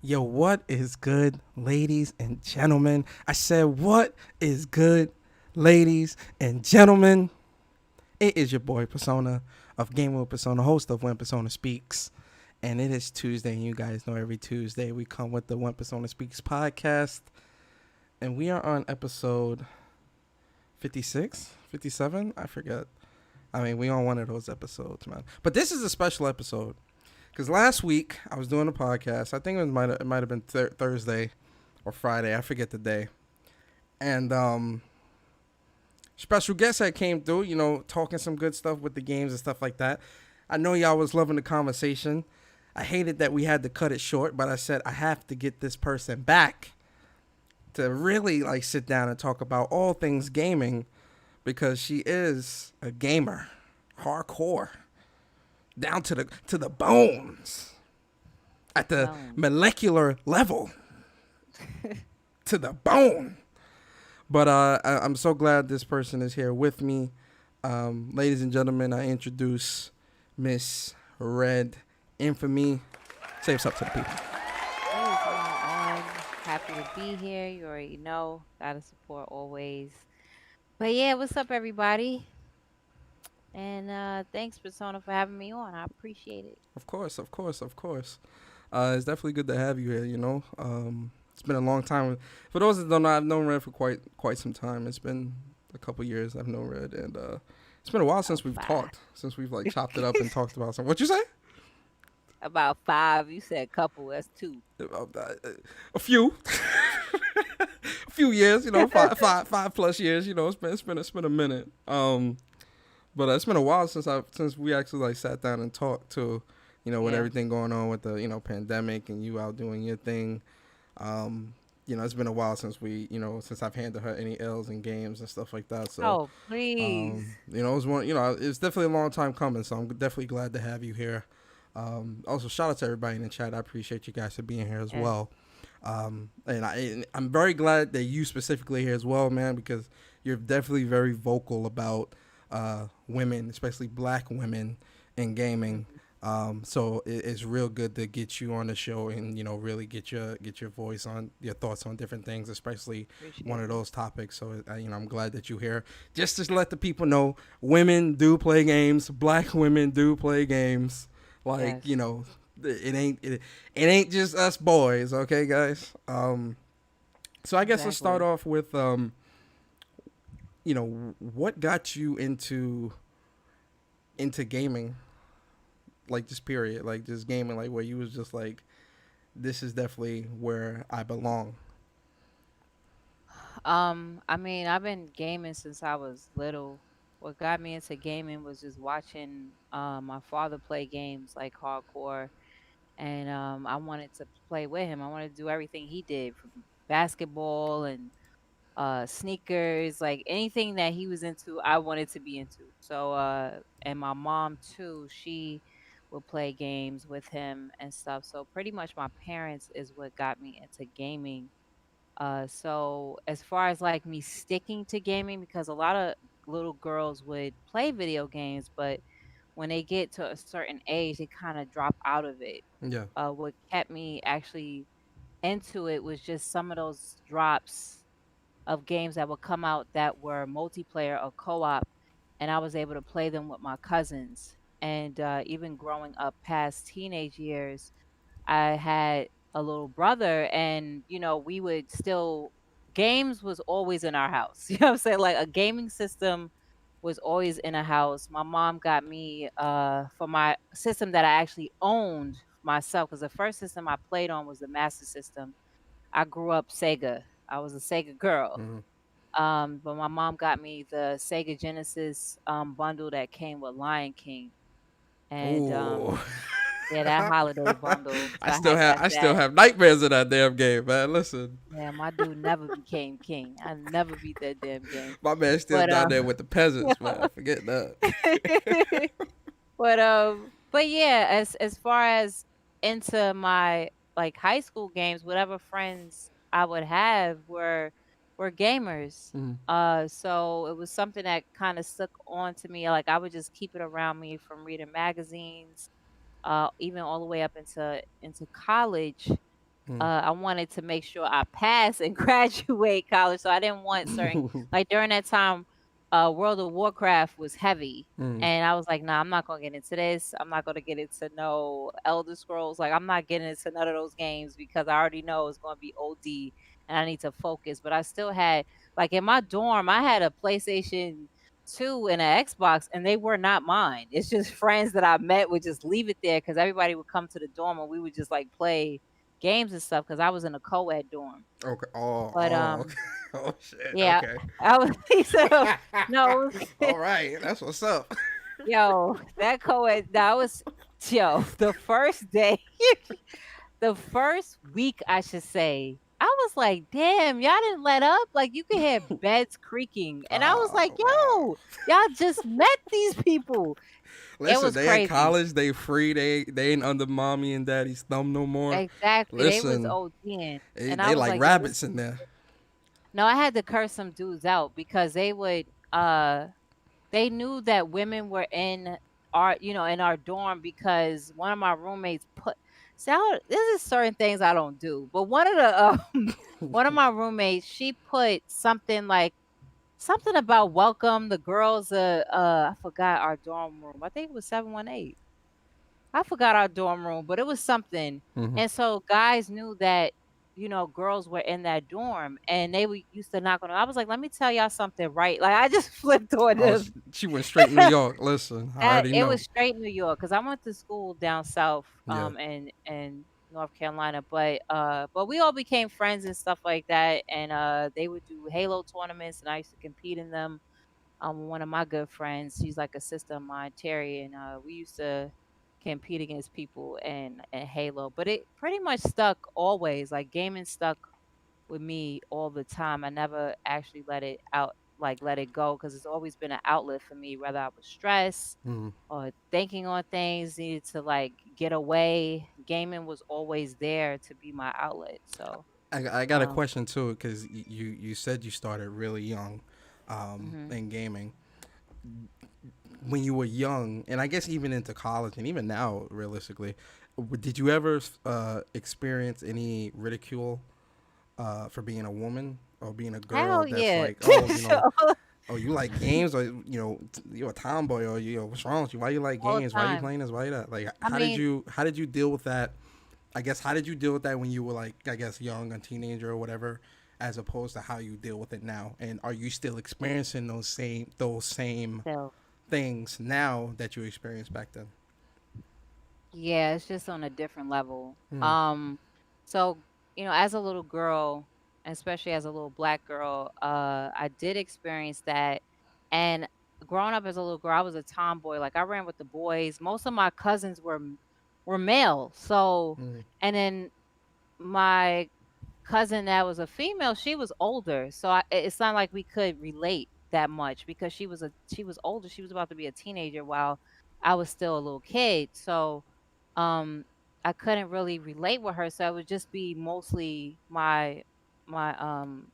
Yo, what is good, ladies and gentlemen? I said, what is good, ladies and gentlemen? It is your boy Persona of Game with Persona, host of When Persona Speaks. And it is Tuesday, and you guys know every Tuesday we come with the When Persona Speaks podcast. And we are on episode 56, 57? I forget. I mean, we on one of those episodes, man. But this is a special episode. Because last week I was doing a podcast. I think it might have been Thursday or Friday. I forget the day. And special guest that came through, talking some good stuff with the games and stuff like that. I know y'all was loving the conversation. I hated that we had to cut it short, but I said I have to get this person back to really sit down and talk about all things gaming because she is a gamer, hardcore, down to the bones, at the molecular level, to the bone. But I'm so glad this person is here with me. Ladies and gentlemen, I introduce Miss RedInFamy. Say what's up to the people. Hey, what's going on? Happy to be here. You already know. Gotta support always. But yeah, what's up, everybody? And thanks, Persona, for having me on. I appreciate it. Of course, of course, of course. It's definitely good to have you here. It's been a long time. For those that don't know, I've known Red for quite some time. It's been a couple years I've known Red, and it's been a while since About we've five. talked, since we've chopped it up and talked about something. What you say? About five. You said couple. That's two. A few, a few years. Five plus years. It's been a minute. But it's been a while since we actually sat down and talked to, with Yeah. everything going on with the pandemic and you out doing your thing. It's been a while since I've handed her any L's in games and stuff like that. So, Oh, please. it was one. It's definitely a long time coming. So I'm definitely glad to have you here. Also, shout out to everybody in the chat. I appreciate you guys for being here as Yeah. well. I'm very glad that you specifically here as well, man, because you're definitely very vocal about women, especially black women in gaming. Mhm. So it's real good to get you on the show and really get your voice on your thoughts on different things, especially one Appreciate of it. those topics. So I'm glad that you're here just to let the people know women do play games, black women do play games. Yes. It ain't just us boys, okay, guys. So I guess let's start Exactly. off with what got you into gaming, just period, just gaming, where you was just this is definitely where I belong. I mean, I've been gaming since I was little. What got me into gaming was just watching my father play games like hardcore, and I wanted to play with him. I wanted to do everything he did, from basketball and sneakers, like anything that he was into, I wanted to be into. So, and my mom too, she would play games with him and stuff. So pretty much my parents is what got me into gaming. So as far as like me sticking to gaming, because a lot of little girls would play video games, but when they get to a certain age, they kind of drop out of it. Yeah. What kept me actually into it was just some of those drops of games that would come out that were multiplayer or co-op, and I was able to play them with my cousins. And even growing up past teenage years, I had a little brother, and we would still games was always in our house. You know what I'm saying? Like a gaming system was always in a house. My mom got me for my system that I actually owned myself, because the first system I played on was the Master System. I grew up Sega. I was a Sega girl. Mm-hmm. But my mom got me the Sega Genesis bundle that came with Lion King, and Ooh. yeah, that holiday bundle. So I I still had have got I still that. have nightmares of that damn game, man. Listen, Yeah, my dude never became king. I never beat that damn game. my man still But down there with the peasants, man. Forget that. but yeah, as far as into my like high school games, whatever friends I would have were gamers. Mm-hmm. So it was something that kind of stuck on to me. Like I would just keep it around me from reading magazines, even all the way up into college. Mm. I wanted to make sure I pass and graduate college, so I didn't want certain like during that time, World of Warcraft was heavy, Mm. and I was like, "Nah, I'm not gonna get into this. I'm not gonna get into no Elder Scrolls. Like, I'm not getting into none of those games because I already know it's gonna be OD, and I need to focus." But I still had like in my dorm, I had a PlayStation 2 and an Xbox, and they were not mine. It's just friends that I met would just leave it there because everybody would come to the dorm and we would just like play games and stuff because I was in a co-ed dorm. Okay. Oh. But Oh. Okay. Oh shit. yeah, Okay. I was so no, All right. That's what's up. yo, that co-ed that was yo the first day, the first week I should say. I was like, damn, y'all didn't let up. Like you could hear beds creaking, and I was like, Oh wow. yo, y'all just met these people. It Listen, was they at crazy. college. They free. They ain't under mommy and daddy's thumb no more. Exactly, they was Listen, OGing, and I they was like like, yo, this rabbits in there. no, I had to curse some dudes out because they would they knew that women were in in our dorm because one of my roommates put see this is certain things I don't do. But one of the one of my roommates, she put something like something about welcome the girls I forgot our dorm room. I think it was 718. I forgot our dorm room, but it was something. Hmm. And so guys knew that, girls were in that dorm and they were used to knock on them. I was like, let me tell y'all something, right? Like I just flipped on Oh, them. she went straight New York. Listen, I That already it know. was straight New York because I went to school down south, Yeah. and North Carolina, but we all became friends and stuff like that, and they would do Halo tournaments, and I used to compete in them. One of my good friends, she's like a sister of mine, Terry, and we used to compete against people and Halo, but it pretty much stuck always. Like gaming stuck with me all the time. I never actually let it out, like let it go, because it's always been an outlet for me, whether I was stressed Mm. or thinking on things, needed to like get away. Gaming was always there to be my outlet. So, I got a um, question too, because you said you started really young, mhm. in gaming. When you were young, and I guess even into college, and even now, realistically, did you ever experience any ridicule for being a woman or being a girl? Hell That's yeah. like, oh, So, oh, you like games, or you're a tomboy, or what's wrong with you? Why you like all games? the Why you time. playing this? Why you that? Like, I mean, how did you deal with that? I guess how did you deal with that when you were like, I guess, young, a teenager or whatever, as opposed to how you deal with it now? And are you still experiencing those same so things now that you experienced back then? yeah, it's just on a different level. Mm. So, as a little girl, especially as a little black girl, I did experience that. And growing up as a little girl, I was a tomboy. Like I ran with the boys. Most of my cousins were male. So, Mm. and then my cousin that was a female, she was older. So it's not like we could relate that much because she was older. She was about to be a teenager while I was still a little kid. So um I couldn't really relate with her. So it would just be mostly my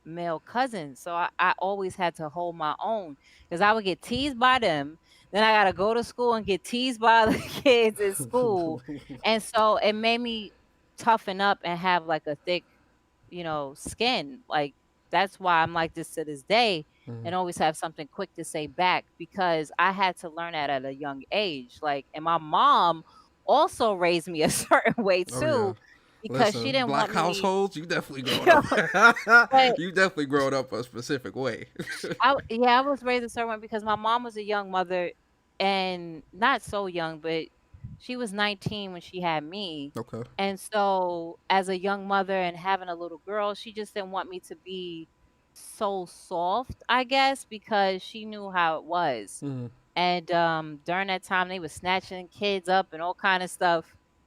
male cousins. So I always had to hold my own because I would get teased by them. Then I gotta go to school and get teased by the kids in school. And so it made me toughen up and have like a thick, skin. Like that's why I'm like this to this day Mm. and always have something quick to say back because I had to learn that at a young age. Like, and my mom also raised me a certain way Oh yeah. too because she Listen, didn't black want me, households, you definitely growing up. but You definitely growing up a specific way. yeah, I was raised a certain way because my mom was a young mother and not so young, but she was 19 when she had me. Okay. And so as a young mother and having a little girl, she just didn't want me to be so soft, I guess, because she knew how it was. Mm. And during that time they was snatching kids up and all kind of stuff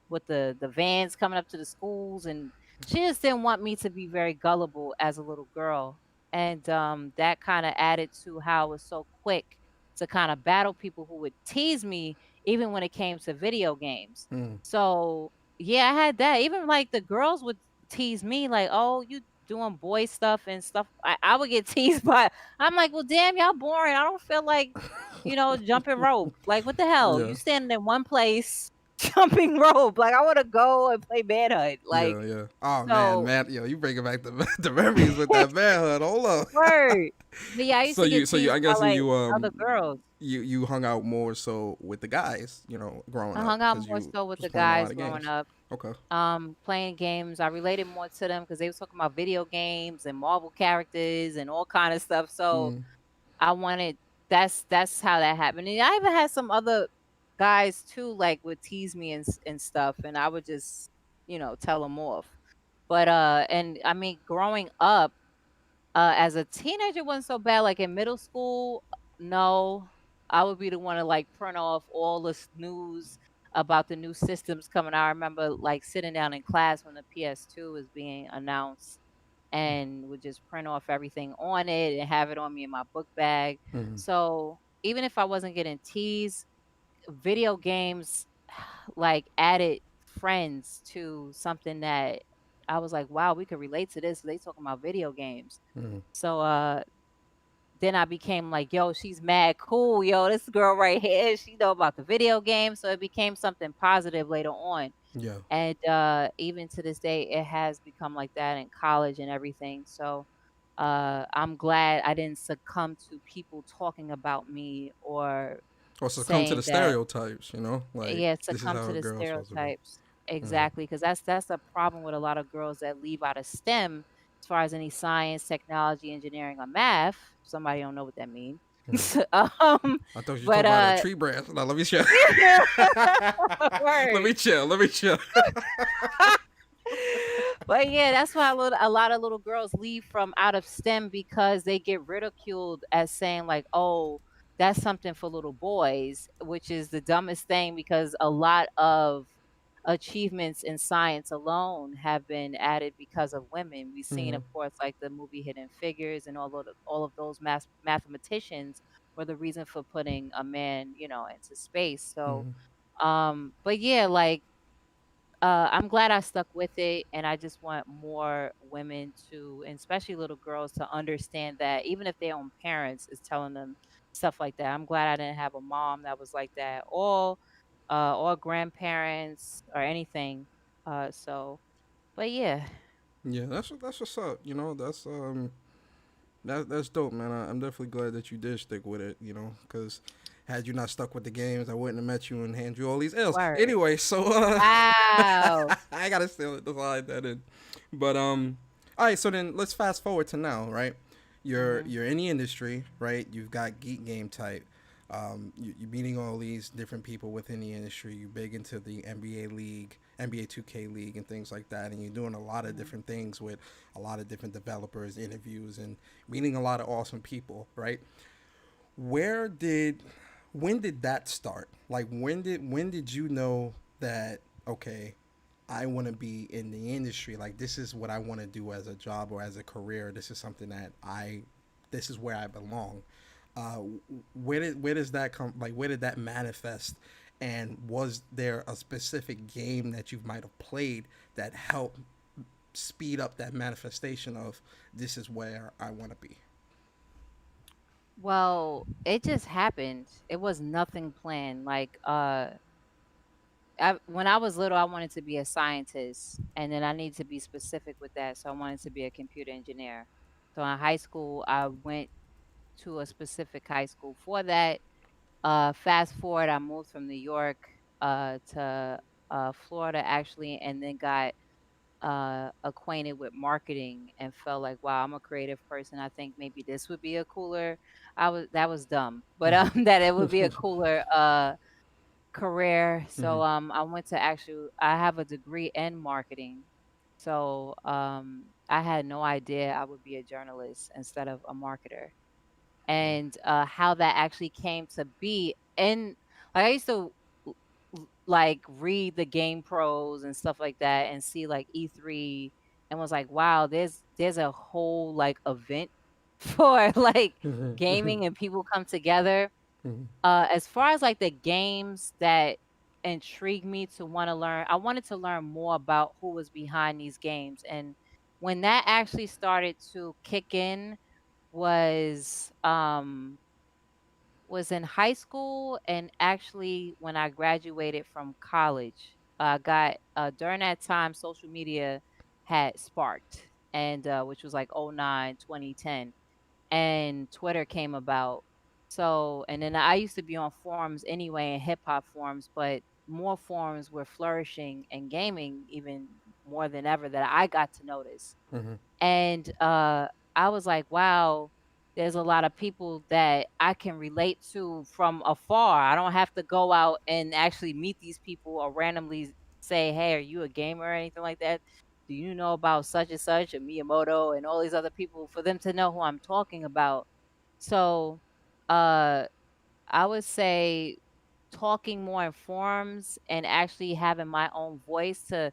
with the vans coming up to the schools, and she just didn't want me to be very gullible as a little girl. And that kind of added to how I was so quick to kind of battle people who would tease me even when it came to video games. Mm. So yeah, I had that. Even like the girls would tease me like, oh, you doing boy stuff and stuff. I would get teased by, I'm like, well damn, y'all boring. I don't feel like jumping rope. Like, what the hell? Yeah. You standing in one place. jumping rope. Like I want to go and play manhunt. Like Yeah, yeah. Oh man, so, man, yo, you bringing back the the memories with that manhood. Hold up. word. But yeah, I used to get So you, teased I by guess like you other girls. you hung out more so with the guys, growing I up hung out because more you so with was the playing a lot guys of growing games. up. Okay. Playing games. I related more to them because they was talking about video games and Marvel characters and all kind of stuff. So Mm, I wanted that's how that happened. And I even had some other guys too, like would tease me and stuff, and I would just tell them off. But and I mean, growing up as a teenager wasn't so bad. Like in middle school, no, I would be the one to like print off all this news about the new systems coming out. I remember like sitting down in class when the PS2 was being announced and would just print off everything on it and have it on me in my book bag. mm, So even if I wasn't getting teased, video games like added friends to something that I was like, wow, we could relate to this. They talking about video games. mm, So then I became like, yo, she's mad cool. Yo, this girl right here, she know about the video game. So it became something positive later on. yeah. And even to this day, it has become like that in college and everything. So I'm glad I didn't succumb to people talking about me or Also, come to the saying that, stereotypes. Like yeah, this is succumb how to a the girl's supposed to be. stereotypes. Uh, Exactly, because that's a problem with a lot of girls that leave out of STEM as far as any science, technology, engineering, or math. Somebody don't know what that means. mm. um, I thought you were but talking about a tree branch. No, let me chill. Let word. me chill. Let me chill. But yeah, that's why a lot of little girls leave from out of STEM because they get ridiculed as saying like, "Oh, that's something for little boys," which is the dumbest thing because a lot of achievements in science alone have been added because of women. We've seen, Hmm. of course, like the movie Hidden Figures and all of those mathematicians were the reason for putting a man, into space. So, Hmm. but yeah, like I'm glad I stuck with it, and I just want more women to, and especially little girls, to understand that even if their own parents is telling them stuff like that. I'm glad I didn't have a mom that was like that, or grandparents or anything. But yeah, Yeah, that's what's up. That's dope, man. I'm definitely glad that you did stick with it. Because had you not stuck with the games, I wouldn't have met you and hand you all these L's. word. Anyway, so Wow. I gotta still slide that in. But all right. So then let's fast forward to now, right? Mhm. You're in the industry, right? You've got Geek Game Type. You're meeting all these different people within the industry. You're big into the NBA league, NBA 2K league, and things like that. And you're doing a lot of Mhm. different things with a lot of different developers, interviews, and meeting a lot of awesome people, right? Where did, when did that start? Like when did you know that okay, I want to be in the industry. Like this is what I want to do as a job or as a career. This is something that this is where I belong. Uh, where does that come? Like where did that manifest? And was there a specific game that you might have played that helped speed up that manifestation of this is where I want to be? Well, it just happened. It was nothing planned. Like when I was little, I wanted to be a scientist, and then I need to be specific with that. So I wanted to be a computer engineer. So in high school, I went to a specific high school for that. Fast forward, I moved from New York to Florida actually, and then got acquainted with marketing and felt like, wow, I'm a creative person. I think maybe this would be a cooler. I was that was dumb, but that it would be a cooler career. So Mm-hmm. I went to actually I have a degree in marketing. So I had no idea I would be a journalist instead of a marketer. And how that actually came to be, and like I used to like read the game pros and stuff like that and see like E3 and was like, wow, there's a whole like event for like gaming and people come together. As far as like the games that intrigued me to want to learn, I wanted to learn more about who was behind these games. And when that actually started to kick in was was in high school and actually when I graduated from college. I got during that time social media had sparked and which was like '09, 2010, and Twitter came about. So, and then I used to be on forums anyway, in hip hop forums, but more forums were flourishing and gaming even more than ever that I got to notice. Mm-hmm. And I was like, wow, there's a lot of people that I can relate to from afar. I don't have to go out and actually meet these people or randomly say, hey, are you a gamer or anything like that? Do you know about such and such and Miyamoto and all these other people for them to know who I'm talking about? So uh I would say talking more in forums and actually having my own voice to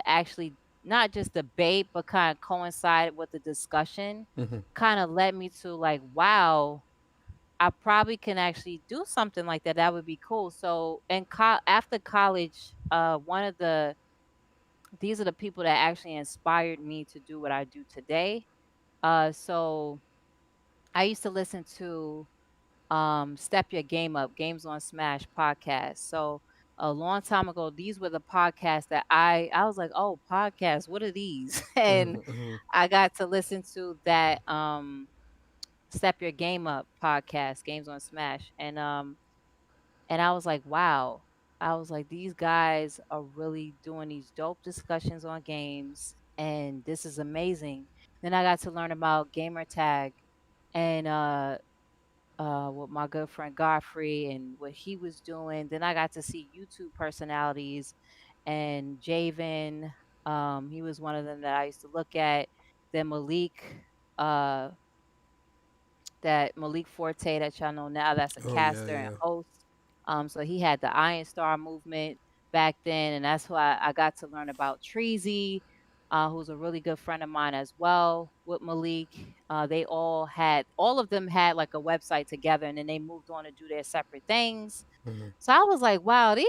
actually not just debate but kind of coincide with the discussion Mm-hmm. kind of led me to like, wow, I probably can actually do something like that. That would be cool. So in after college, one of these are the people that actually inspired me to do what I do today. So I used to listen to Step Your Game Up, Games on Smash podcast. So a long time ago, these were the podcasts that I was like, oh, podcasts, what are these? And Mm-hmm. I got to listen to that Step Your Game Up podcast, Games on Smash. And I was like, wow. I was like, these guys are really doing these dope discussions on games, and this is amazing. Then I got to learn about gamer tag and with my good friend Godfrey and what he was doing. Then I got to see YouTube personalities and Javen. He was one of them that I used to look at. Then uh, Malik Forte that y'all know now, that's a Oh yeah, caster and yeah. host. So he had the Iron Star movement back then, and that's why I got to learn about Treasy, who's a really good friend of mine as well with Malik. All of them had like a website together, and then they moved on to do their separate things. Mm-hmm. So I was like, wow, they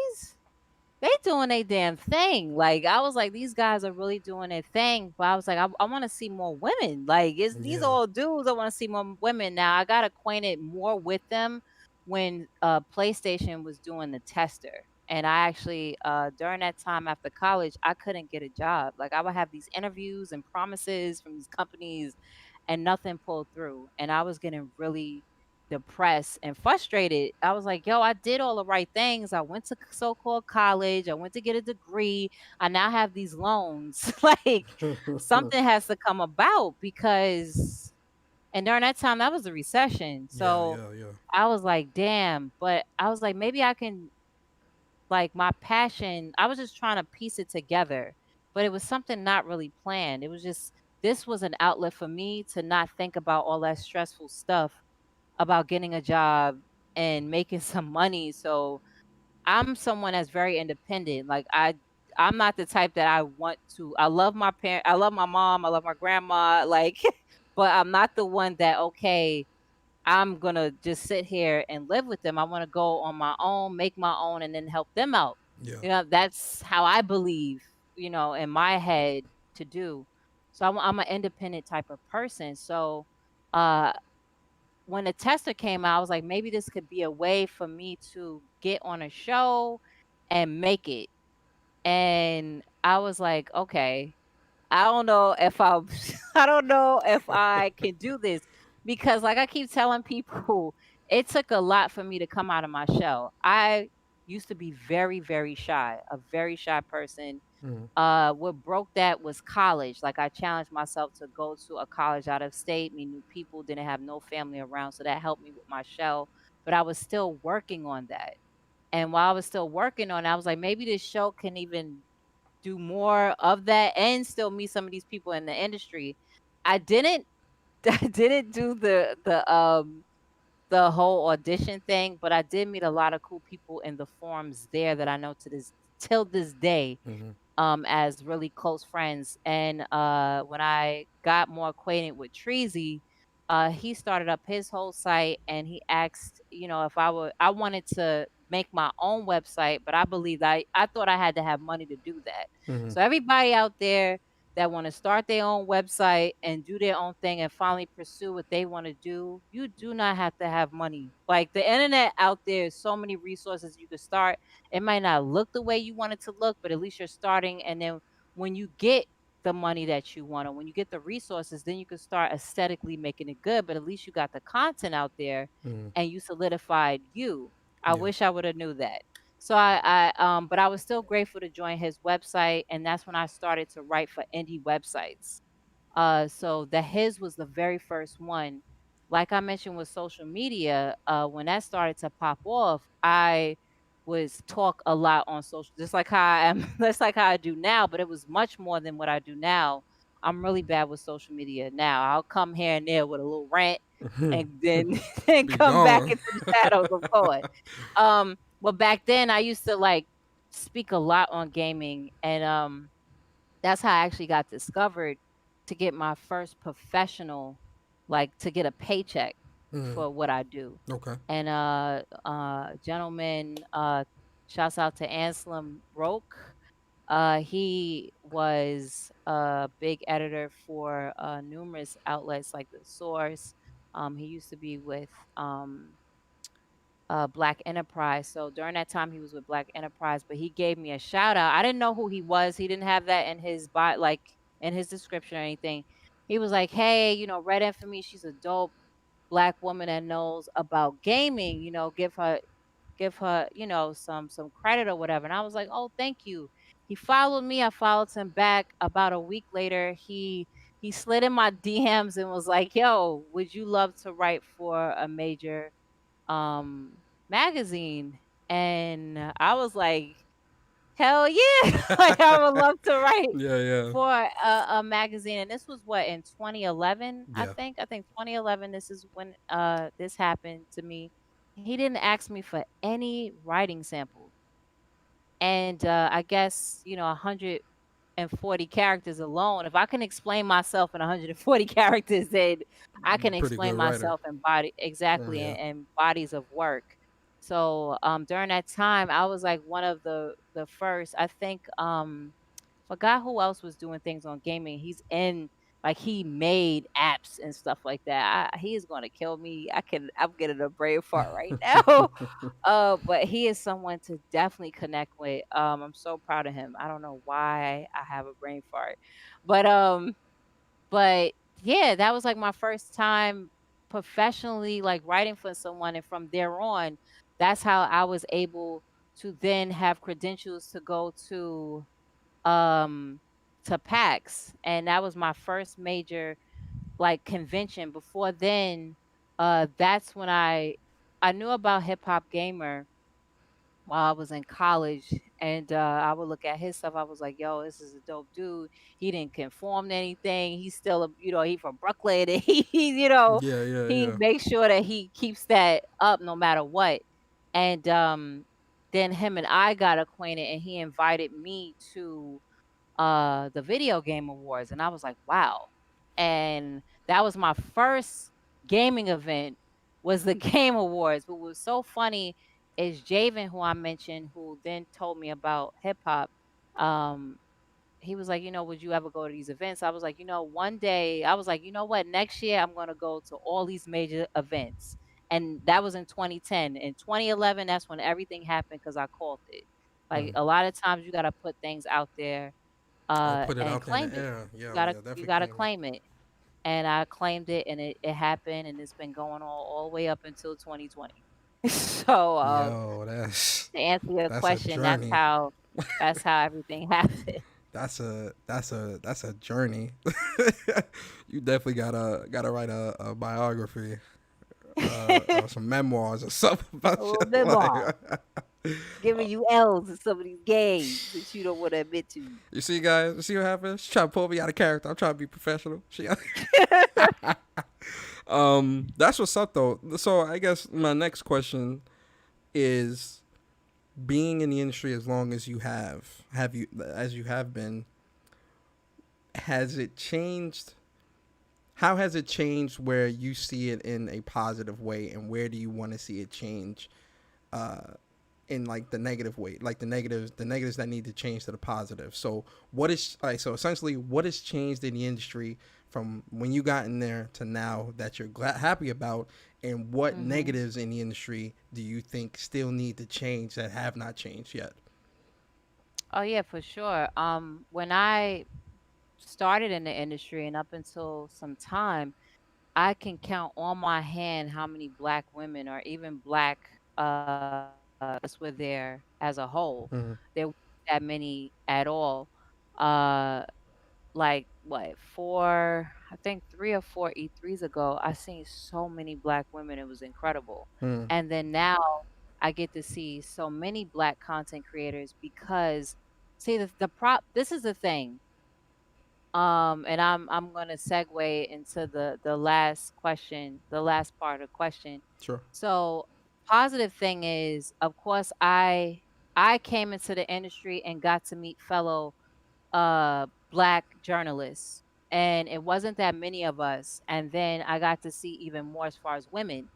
doing their damn thing. Like, I was like, these guys are really doing their thing. But I was like, I want to see more women. Like, it's these Yeah. all dudes. I want to see more women. Now, I got acquainted more with them when PlayStation was doing the tester. And I actually, during that time after college, I couldn't get a job. Like, I would have these interviews and promises from these companies, and nothing pulled through. And I was getting really depressed and frustrated. I was like, yo, I did all the right things. I went to so-called college. I went to get a degree. I now have these loans. Like something has to come about because and during that time that was a recession. Yeah, So yeah, yeah. I was like, damn, but I was like, maybe I can like my passion, I was just trying to piece it together, but it was something not really planned. It was just this was an outlet for me to not think about all that stressful stuff about getting a job and making some money. So I'm someone that's very independent. Like I'm not the type that I want to I love my parent, I love my mom, I love my grandma, like but I'm not the one that okay, I'm gonna just sit here and live with them. I want to go on my own, make my own, and then help them out. Yeah. That's how I believe, in my head to do. So I'm an independent type of person. So uh, when the tester came out, I was like, maybe this could be a way for me to get on a show and make it. And I was like, okay, I don't know if I I don't know if I can do this because like I keep telling people, it took a lot for me to come out of my shell. I used to be very, very shy, a very shy person. Mm-hmm. What broke that was college. Like I challenged myself to go to a college out of state, meet new people, didn't have no family around. So that helped me with my shell. But I was still working on that. And while I was still working on it, I was like, maybe this show can even do more of that and still meet some of these people in the industry. I didn't I didn't do the whole audition thing, but I did meet a lot of cool people in the forums there that I know to this till this day Mm-hmm. as really close friends. And when I got more acquainted with Treasy, he started up his whole site and he asked, if I wanted to make my own website, but I believed I thought I had to have money to do that. Mm-hmm. So everybody out there that want to start their own website and do their own thing and finally pursue what they want to do, you do not have to have money. Like the internet out there is so many resources you could start. It might not look the way you want it to look, but at least you're starting. And then when you get the money that you want, or when you get the resources, then you can start aesthetically making it good. But at least you got the content out there Mm, and you solidified you. I yeah. wish I would have knew that. So but I was still grateful to join his website, and that's when I started to write for indie websites. So the his was the very first one. Like I mentioned with social media, when that started to pop off, I was talk a lot on social, just like how I am, that's like how I do now, but it was much more than what I do now. I'm really bad with social media now. I'll come here and there with a little rant and then then Be come back gone. into the shadows of going. But back then I used to like speak a lot on gaming, and that's how I actually got discovered to get my first professional, like to get a paycheck Mm, for what I do. okay. And gentleman, shouts out to Anselm Roke. He was a big editor for numerous outlets like The Source. He used to be with Black Enterprise. So during that time, he was with Black Enterprise, but he gave me a shout out. I didn't know who he was. He didn't have that in his bio, like in his description or anything. He was like, "Hey, RedInFamy, she's a dope Black woman that knows about gaming. Give her, some credit or whatever." And I was like, "Oh, thank you." He followed me. I followed him back. About a week later, he slid in my DMs and was like, "Yo, would you love to write for a major um magazine?" And I was like, hell yeah. Like I would love to write Yeah, yeah. for a magazine. And this was what, in 2011, Yeah. I think 2011, this is when this happened to me. He didn't ask me for any writing sample. And I guess, 140 characters alone. If I can explain myself in 140 characters, then I can Pretty explain good writer. myself in body Oh, exactly yeah. in bodies of work. So during that time, I was like one of the first. I think forgot who else was doing things on gaming. He's in like he made apps and stuff like that. He is going to kill me. I'm getting a brain fart right now. But he is someone to definitely connect with. I'm so proud of him. I don't know why I have a brain fart. But but yeah, that was like my first time professionally like writing for someone, and from there on, that's how I was able to then have credentials to go um to PAX, and that was my first major like convention. Before then, that's when I knew about Hip Hop Gamer while I was in college, and I would look at his stuff. I was like, "Yo, this is a dope dude. He didn't conform to anything. He's still he from Brooklyn, and Yeah, yeah, he yeah. makes sure that he keeps that up no matter what." And then him and I got acquainted, and he invited me to the video game awards, and I was like, wow. And that was my first gaming event, was the game awards. But what was so funny is Javen, who I mentioned, who then told me about hip hop. um he was like, would you ever go to these events? I was like, one day, I was like, you know what, next year I'm going to go to all these major events. And that was in 2010. In 2011, that's when everything happened, because I called it. Like Mm. a lot of times you got to put things out there I'll put it and out there in claim the it. air. Yeah, You oh, gotta yeah, you definitely gotta claim it. claim it. And I claimed it, and it happened, and it's been going on all the way up until 2020. So Yo, to answer your that's a question, that's journey. how everything happened. That's a journey. You definitely gotta write a biography, or some memoirs or something A about little your bit more. life. Giving you L's in some of these games that you don't want to admit to. You see, guys, you see what happens? She trying to pull me out of character. I'm trying to be professional. That's what's up though. So I guess my next question is, being in the industry as long as have you as you have been, has it changed? How has it changed where you see it in a positive way, and where do you want to see it change, uh, in like the negative way, like the negatives that need to change to the positive. So what is like so essentially what has changed in the industry from when you got in there to now that you're happy about, and what Mhm. negatives in the industry do you think still need to change that have not changed yet? Oh yeah, for sure. When I started in the industry and up until some time, I can count on my hand how many black women or even black just were there as a whole. Mm-hmm. There weren't that many at all. Uh like what, four, I think 3 or 4 E3s ago, I seen so many black women. It was incredible. Mm-hmm. And then now I get to see so many black content creators because see the prop this is the thing. And I'm gonna segue into the last question, the last part of the question. Sure. So positive thing is, of course, I came into the industry and got to meet fellow black journalists, and it wasn't that many of us. And then I got to see even more as far as women.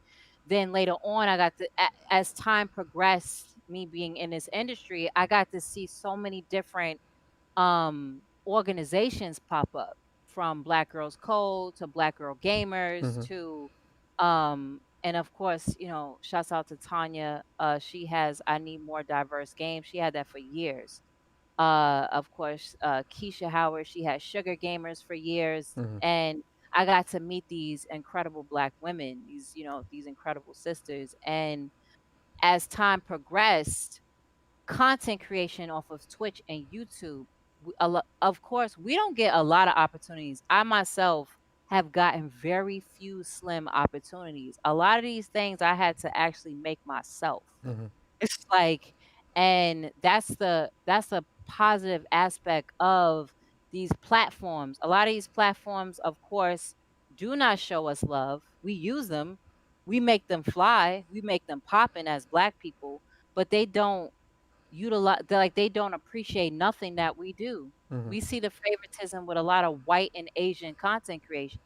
Then later on, I got to as time progressed, me being in this industry, I got to see so many different organizations pop up, from Black Girls Code to Black Girl Gamers Mm-hmm. to and of course, shouts out to Tanya. She has I Need More Diverse Games. She had that for years. Of course, Keisha Howard, she had Sugar Gamers for years. Mm-hmm. And I got to meet these incredible black women, these incredible sisters. And as time progressed, content creation off of Twitch and YouTube, of course, we don't get a lot of opportunities. I myself have gotten very few slim opportunities. A lot of these things I had to actually make myself. Mm-hmm. It's like, and that's a positive aspect of these platforms. A lot of these platforms, of course, do not show us love. We use them, we make them fly, we make them poppin' as black people, but they don't utilize, like, they don't appreciate nothing that we do. Mm-hmm. We see the favoritism with a lot of white and Asian content creation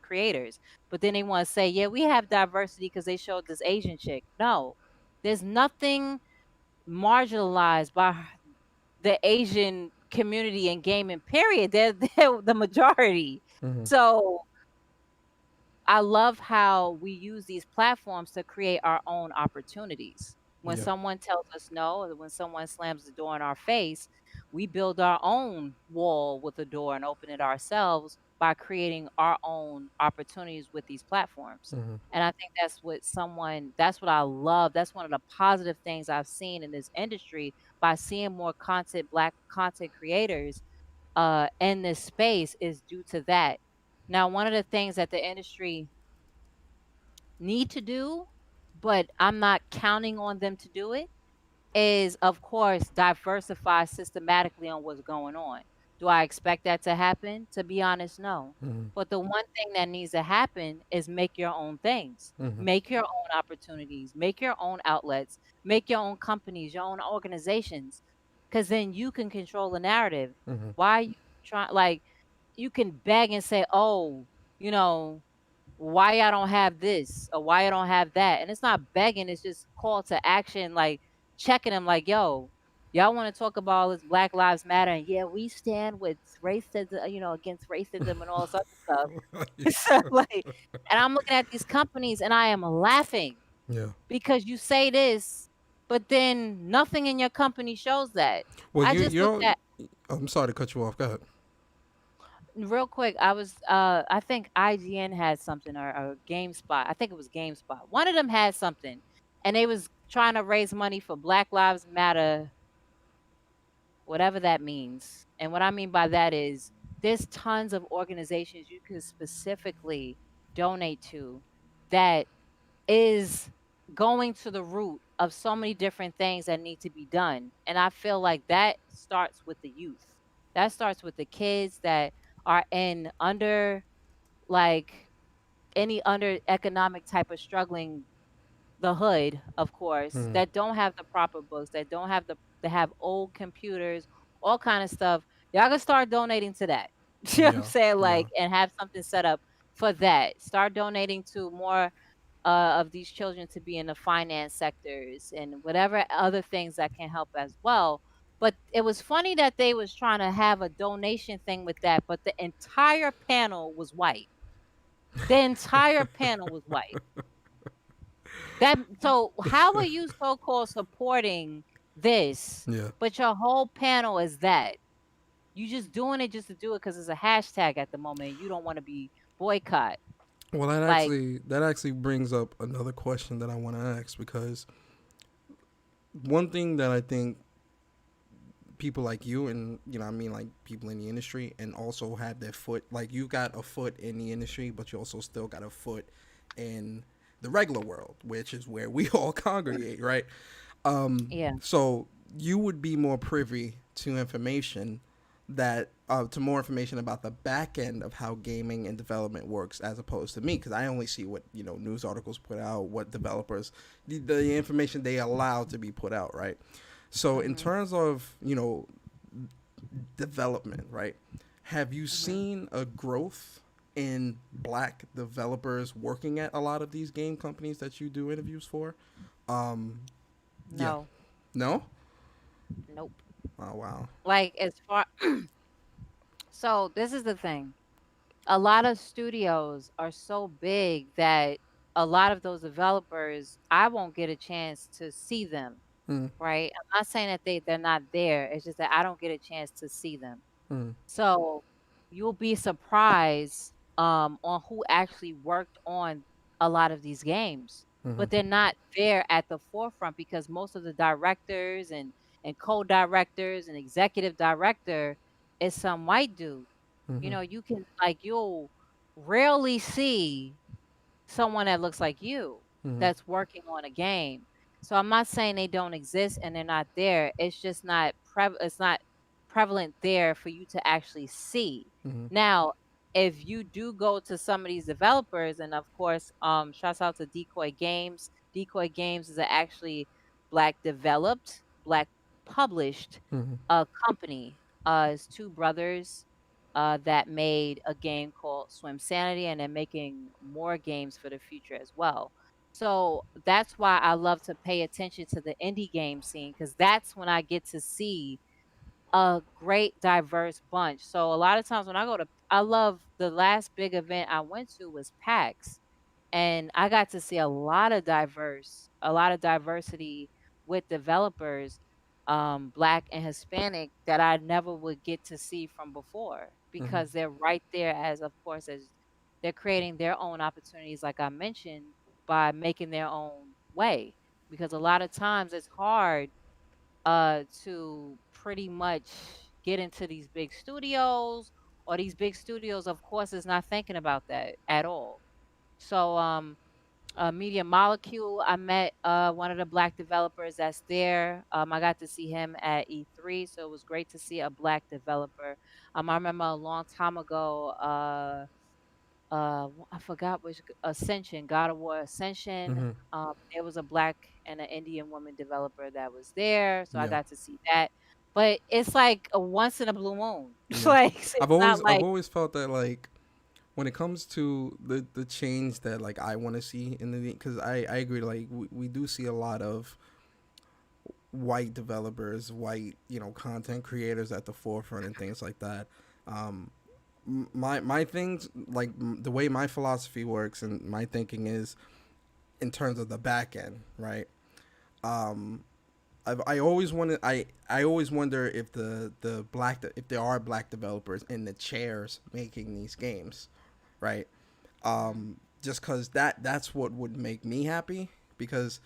creators, but then they want to say, yeah, we have diversity because they showed this Asian chick. No, there's nothing marginalized by the Asian community in gaming. Period. They're the majority. Mm-hmm. So I love how we use these platforms to create our own opportunities. When Yeah. someone tells us no, or when someone slams the door in our face, we build our own wall with the door and open it ourselves by creating our own opportunities with these platforms. Mm-hmm. And I think that's what I love. That's one of the positive things I've seen in this industry, by seeing more black content creators in this space, is due to that. Now, one of the things that the industry need to do, but I'm not counting on them to do it, is, of course, diversify systematically on what's going on. Do I expect that to happen? To be honest, no. Mm-hmm. But the one thing that needs to happen is make your own things. Mm-hmm. Make your own opportunities, make your own outlets, make your own companies, your own organizations, cuz then you can control the narrative. Mm-hmm. Why you trying, like, you can beg and say, "Oh, you know, why I don't have this or why I don't have that." And it's not begging, it's just call to action, like checking them like, yo, y'all want to talk about all this Black Lives Matter, and yeah, we stand with racism, against racism and all this other stuff. So like, and I'm looking at these companies and I am laughing Yeah. because you say this, but then nothing in your company shows that. Well, I you just you looked don't. at I'm sorry to cut you off. Go ahead. real quick. I think IGN had something, or GameSpot. I think it was GameSpot. One of them had something, and they was trying to raise money for Black Lives Matter, whatever that means. And what I mean by that is there's tons of organizations you can specifically donate to that is going to the root of so many different things that need to be done. And I feel like that starts with the youth. That starts with the kids that are in under, like, any under economic type of struggling, the hood, of course, Mm-hmm. that don't have the proper books, that don't have they have old computers, all kind of stuff. Y'all can start donating to that. You know what I'm Yeah. saying? Yeah. Like, and have something set up for that. Start donating to more of these children to be in the finance sectors and whatever other things that can help as well. But it was funny that they was trying to have a donation thing with that, but the entire panel was white. The entire panel was white. That so how are you so-called supporting this, Yeah. but your whole panel is that? You just doing it just to do it because it's a hashtag at the moment. You don't want to be boycott. Well, Like, that actually brings up another question that I want to ask, because one thing that I think people like you, and I mean, like, people in the industry, and also have their foot, like, you got a foot in the industry, but you also still got a foot in the regular world, which is where we all congregate, right? yeah. So you would be more privy to information that to more information about the back end of how gaming and development works, as opposed to me, because I only see what news articles put out, what developers, the information they allow to be put out, right? So in Mhm. terms of development, right, have you Mhm. seen a growth in black developers working at a lot of these game companies that you do interviews for? um yeah. No. No. Nope. Oh, wow. Like as far so this is the thing. A lot of studios are so big that a lot of those developers, I won't get a chance to see them, Mm, right? I'm not saying that they're not there. It's just that I don't get a chance to see them. mm, So you'll be surprised on who actually worked on a lot of these games, mm, but they're not there at the forefront because most of the directors and co-directors and executive director is some white dude. You mm, know, you can like you'll rarely see someone that looks like you mm, that's working on a game. So I'm not saying they don't exist and they're not there. It's just not it's not prevalent there for you to actually see. mm, Now, if you do go to some of these developers, and of course, shouts out to Decoy Games. Decoy Games is a actually black developed, black published mm, company. It's two brothers that made a game called Swim Sanity, and they're making more games for the future as well. So that's why I love to pay attention to the indie game scene because that's when I get to see a great diverse bunch. So a lot of times when I go to, I love the last big event I went to was PAX, and I got to see a lot of diversity with developers, black and Hispanic that I never would get to see from before mm, because they're right there as of course as they're creating their own opportunities like I mentioned by making their own way because a lot of times it's hard to pretty much get into these big studios or these big studios of course is not thinking about that at all. So Media Molecule, I met one of the black developers that's there. I got to see him at E3, so it was great to see a black developer. I remember a long time ago, I forgot which Ascension, God of War Ascension. mm. There was a black and an Indian woman developer that was there, so I Yeah. got to see that. But it's like a once in a blue moon. Yeah. Like it's not I've like always felt that, like, when it comes to the change that, like, I want to see in the, because I agree, like, we do see a lot of white developers, white content creators at the forefront and things like that. Um, my things, like, the way my philosophy works and my thinking is in terms of the back end, right? Um, I always wanted I always wonder if if there are black developers in the chairs making these games, right? Mhm. Just because that's what would make me happy, because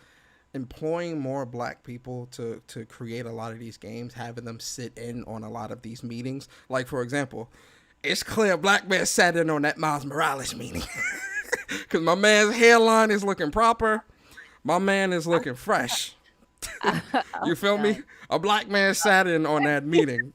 employing more black people to create a lot of these games, having them sit in on a lot of these meetings, like, for example, it's clear black man sat in on that Miles Morales meeting because my man's hairline is looking proper, my man is looking fresh. I'm You feel me? done. A black man sat in on that meeting.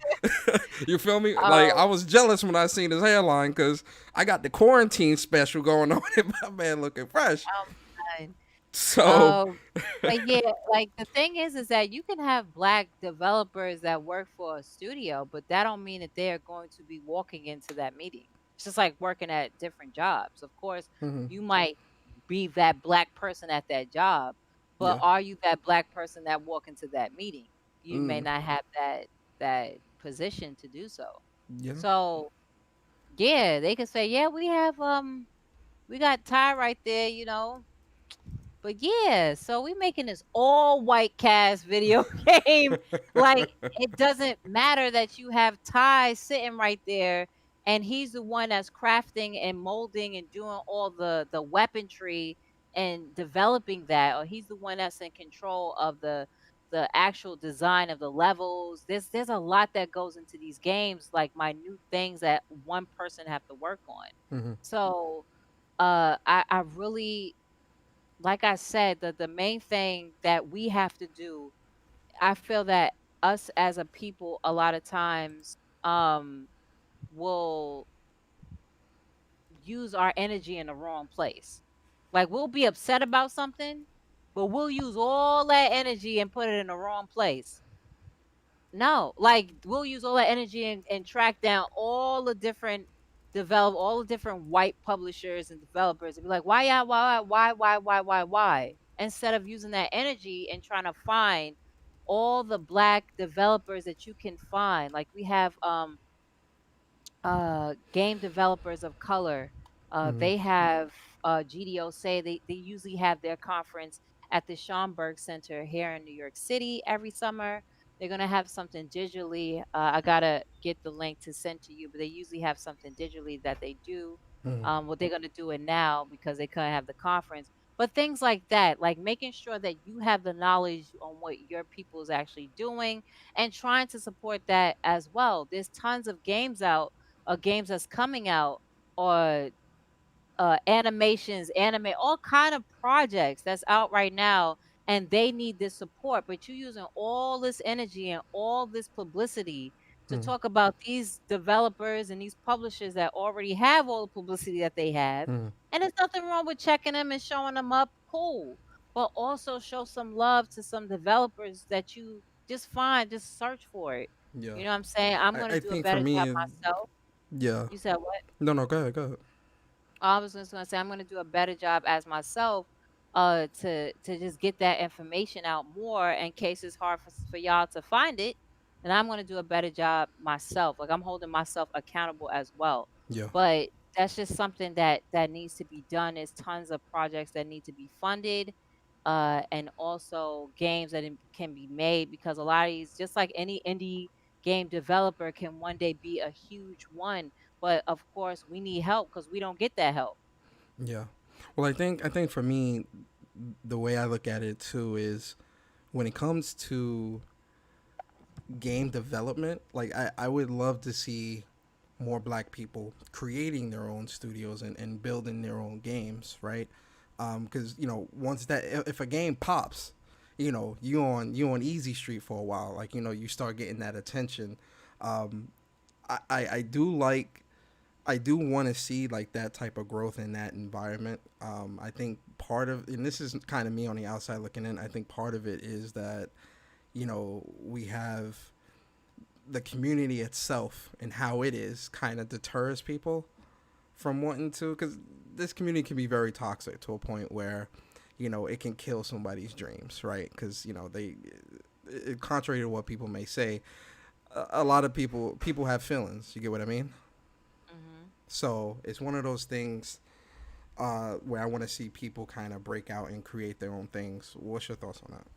You feel me? Like, Um, I was jealous when I seen his hairline because I got the quarantine special going on and my man looking fresh. I'm done. So, Um, but yeah, like the thing is that you can have black developers that work for a studio, but that don't mean that they're going to be walking into that meeting. It's just like working at different jobs. Of course, mhm, you might. be that black person at that job. But Yeah. are you that black person that walk into that meeting? You may Mm. not have that position to do so. Yeah. So yeah, they could say, yeah, we got Ty right there, but yeah, so we making this all white cast video game. Like it doesn't matter that you have Ty sitting right there and he's the one that's crafting and molding and doing all the weaponry and developing that, or he's the one that's in control of the actual design of the levels. There's a lot that goes into these games, like minute things that one person have to work on. Hmm. So I really, like I said, the main thing that we have to do, I feel that us as a people a lot of times will use our energy in the wrong place. Like we'll be upset about something, but we'll use all that energy and put it in the wrong place. No, like we'll use all that energy and track down all the different white publishers and developers and be like, why, yeah, why? Instead of using that energy and trying to find all the black developers that you can find. Like we have game developers of color. Hmm. They have GDO say they usually have their conference at the Schomburg Center here in New York City every summer. They're gonna have something digitally. I gotta get the link to send to you, but they usually have something digitally that they do. Hmm. What they're gonna do it now because they couldn't have the conference. But things like that, like making sure that you have the knowledge on what your people is actually doing and trying to support that as well. There's tons of games out games that's coming out or animations, anime, all kind of projects that's out right now, and they need this support. But you're using all this energy and all this publicity to Hmm. talk about these developers and these publishers that already have all the publicity that they have. Hmm. And there's nothing wrong with checking them and showing them up. Cool. But also show some love to some developers that you just find, just search for it. Yeah. You know what I'm saying? I'm going to I do a think for better job me, myself. yeah. You said what? No, no, go ahead, go ahead. I was just gonna say I'm gonna do a better job as myself, to just get that information out more in case it's hard for y'all to find it. And I'm gonna do a better job myself. Like I'm holding myself accountable as well. Yeah. But that's just something that needs to be done. There's tons of projects that need to be funded, and also games that can be made because a lot of these, just like any indie game developer, can one day be a huge one, but of course, we need help because we don't get that help. Yeah. Well, I think for me, the way I look at it too is when it comes to game development, like I would love to see more black people creating their own studios and building their own games, right? Because once that if a game pops, you on easy street for a while, like you start getting that attention. Um, I do like I do want to see like that type of growth in that environment. I think part of, and this is kind of me on the outside looking in, I think part of it is that we have the community itself and how it is kind of deters people from wanting to, because this community can be very toxic to a point where it can kill somebody's dreams, right? Because contrary to what people may say, a lot of people have feelings. You get what I mean? Hmm. So it's one of those things where I want to see people kind of break out and create their own things. What's your thoughts on that?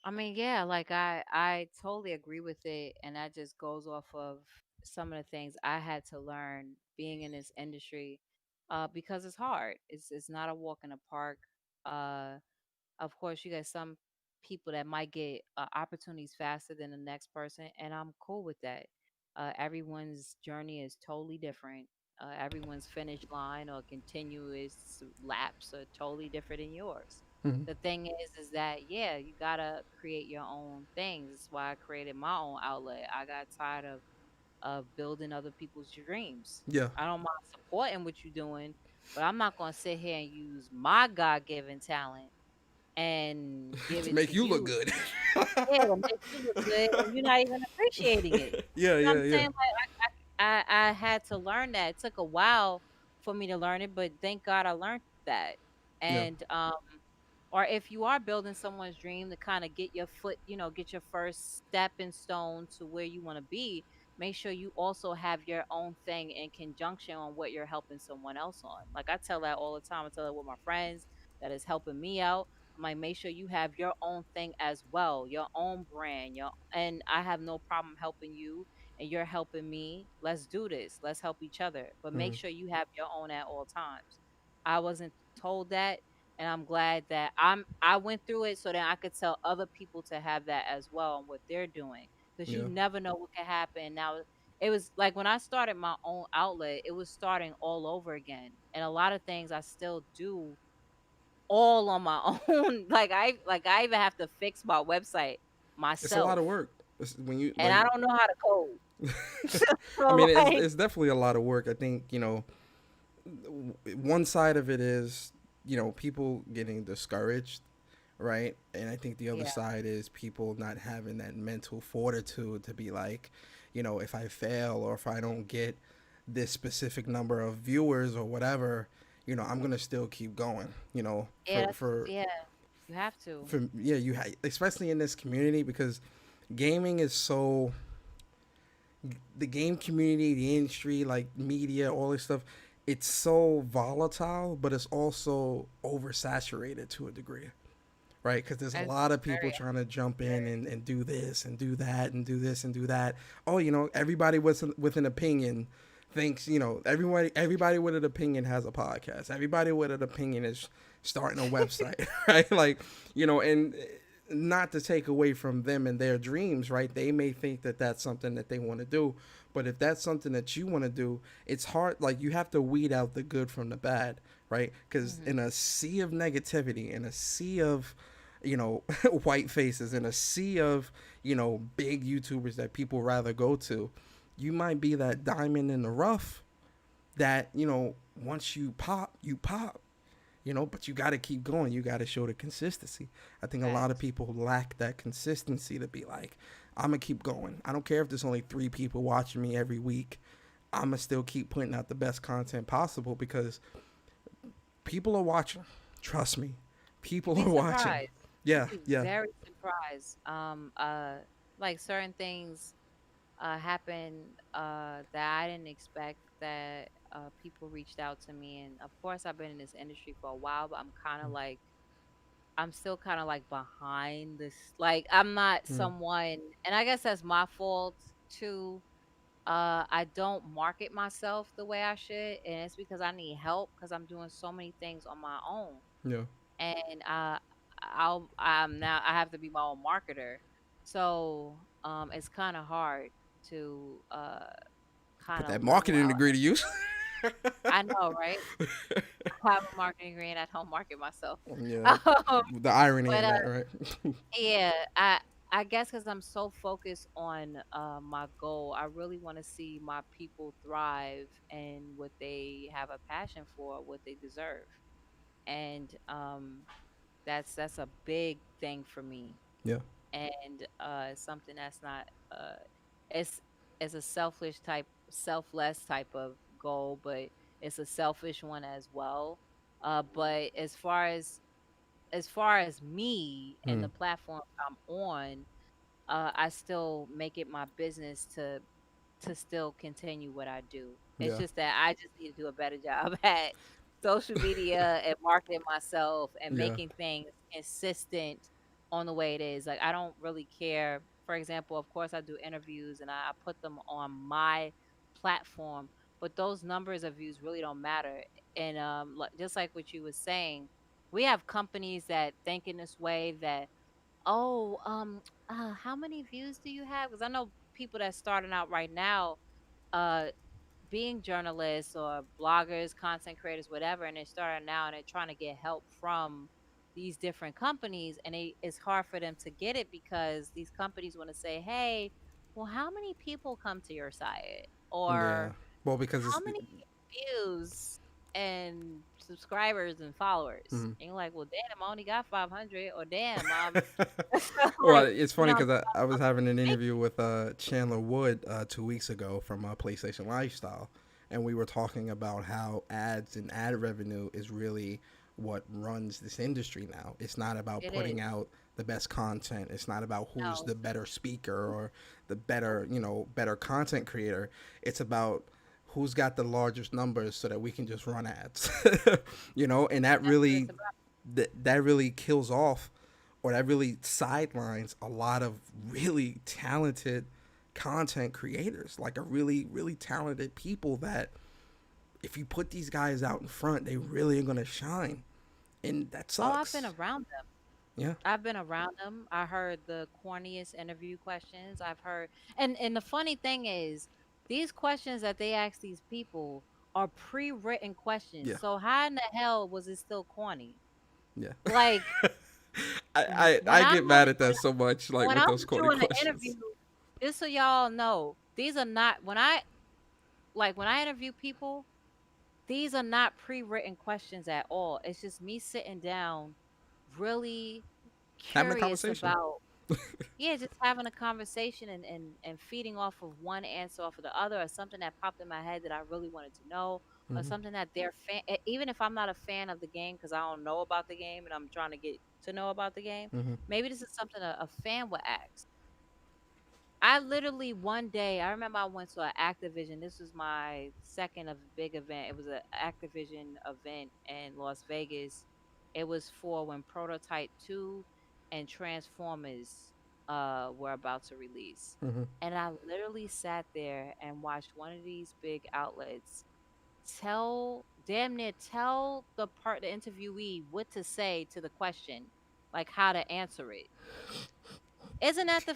I mean, yeah, like I totally agree with it, and that just goes off of some of the things I had to learn being in this industry, because it's hard. It's not a walk in the park. Uh, Of course, you got some people that might get opportunities faster than the next person, and I'm cool with that. Everyone's journey is totally different. Everyone's finish line or continuous laps are totally different than yours. Mm-hmm. The thing is that yeah, you gotta create your own things. That's why I created my own outlet. I got tired of building other people's dreams. Yeah, I don't mind supporting what you're doing, but I'm not gonna sit here and use my God given talent and give to it make to you look you. good. Yeah, to make you look good, and you're not even appreciating it. Yeah, You know what yeah, I'm yeah. saying? Like I had to learn that. It took a while for me to learn it, but thank God I learned. that. Yeah. And or if you are building someone's dream to kind of get your foot, get your first stepping stone to where you want to be, make sure you also have your own thing in conjunction on what you're helping someone else on. Like I tell that all the time. I tell that with my friends that is helping me out. I'm like, make sure you have your own thing as well, your own brand, and I have no problem helping you and you're helping me. Let's do this. Let's help each other. But make Mm. sure you have your own at all times. I wasn't told that, and I'm glad that I went through it so that I could tell other people to have that as well and what they're doing. Because you Yeah. never know what can happen. Now it was like when I started my own outlet, it was starting all over again. And a lot of things I still do all on my own. Like I even have to fix my website It's a lot myself. of work. When you And I like, don't know how to code. I So mean, like it's definitely a lot of work. I think one side of it is people getting discouraged, right? And I think the other yeah, side is people not having that mental fortitude to be like, if I fail or if I don't get this specific number of viewers or whatever, I'm gonna still keep going. yeah, yeah. You have to. For yeah, especially in this community because gaming is so the game community, the industry, like media, all this stuff, it's so volatile, but it's also oversaturated to a degree, right? Because there's a That's lot of people very trying to jump in very and do this and do that and do this and do that. Oh, everybody with an opinion thinks, everybody with an opinion has a podcast. Everybody with an opinion is starting a website, right? Like, and not to take away from them and their dreams, right? They may think that that's something that they want to do, but if that's something that you want to do, it's hard. Like you have to weed out the good from the bad, right? Because hmm in a sea of negativity, in a sea of white faces, in a sea of big YouTubers that people rather go to, you might be that diamond in the rough that once you pop, you pop, but you got to keep going. You got to show the consistency. I think a lot of facts. people lack that consistency to be like, I'm going to keep going. I don't care if there's only 3 people watching me every week. I'm going to still keep putting out the best content possible because people are watching. Trust me. You'd People be are watching. surprised. Yeah, You'd be yeah. very surprised. Like certain things happened that I didn't expect that people reached out to me, and of course I've been in this industry for a while, but I'm still kind of like behind this. Like I'm not Mm, someone, and I guess that's my fault too. I don't market myself the way I should, and it's because I need help because I'm doing so many things on my own, yeah. and I have to be my own marketer. So it's kind of hard to kind Put of that level marketing out. degree to use. I know, right? I have a marketing degree and I don't market myself. Yeah. Um, The irony but in that, right? yeah, I guess because I'm so focused on my goal, I really want to see my people thrive and what they have a passion for, what they deserve, and that's a big thing for me. Yeah. And it's something that's not it's it's a selfless type of goal, but it's a selfish one as well. But as far as me and Mm, the platform I'm on, I still make it my business to still continue what I do. It's yeah. just that I just need to do a better job at social media and marketing myself and Yeah. making things consistent on the way it is. Like I don't really care. For example, of course I do interviews and I put them on my platform, but those numbers of views really don't matter. And just like what you was saying, we have companies that think in this way that, oh, how many views do you have? Because I know people that's starting out right now, uh, being journalists or bloggers, content creators, whatever, and they're starting out and they're trying to get help from these different companies, and it's hard for them to get it because these companies want to say, hey, well, how many people come to your site? Yeah. Or Well, because how it's many views and subscribers and followers? mm. And you're like, well, damn, I only got 500, or damn, Well, like, it's funny because I was having an interview with Chandler Wood 2 weeks ago from PlayStation Lifestyle, and we were talking about how ads and ad revenue is really what runs this industry now. It's not about It is. putting out the best content. It's not about who's No, the it's better speaker or the nope. better, better content creator. It's about who's got the largest numbers so that we can just run ads. And that That's what really it's about. that really kills off, or that really sidelines a lot of really talented content creators, like a really talented people that if you put these guys out in front, they really are gonna shine, and that Oh, I've been sucks. around them. Yeah, I've been around them. I heard the corniest interview questions. I've heard, and the funny thing is, these questions that they ask these people are pre-written questions. yeah, So how in the hell was it still corny? yeah. Like I get mad at that so much, like when with I'm those corny doing an interview, questions. just so y'all know, these are not when I interview people, these are not pre-written questions at all. It's just me sitting down, really Having a curious conversation. about, yeah, just having a conversation and feeding off of one answer off of the other, or something that popped in my head that I really wanted to know, or Hmm. something that they're even if I'm not a fan of the game because I don't know about the game and I'm trying to get to know about the game, Hmm. maybe this is something a fan would ask. I literally one day, I remember I went to an Activision. This was my second of big event. It was an Activision event in Las Vegas. It was for when Prototype 2 and Transformers were about to release. Hmm. And I literally sat there and watched one of these big outlets tell damn near tell the interviewee what to say to the question, like how to answer it. Isn't that the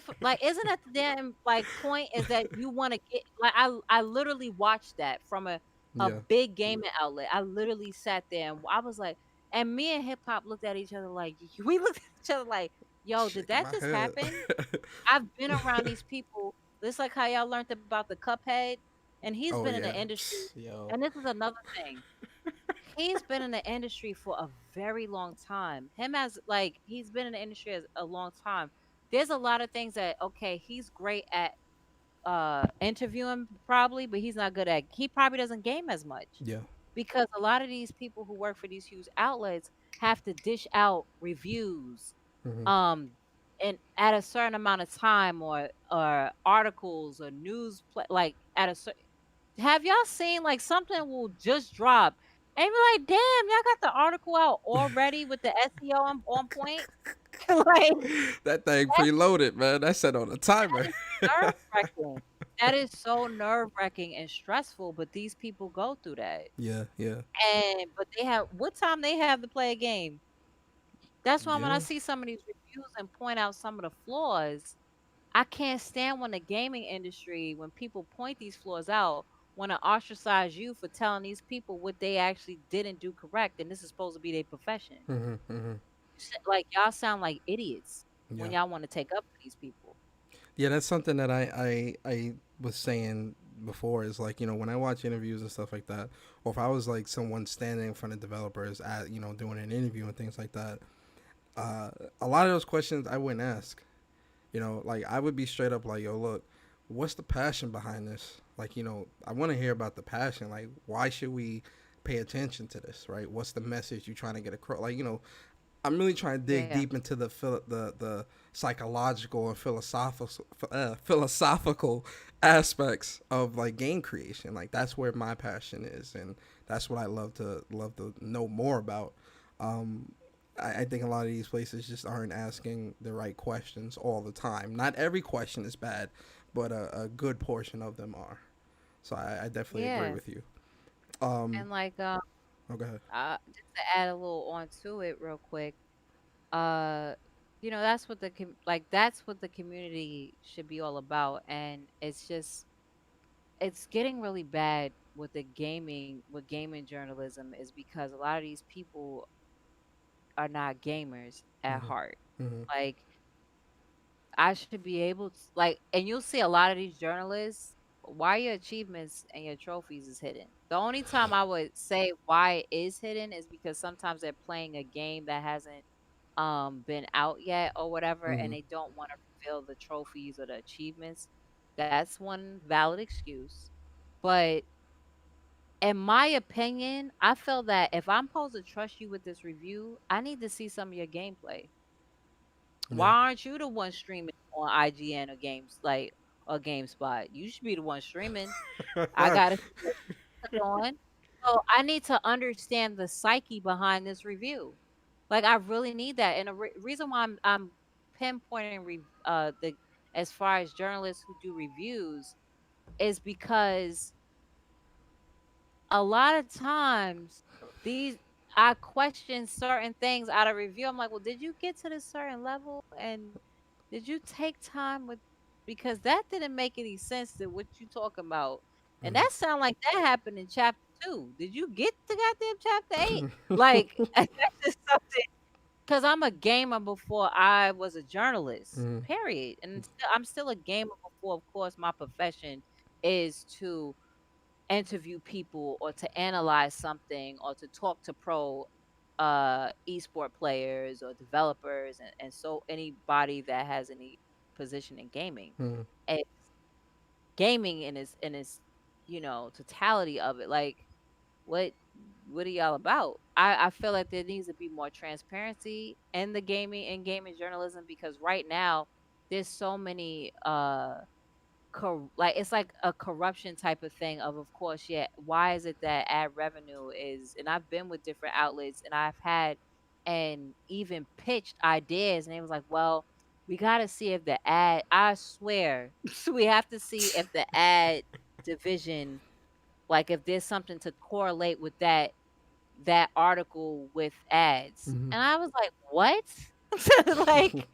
damn like point is that you want to get like I literally watched that from a Yeah, big gaming outlet. I literally sat there and I was like, and me and hip hop looked at each other like we looked at each other like, yo, did shaking that my just head. happen? I've been around these people. Just like how y'all learned about the Cuphead, and he's Oh been in the yeah, industry. yo. And this is another thing. He's been in the industry for a very long time. Him as like he's been in the industry as a long time. There's a lot of things that okay, he's great at interviewing probably, but he's not good at he probably doesn't game as much. Yeah. Because a lot of these people who work for these huge outlets have to dish out reviews Hmm. um and at a certain amount of time or articles or like at a certain have y'all seen like something will just drop and be like, damn, y'all got the article out already with the SEO on point? Like That thing preloaded, man. That set on a timer. that is nerve wracking. That is so nerve wracking and stressful, but these people go through that. Yeah, yeah, And but they have what time they have to play a game. That's why when I yeah. see some of these reviews and point out some of the flaws, I can't stand when the gaming industry, when people point these flaws out, want to ostracize you for telling these people what they actually didn't do correct, and this is supposed to be their profession. Hmm. Hmm. Like y'all sound like idiots when Yeah, y'all want to take up for these people. yeah. That's something that I was saying before. Is like when I watch interviews and stuff like that, or if I was like someone standing in front of developers at doing an interview and things like that. Uh, a lot of those questions I wouldn't ask. Like I would be straight up like, yo, look, what's the passion behind this? Like, I want to hear about the passion. Like, why should we pay attention to this, right? What's the message you're trying to get across? Like, I'm really trying to dig Yeah. deep into the psychological and philosophical aspects of like game creation. Like that's where my passion is, and that's what I love to know more about. Um, I think a lot of these places just aren't asking the right questions all the time. Not every question is bad, but a good portion of them are. So I definitely agree Yeah. with you. Um, And like oh, go ahead. just to add a little onto it real quick, uh that's what that's what the community should be all about, and it's getting really bad with gaming journalism is because a lot of these people are not gamers at Hmm. heart. Hmm. Like I should be able to like, and you'll see a lot of these journalists, why your achievements and your trophies is hidden. The only time I would say why it is hidden is because sometimes they're playing a game that hasn't been out yet or whatever, and Hmm. they don't want to reveal the trophies or the achievements. That's one valid excuse. But In my opinion, I feel that if I'm supposed to trust you with this review, I need to see some of your gameplay. Why Yeah. aren't you the one streaming on IGN or games like or GameSpot? You should be the one streaming. I gotta see what you put on. So I need to understand the psyche behind this review. Like I really need that. And the reason why I'm pinpointing the as far as journalists who do reviews is because a lot of times these I question certain things out of review. I'm like, well, did you get to this certain level and did you take time with because that didn't make any sense to what you talking about. And Mm. that sound like that happened in chapter 2. Did you get to goddamn chapter 8? Like that's just something because I'm a gamer before I was a journalist. Mm. Period. And I'm still a gamer before, of course, my profession is to interview people or to analyze something or to talk to pro esport players or developers and so anybody that has any position in gaming. Mm. And gaming in its totality of it. Like what what are y'all about? I feel like there needs to be more transparency in the gaming journalism because right now there's so many like it's like a corruption type of thing of course, yeah, why is it that ad revenue is and I've been with different outlets and I've had and even pitched ideas and it was like, well, we got to see if the ad I swear we have to see if the ad division like if there's something to correlate with that article with ads. Mm. And I was like, what? Like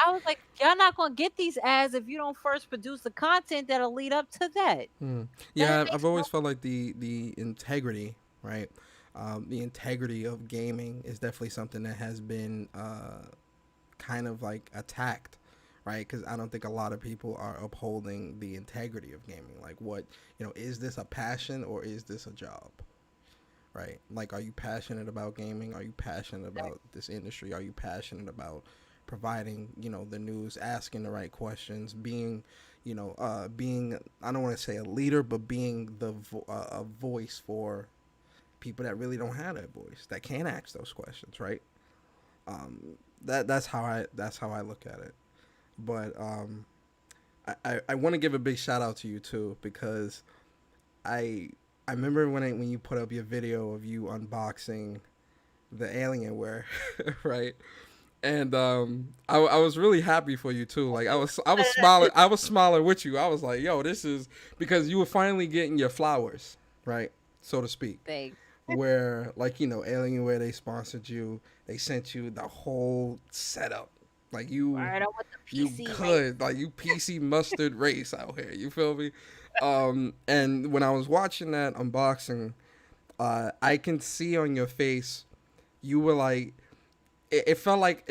I was like, y'all not gonna get these ads if you don't first produce the content that'll lead up to that. Mm. That Yeah, I've makes no always felt like the integrity, right? The integrity of gaming is definitely something that has been kind of like attacked, right? Because I don't think a lot of people are upholding the integrity of gaming. Like, what is this a passion or is this a job? Right? Like, are you passionate about gaming? Are you passionate about this industry? Are you passionate about providing, the news, asking the right questions, being I don't want to say a leader, but being a voice for people that really don't have that voice, that can't ask those questions, right? That's how I look at it. But I want to give a big shout out to you too because I I remember when you put up your video of you unboxing the Alienware, right? And I was really happy for you too. Like I was smiling, I was smiling with you. I was like, yo, this is because you were finally getting your flowers, right, so to speak. thing. Where like Alienware, they sponsored you, they sent you the whole setup, like you Right, I want the you PC race. could like you PC mustard race out here. You feel me? And when I was watching that unboxing, I can see on your face you were like it felt like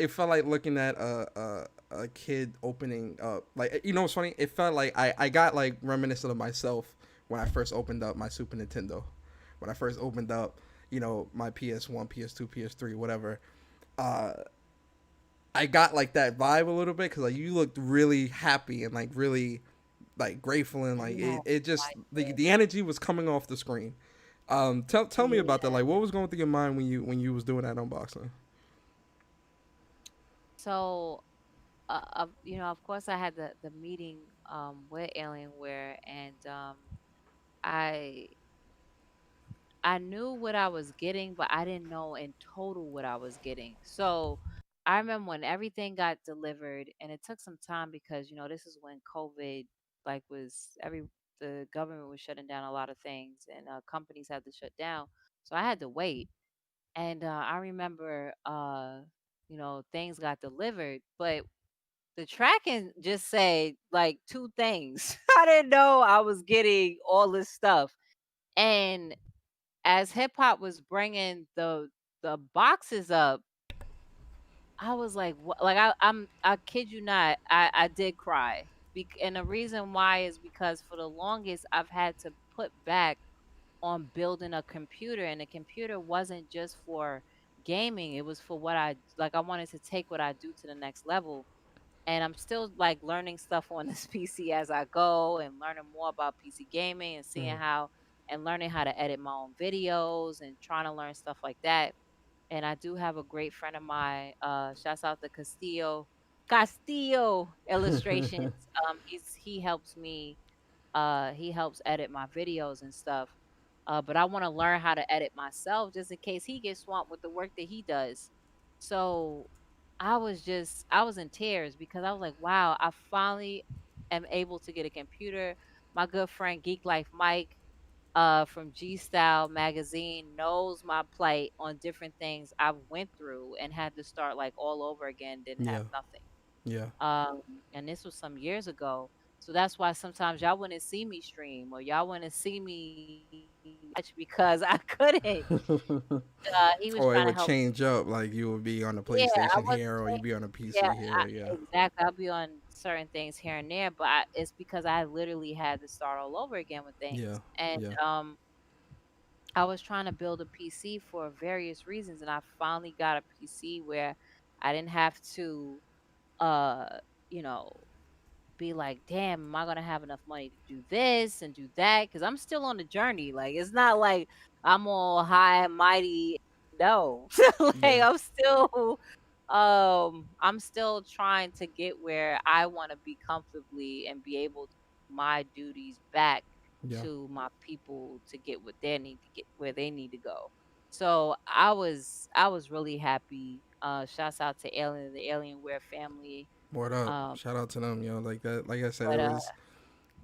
looking at a kid opening up, like, what's funny, it felt like I got like reminiscent of myself when I first opened up my Super Nintendo, when I first opened up my PS1, PS2, PS3, whatever. uh I got like that vibe a little bit because like you looked really happy and like really like grateful and like Yeah, it just I did. the energy was coming off the screen. Tell me about that. Yeah. Like, what was going through your mind when you was doing that unboxing? So, of course, I had the meeting with Alienware, and I I knew what I was getting, but I didn't know in total what I was getting. So I remember when everything got delivered, and it took some time because this is when COVID like was the government was shutting down a lot of things, and companies had to shut down. So I had to wait, and I remember things got delivered, but the tracking just said like two things. I didn't know I was getting all this stuff, and as hip hop was bringing the boxes up, I was like, what? Like I kid you not, I did cry. And the reason why is because for the longest I've had to put back on building a computer, and the computer wasn't just for gaming. It was for what I wanted to take what I do to the next level. And I'm still like learning stuff on this PC as I go and learning more about PC gaming and seeing Mm. how and learning how to edit my own videos and trying to learn stuff like that. And I do have a great friend of mine, shouts out to Castillo Illustrations. He helps me, he helps edit my videos and stuff. But I want to learn how to edit myself just in case he gets swamped with the work that he does. So I was in tears because I was like, wow, I finally am able to get a computer. My good friend Geek Life Mike, from G Style magazine, knows my plight on different things I've went through and had to start like all over again, didn't have Yeah. nothing. Yeah. Um, and this was some years ago. So that's why sometimes y'all wouldn't see me stream or y'all wouldn't see me much because I couldn't. He was Or it trying to would help. change up, like you would be on the Yeah, I PlayStation wasn't here, or saying. you'd be on a Yeah, PC here. Yeah. exactly. I'll be on certain things here and there, but it's because I literally had to start all over again with Yeah. things. And Yeah. I was trying to build a PC for various reasons, and I finally got a PC where I didn't have to, uh, you know, be like, damn, am I gonna have enough money to do this and do that? Because I'm still on the journey. Like, it's not like I'm all high and mighty. No, like Yeah. I'm still trying to get where I want to be comfortably and be able to do my duties back Yeah. to my people to get what they need to get where they need to go. So I was really happy. Shouts out to Alien, the Alienware family. Word up. Um, Shout out to them, like that. Like I said, but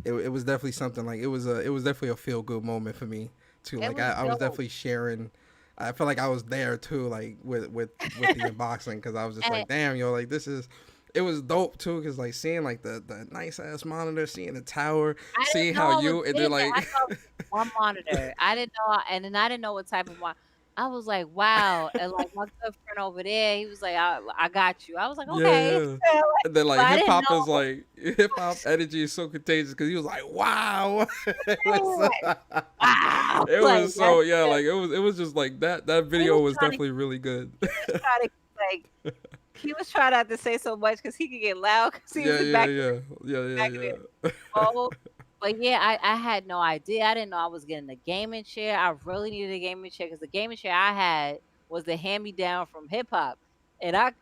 it was definitely something, like it was definitely a feel good moment for me too. it Like was I was dope. definitely sharing. I felt like I was there too, like with the unboxing, because I was just And like, damn, like this is. It was dope too, because like seeing like the nice ass monitor, seeing the tower, I seeing didn't know how I was you and then getting it. I like thought it was just one monitor. I didn't know, and then I didn't know what type of I was like, wow. And like my good friend over there, he was like, I got you. I was like, yeah, okay. yeah. And then But like I hip didn't hop is know. like hip hop energy is so contagious, because he was like, wow. it was Like, wow. it Like was that's so, yeah, good. like it was just like that He video was was trying to definitely really good. he was trying to like he was trying not to say so much because he could get loud because he was Yeah, in yeah, back in yeah, yeah, back in there. yeah, Oh, but yeah, I had no idea. I didn't know I was getting a gaming chair. I really needed a gaming chair because the gaming chair I had was the hand me down from hip hop, and I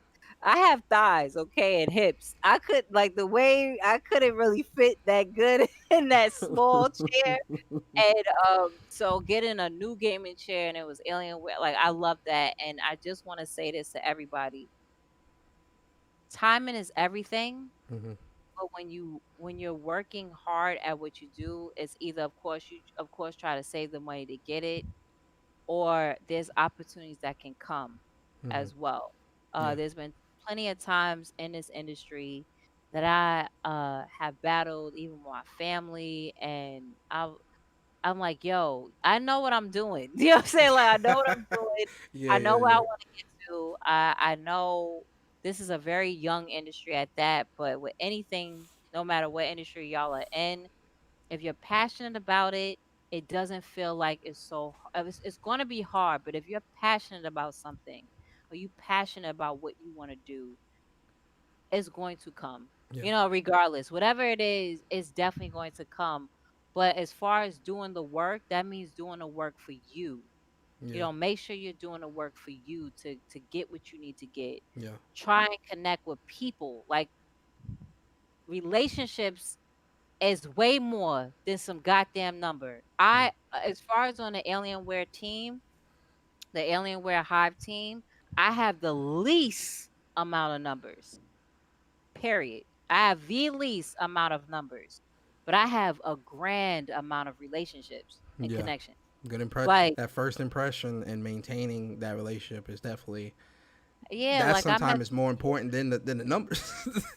have thighs, okay, and hips. I could like the way I couldn't really fit that good in that small chair, and so getting a new gaming chair and it was Alienware, like I love that, and I just want to say this to everybody: timing is everything. hmm But when you're working hard at what you do, it's either of course try to save the money to get it, or there's opportunities that can come hmm as well. Yeah, There's been plenty of times in this industry that I have battled even with my family, and I'm like, yo, I know what I'm doing. You know what I'm saying? Like I know what I'm doing. yeah, I know yeah, where I yeah, want to get to. I know this is a very young industry at that, but with anything, no matter what industry y'all are in, if you're passionate about it, it doesn't feel like it's it's going to be hard, but if you're passionate about something or you passionate about what you want to do, it's going to come. yeah, Regardless, whatever it is, it's definitely going to come. But as far as doing the work, that means doing the work for you. yeah, Make sure you're doing the work for you to get what you need to get. yeah, Try and connect with people. Like relationships is way more than some goddamn number. yeah, As far as on the Alienware team, the Alienware Hive team, I have the least amount of numbers. Period. I have the least amount of numbers, but I have a grand amount of relationships and yeah. connections. Good impression. Like, That first impression and maintaining that relationship is definitely, yeah, that like I met sometimes is more important than the numbers.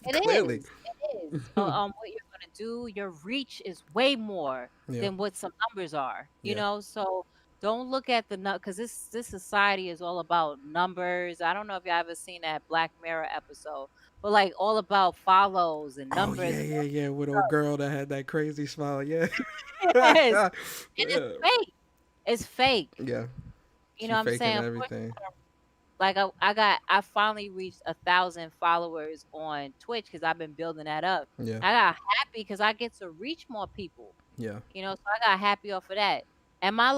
it Clearly. is. It is. What you're gonna do, your reach is way more Yeah, than what some numbers are. yeah. So don't look at the because this society is all about numbers. I don't know if you ever seen that Black Mirror episode, but like all about follows and Oh numbers yeah, and yeah, all yeah. With that old girl that had that crazy smile. Yeah. stuff. Yes, and it's Yeah. fake. It's fake. Yeah. You know She what I'm faking saying? Of course, everything. like I finally reached 1,000 followers on Twitch because I've been building that up. Yeah. I got happy because I get to reach more people. Yeah. So I got happy off of that. Am I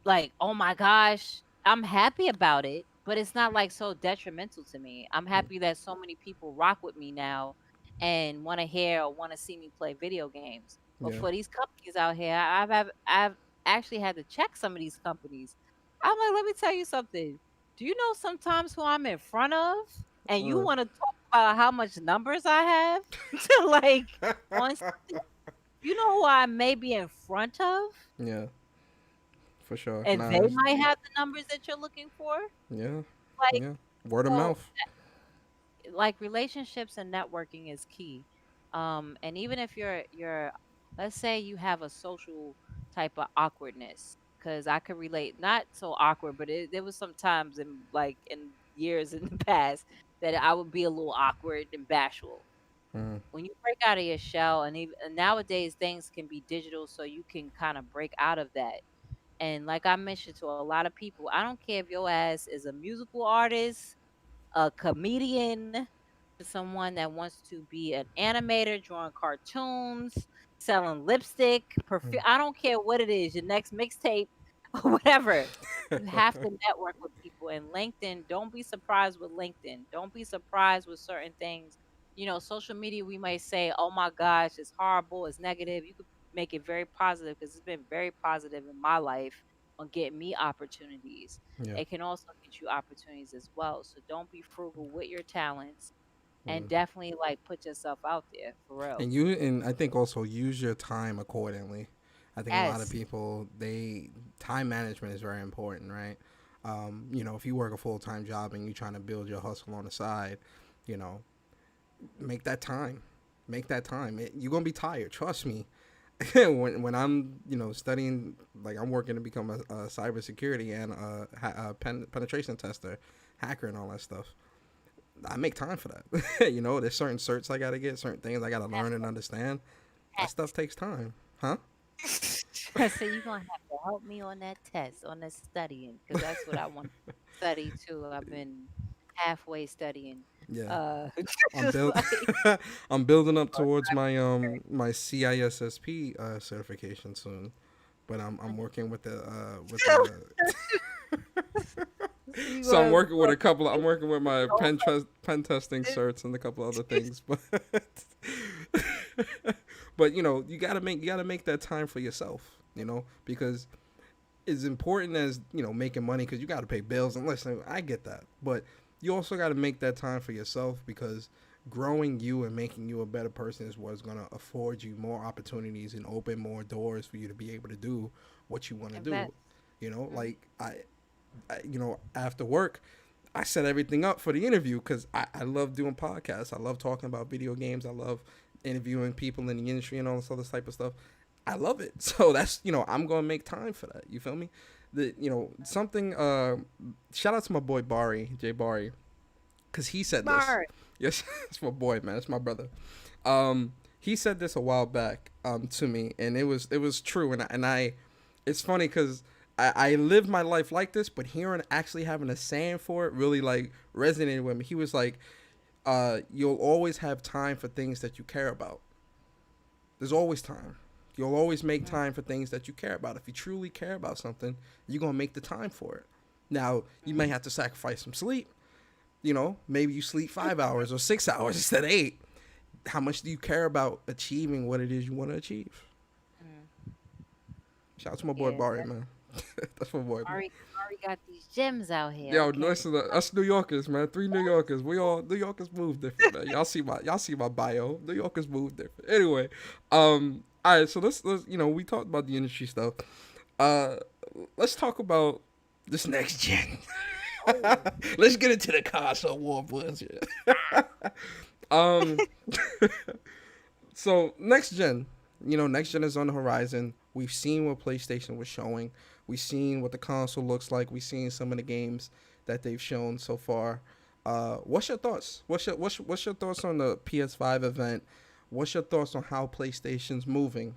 like, "Oh my gosh, I'm happy about it," but it's not, like, so detrimental to me. I'm Mm, happy that so many people rock with me now and wanna hear or wanna see me play video games. But yeah. for these companies out here, I've actually had to check some of these companies. I'm like, "Let me tell you something. Do you know sometimes who I'm in front of? And you Uh, wanna talk about how much numbers I have to, like, on something? You know who I may be in front of, yeah, for sure. and Nah, they it's, might have the numbers that you're looking for?" yeah, Like, yeah. Word of so, mouth. like, relationships and networking is key. And even if you're let's say you have a social type of awkwardness, because I could relate, not so awkward, but there was some times in years in the past that I would be a little awkward and bashful. Mm, When you break out of your shell, and nowadays things can be digital, so you can kind of break out of that. And like I mentioned to a lot of people, I don't care if your ass is a musical artist, a comedian, to someone that wants to be an animator, drawing cartoons, selling lipstick, perfume. mm. I don't care what it is, your next mixtape or whatever. You have to network with people. And LinkedIn, don't be surprised with LinkedIn. Don't be surprised with certain things. Social media, we may say, oh my gosh, it's horrible, it's negative. You could make it very positive because it's been very positive in my life on getting me opportunities. Yeah. It can also get you opportunities as well. So don't be frugal with your talents and Mm. definitely like put yourself out there for real. And I think also use your time accordingly. I think a lot of Yes. people they time management is very important, right? If you work a full time job and you're trying to build your hustle on the side, you know, make that time. Make that time. You're gonna be tired. Trust me. when I'm studying, like I'm working to become a cybersecurity and penetration tester, hacker, and all that stuff. I make time for that. There's certain certs I gotta get, certain things I gotta learn and understand. That stuff Test. takes time, huh? I said you're gonna have to help me on that test, on that studying, because that's what I want to study too. I've been halfway studying. Yeah, Uh, I'm just build like I'm building up towards my CISSP certification soon, but I'm working with the so you so gonna I'm working with my don't pen testing like certs and a couple other this. things, but but you gotta make that time for yourself, because as important as making money, because you got to pay bills, and listen, I get that, but you also got to make that time for yourself, because growing you and making you a better person is what's going to afford you more opportunities and open more doors for you to be able to do what you want to do. Invest. Like after work, I set everything up for the interview because I love doing podcasts. I love talking about video games. I love interviewing people in the industry and all this other type of stuff. I love it. So that's I'm gonna make time for that. You feel me? Something. Shout out to my boy Bari, Jay Bari, because he said this. Smart. Yes, it's my boy, man. It's my brother. He said this a while back to me, and it was true. And I it's funny because I live my life like this, but hearing actually having a saying for it really like resonated with me. He was like, "You'll always have time for things that you care about. There's always time. You'll always make Mm, time for things that you care about. If you truly care about something, you're gonna make the time for it. Now you may mm. have to sacrifice some sleep. Maybe you sleep 5 hours or 6 hours instead of eight. How much do you care about achieving what it is you want to achieve?" Mm. Shout out to my boy Yeah, Barry, man. That's my boy, man. Ari got these gems out here. Yo, Okay. listen, us New Yorkers, man. Three New Yorkers. We all New Yorkers move different, man. Y'all see my bio. New Yorkers move different. Anyway, all right. So let's we talked about the industry stuff. Uh, let's talk about this next gen. Oh. Let's get into the console war, boys. Yeah. Um, so next gen, next gen is on the horizon. We've seen what PlayStation was showing. We've seen what the console looks like. We've seen some of the games that they've shown so far. What's your thoughts? What's your thoughts on the PS5 event? What's your thoughts on how PlayStation's moving?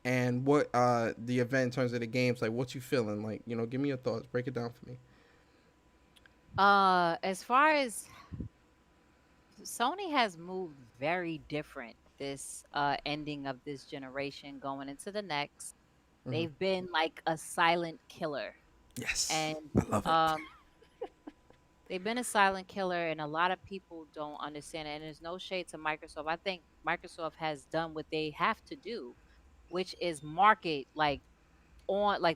And what the event in terms of the games, like what you feeling? Like, give me your thoughts. Break it down for me. As far as Sony has moved very different this ending of this generation going into the next. They've been like a silent killer, Yes, and I love it. um, they've been a silent killer, and a lot of people don't understand it. And there's no shade to Microsoft. I think Microsoft has done what they have to do, which is market like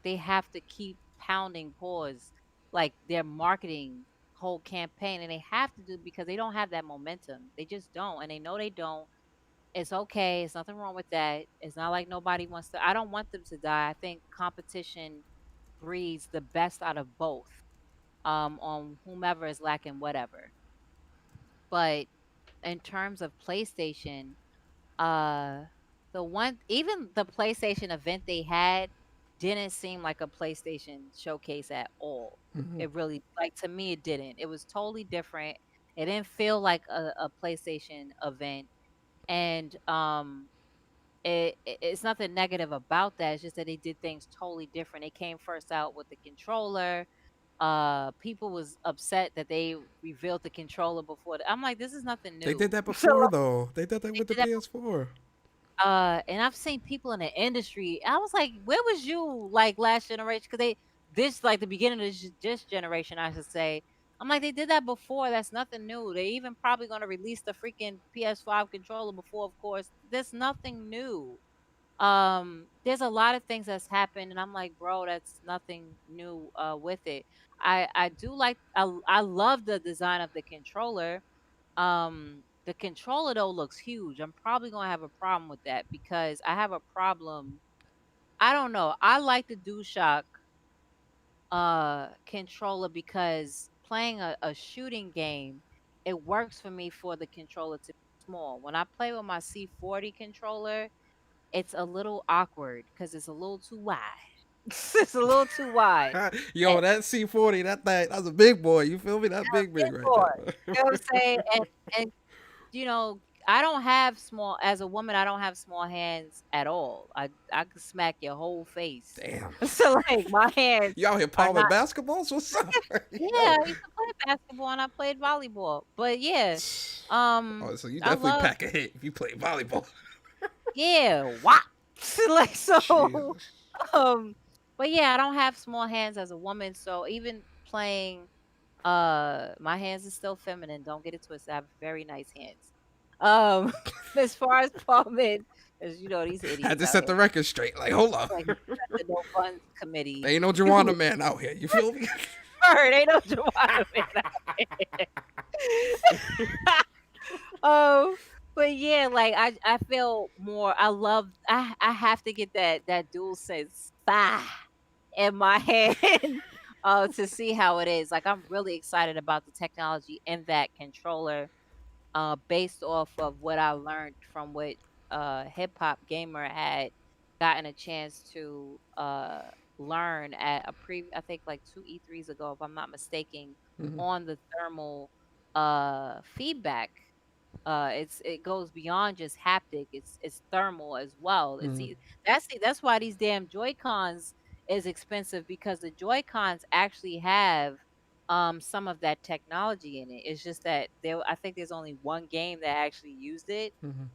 they have to keep pounding pause like their marketing whole campaign, and they have to do because they don't have that momentum. They just don't, and they know they don't. It's okay. It's nothing wrong with that. It's not like nobody wants to. I don't want them to die. I think competition breeds the best out of both. On whomever is lacking whatever. But in terms of PlayStation, uh the one even the PlayStation event they had didn't seem like a PlayStation showcase at all. It really like to me it didn't. It was totally different. It didn't feel like a PlayStation event. And it's nothing negative about that. It's just that they did things totally different. They came first out with the controller. People was upset that they revealed the controller before. I'm like, this is nothing They did new. that So before, though. They did that they with the did that. PS4. And I've seen people in the industry. I was like, where was you like last generation? Because this like the beginning of this generation, I should say. I'm like, they did that before. That's nothing new. They even probably going to release the freaking PS5 controller before, of course. There's nothing new. There's a lot of things that's happened, and I'm like, bro, that's nothing new with it. I do like I love the design of the controller. The controller though looks huge. I'm probably gonna have a problem with that because I have a problem. I don't know. I like the DualShock controller because playing a shooting game, it works for me for the controller to be small. When I play with my C40 controller, it's a little awkward because it's a little too wide. It's a little too wide. Yo, that C40, that's a big boy. You feel me? That big Big right boy. there. You know what I'm saying? And you know, I don't have small as a woman, I don't have small hands at all. I could smack your whole face. Damn. So like my hands You out here are palming not. basketballs? What's up? Yeah, Yo. I used to play basketball and I played volleyball. But yeah, Oh, so you I definitely love pack a hit if you play volleyball. yeah, whop. Like so Jesus. um but yeah, I don't have small hands as a woman, so even playing my hands are still feminine. Don't get it twisted. I have very nice hands. Um, as far as palming, as you know, these Had idiots to out set here, the record straight. Like, hold up. like the no funds committee. Ain't no Joanna man out here. You feel me? Word, ain't no Joanna man out here. Oh, but yeah, like I feel more. I have to get that dual sense in my hand to see how it is. Like I'm really excited about the technology in that controller based off of what I learned from what Hip Hop Gamer had gotten a chance to learn at I think like two E3s ago, if I'm not mistaken, Mhm, on the thermal feedback. It goes beyond just haptic. It's thermal as well. mhm, That's why these damn Joy Cons is expensive because the Joy Cons actually have some of that technology in it. It's just that I think there's only one game that actually used it. mhm,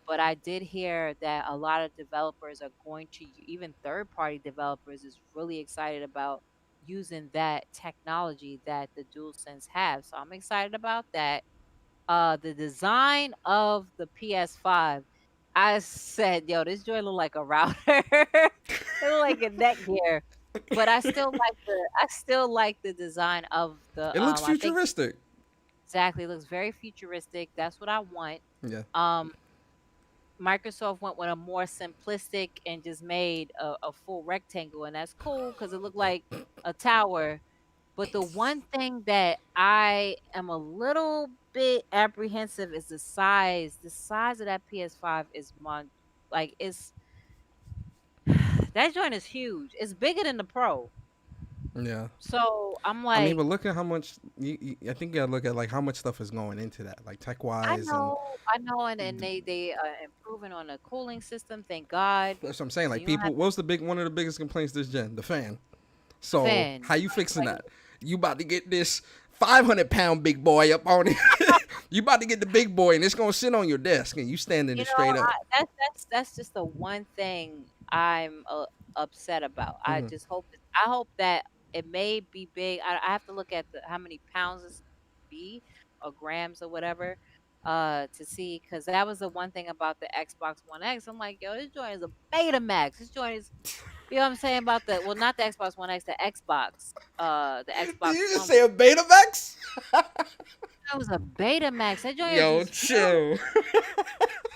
But I did hear that a lot of developers are going to even third party developers is really excited about using that technology that the DualSense have. So I'm excited about that. The design of the PS5, I said, "Yo, this joint look like a router." It look like a Netgear, but I still like the design of the, It looks I think futuristic. exactly, it looks very futuristic. That's what I want. Yeah. Um, Microsoft went with a more simplistic and just made a full rectangle, and that's cool because it looked like a tower. But the one thing that I am a little bit apprehensive is the size. The size of that PS5 is like it's that joint is huge. It's bigger than the Pro. Yeah. So I'm I mean, like, but look at how much. I think you gotta look at like how much stuff is going into that, like tech wise, and I know, and they improving on the cooling system. Thank God. that's what I'm saying. So Like you don't have people, what was the big one of the biggest complaints this gen? The fan. the So fan. how you fixing Like that? You about to get this 500-pound big boy up on it. You about to get the big boy, and it's gonna sit on your desk, and you standing you it know, straight up. that's just the one thing I'm upset about. I Hmm. just hope I hope that it may be big. I have to look at how many pounds it's be or grams or whatever to see, because that was the one thing about the Xbox One X. I'm like, yo, this joint is a Betamax. This joint is, you know what I'm saying about the, well, not the Xbox One X, the Did Xbox you just One. say a Betamax? That was a Betamax. That joint is Yo, was huge. chill.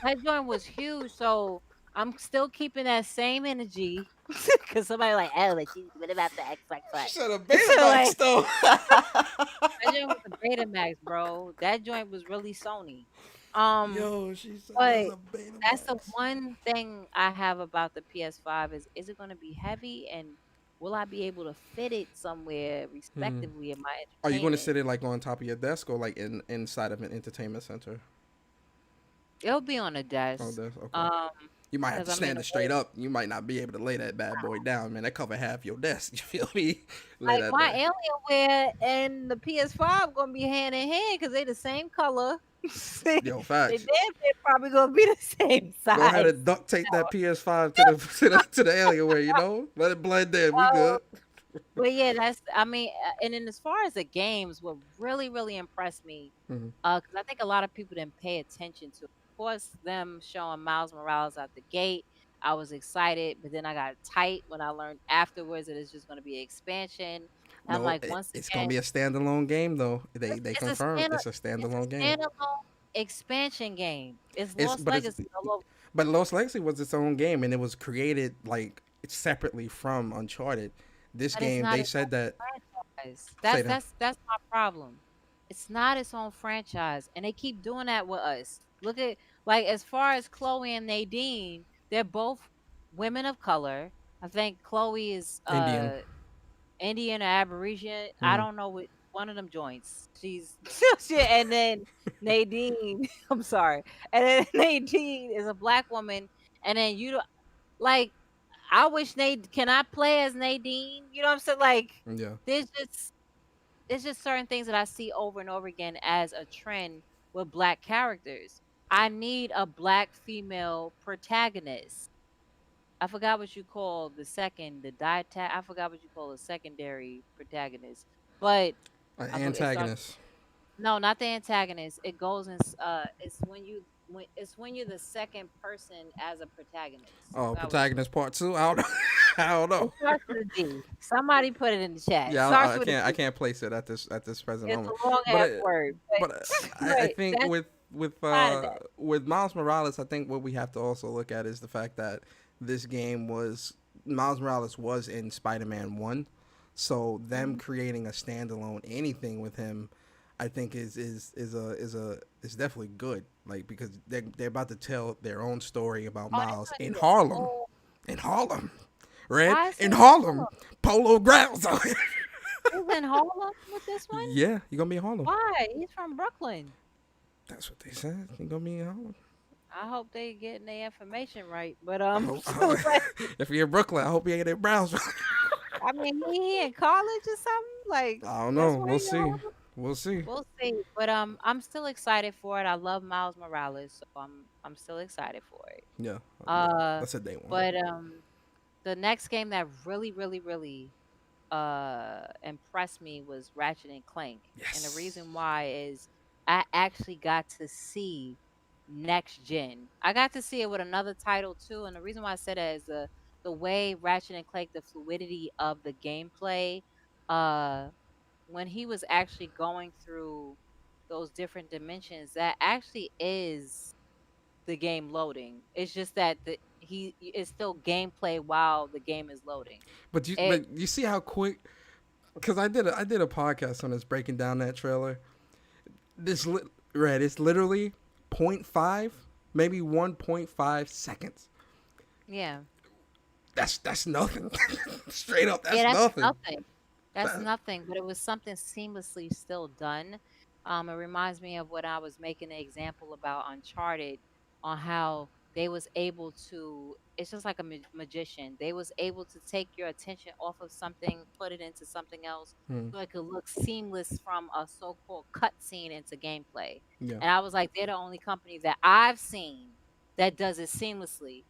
That joint was huge. So I'm still keeping that same energy because somebody like, oh, but you, what about the Xbox One? She said a So like, Betamax though. that joint was a Betamax, bro. That joint was really Sony. Um, Yo, she said it was but a that's the Betamax. one thing I have about the PS5 is it going to be heavy, and will I be able to fit it somewhere Hmm. respectively in my Are you going to entertainment? sit it like on top of your desk or like inside of an entertainment center? It'll be on a Oh, desk. desk. Okay. Um, You might have because to I'm in stand the it straight up. You might not be able to lay that bad boy down, man. That cover half your desk. You feel me? Lay like that my thing. Alienware and the PS5 gonna be hand in hand because they the same color. they Yo, damn facts. near probably gonna be the same Go ahead size. and duct tape that PS5 to the to the Alienware. You know, let it blend in. We Uh, good. but yeah, that's, I mean, and then as far as the games, what really impressed me, Hmm. because I think a lot of people didn't pay attention to, of course, them showing Miles Morales out the gate. I was excited, but then I got tight when I learned afterwards that it's just going to be an expansion. And I'm No, like, once it's gonna again, be a standalone game though. They it's a confirmed it's a it's standalone a game. standalone expansion game. It's It's Lost but it's Legacy all over, but Lost Legacy was its own game and it was created like separately from Uncharted. This but it's game not they its said that franchise. say that That's my problem. It's not its own franchise, and they keep doing that with us. Look at, like, as far as Chloe and Nadine, they're both women of color. I think Chloe is Indian. Indian or Aboriginal. I Mm. don't know what one of them joints. She's shit, and then Nadine. I'm sorry, and then Nadine is a black woman, and then you like. I wish Nate. Can I play as Nadine? You know what I'm saying? Like, Yeah. there's just certain things that I see over and over again as a trend with black characters. I need a black female protagonist. I forgot what you call the second, the dietary. I forgot what you call a secondary protagonist, but An it starts. antagonist. No, not the antagonist. It goes in. It's when you're the second person as a protagonist. I Oh, forgot what it's protagonist called. part two. I don't know. I don't It know. starts with a D. Somebody put it in the chat. It Yeah, starts I with a can't. I D. can't place it at this present It's moment. a long But ass word, but but I but think that's part of that. with Miles Morales, I think what we have to also look at is the fact that this game was Miles Morales was in Spider-Man 1, so them Mhm. creating a standalone anything with him, I think is definitely good. Like because they're about to tell their own story about Oh, they're Miles gonna in do a Harlem, whole. in Harlem, Red Why is in it Harlem, Harlem? Polo Grounds. He's in Harlem with this one? Yeah, you're gonna be in Harlem. Why? He's from Brooklyn. That's what they said. You're gonna be in Harlem. I hope they getting their information right. But I hope, so like, if you're in Brooklyn, I hope you ain't in Brownsville. I mean, he in college or something. Like, I don't that's know. where We'll he see. going. We'll see. We'll see. But I'm still excited for it. I love Miles Morales, so I'm still excited for it. Yeah, Uh, that's a day one. but the next game that really impressed me was Ratchet and Clank. And the Yes. reason why is I actually got to see next gen. I got to see it with another title too. And the reason why I said that is the way Ratchet and Clank, the fluidity of the gameplay, uh when he was actually going through those different dimensions, that actually is the game loading. It's just that he it's still gameplay while the game is loading. It But you see how quick? Because I did a podcast on this breaking down that trailer. This Red, it's literally point 0.5, maybe 1.5 seconds. yeah. That's nothing. Straight up, Yeah, that's that's nothing. nothing. That's That, nothing, but it was something seamlessly still done. It reminds me of what I was making an example about Uncharted, on how they was able to. It's just like a magician. They was able to take your attention off of something, put it into something else, hmm, so it could look seamless from a so-called cutscene into gameplay. yeah. And I was like, they're the only company that I've seen that does it seamlessly.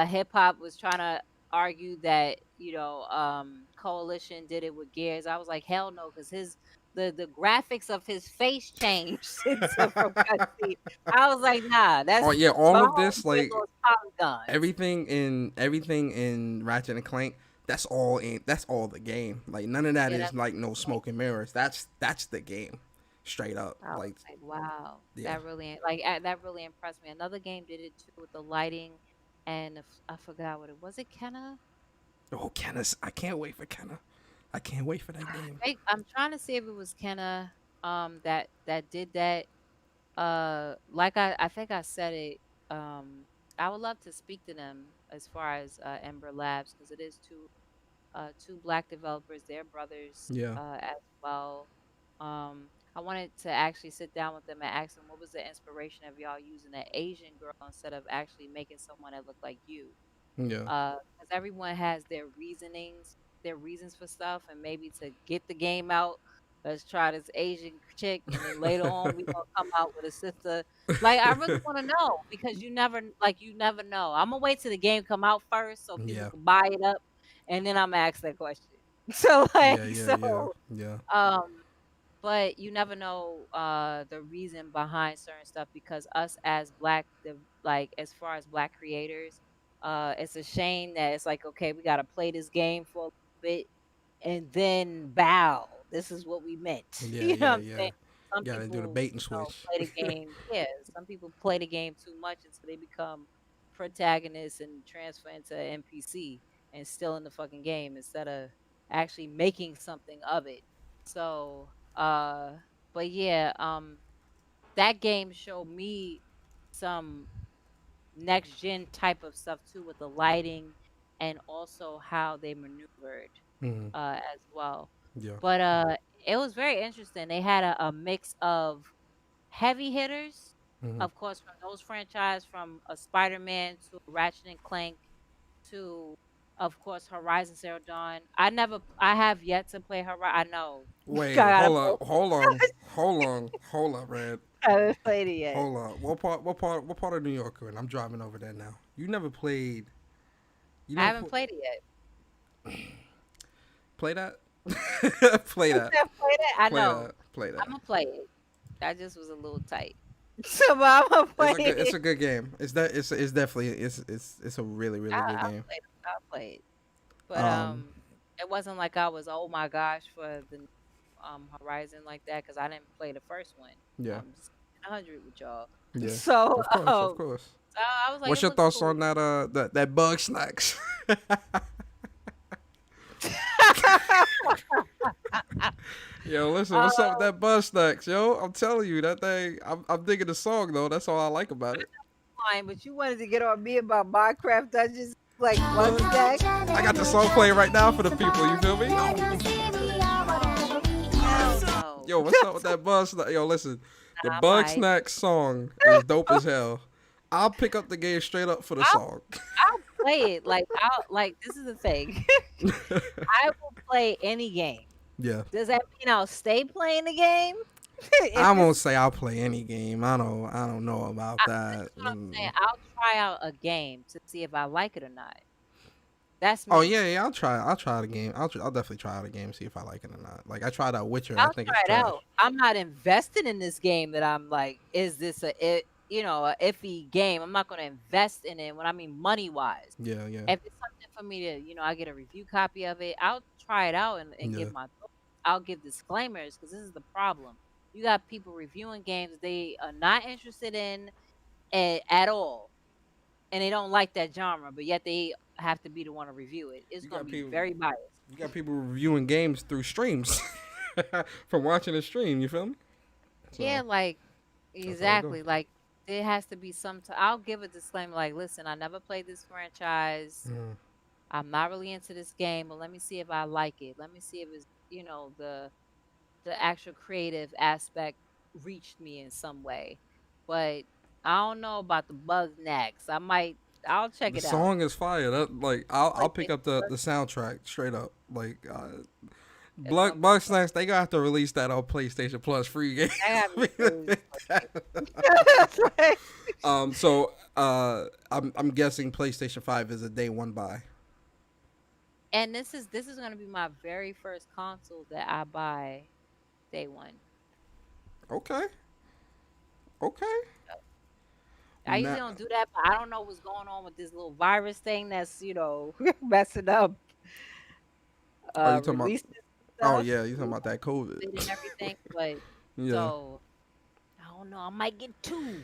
Hip Hop was trying to argued that Coalition did it with Gears. I was like, hell no, because the graphics of his face changed into from cutscene. I was like, nah, Oh that's yeah, all of Mahomes this with like those polygons. everything in Ratchet and Clank. That's all the game. Like none of that Yeah, is that's like no smoke and mirrors. That's the game, straight up. I was Like like, wow, yeah. that really impressed me. Another game did it too with the lighting, and I forgot what it was. It Kenna? Oh, Kenna! I can't wait for Kenna. I can't wait for that game. I'm trying to see if it was Kenna that did that. Like I think I said it. Um, I would love to speak to them as far as Ember Labs because it is two black developers. They're brothers Yeah. as well. I wanted to actually sit down with them and ask them what was the inspiration of y'all using an Asian girl instead of actually making someone that looked like you. Yeah. Because everyone has their reasons for stuff, and maybe to get the game out, let's try this Asian chick, and then later on we gonna come out with a sister. Like I really want to know because you never know. I'm gonna wait till the game come out first so people Yeah. can buy it up, and then I'm gonna ask that question. So Yeah. like Yeah. Yeah. so, Yeah. um, but you never know the reason behind certain stuff because us as like as far as black creators, it's a shame that it's like okay, we got to play this game for a bit and then bow, this is what we meant. Yeah. You know what Yeah. I'm saying? Yeah. Some Gotta do the people bait and switch. play the game, yeah, some people play the game too much until they become protagonists and transfer into NPC and still in the fucking game instead of actually making something of it. So, but yeah, that game showed me some next gen type of stuff too with the lighting and also how they maneuvered Hmm. as well. Yeah. But it was very interesting. They had a mix of heavy hitters, Hmm. of course, from those franchise, from a Spider-Man to Ratchet and Clank to, of course, Horizon Zero Dawn. I have yet to play Horizon. I know. I Wait. gotta Hold play. up. Hold on. Hold on. Hold up, Red. I haven't played it yet. Hold up. What part? What part? What part of New York are you in? I'm driving over there now. You never played. You I never haven't played it yet. play that. Play You that. said play it? I Play know. that. Play I'm that. gonna play it. That just was a little tight. So, but I'm gonna play It's it. a good game. It's definitely it's a really really good I'll game. play it. I'll play it. But Um. it wasn't like I was oh my gosh for the Horizon like that because I didn't play the first one. Yeah. I'm just 100 with y'all. Yeah. So Of course. Of course. so I was like, What's it your looks thoughts cool. on that bug snacks? Yo, listen, what's up with Oh, that bug snacks, yo? I'm telling you that thing. I'm digging the song though. That's all I like about it. fine, but you wanted to get on me about Minecraft Dungeons like bug Look, snacks? I got the song playing right now for the people. You feel me? Hell no. Yo, what's up with that bug snack? Yo, listen, the I bug might. snack song is dope as hell. I'll pick up the game straight up for the I'll song. I'll play it. Like this is the thing. I will play any game. Yeah. Does that mean I'll stay playing the game? I If won't it's say I'll play any game. I don't know about this that. is what I'm saying. I'll try out a game to see if I like it or not. That's Oh me. yeah, yeah. I'll try the game. I'll definitely try out a game, see if I like it or not. Like I tried out Witcher. I I'll think it's try it trash. out. I'm not invested in this game that I'm like, is this a iffy game? I'm not going to invest in it when I mean money wise. Yeah, yeah, If it's something for me to, I get a review copy of it, I'll try it out and yeah. give my thoughts. I'll give disclaimers because this is the problem. You got people reviewing games they are not interested in at all, and they don't like that genre, but yet they have to be the one to review it. It's You going to got be people. very biased. You got people reviewing games through streams from watching a stream. You feel me? Yeah, So like that's how it go. exactly. Like there has to be some. I'll give a disclaimer. Like, listen, I never played this franchise. Mm. I'm not really into this game, but let me see if I like it. Let me see if it's the actual creative aspect reached me in some way. But I don't know about the bug next. I'll check The it out. song is fire. That like I'll pick PlayStation up the Plus, the soundtrack straight up. Like it's gonna be Bug Snacks, they gonna have to release that on PlayStation Plus free game. I gotta be free. That's right. So I'm guessing PlayStation 5 is a day one buy. And this is gonna be my very first console that I buy day one. Okay. Okay. I usually Now, don't do that, but I don't know what's going on with this little virus thing that's, messing up are you talking about? releases and Oh stuff, yeah, you talking about that COVID? and everything. But Yeah. so I don't know. I might get two.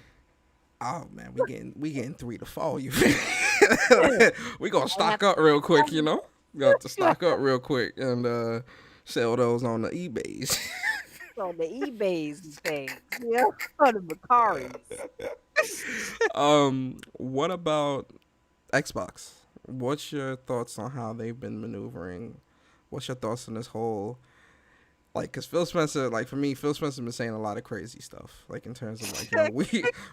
Oh man, we getting 3 to 4. You we gonna I have stock up real quick, you to know. We got to stock up real quick and sell those on the eBay's. on the eBays and things. Yeah, on the Macaris. What about Xbox? What's your thoughts on how they've been maneuvering? What's your thoughts on this whole like? Cause Phil Spencer, like for me, Phil Spencer been saying a lot of crazy stuff, like in terms of like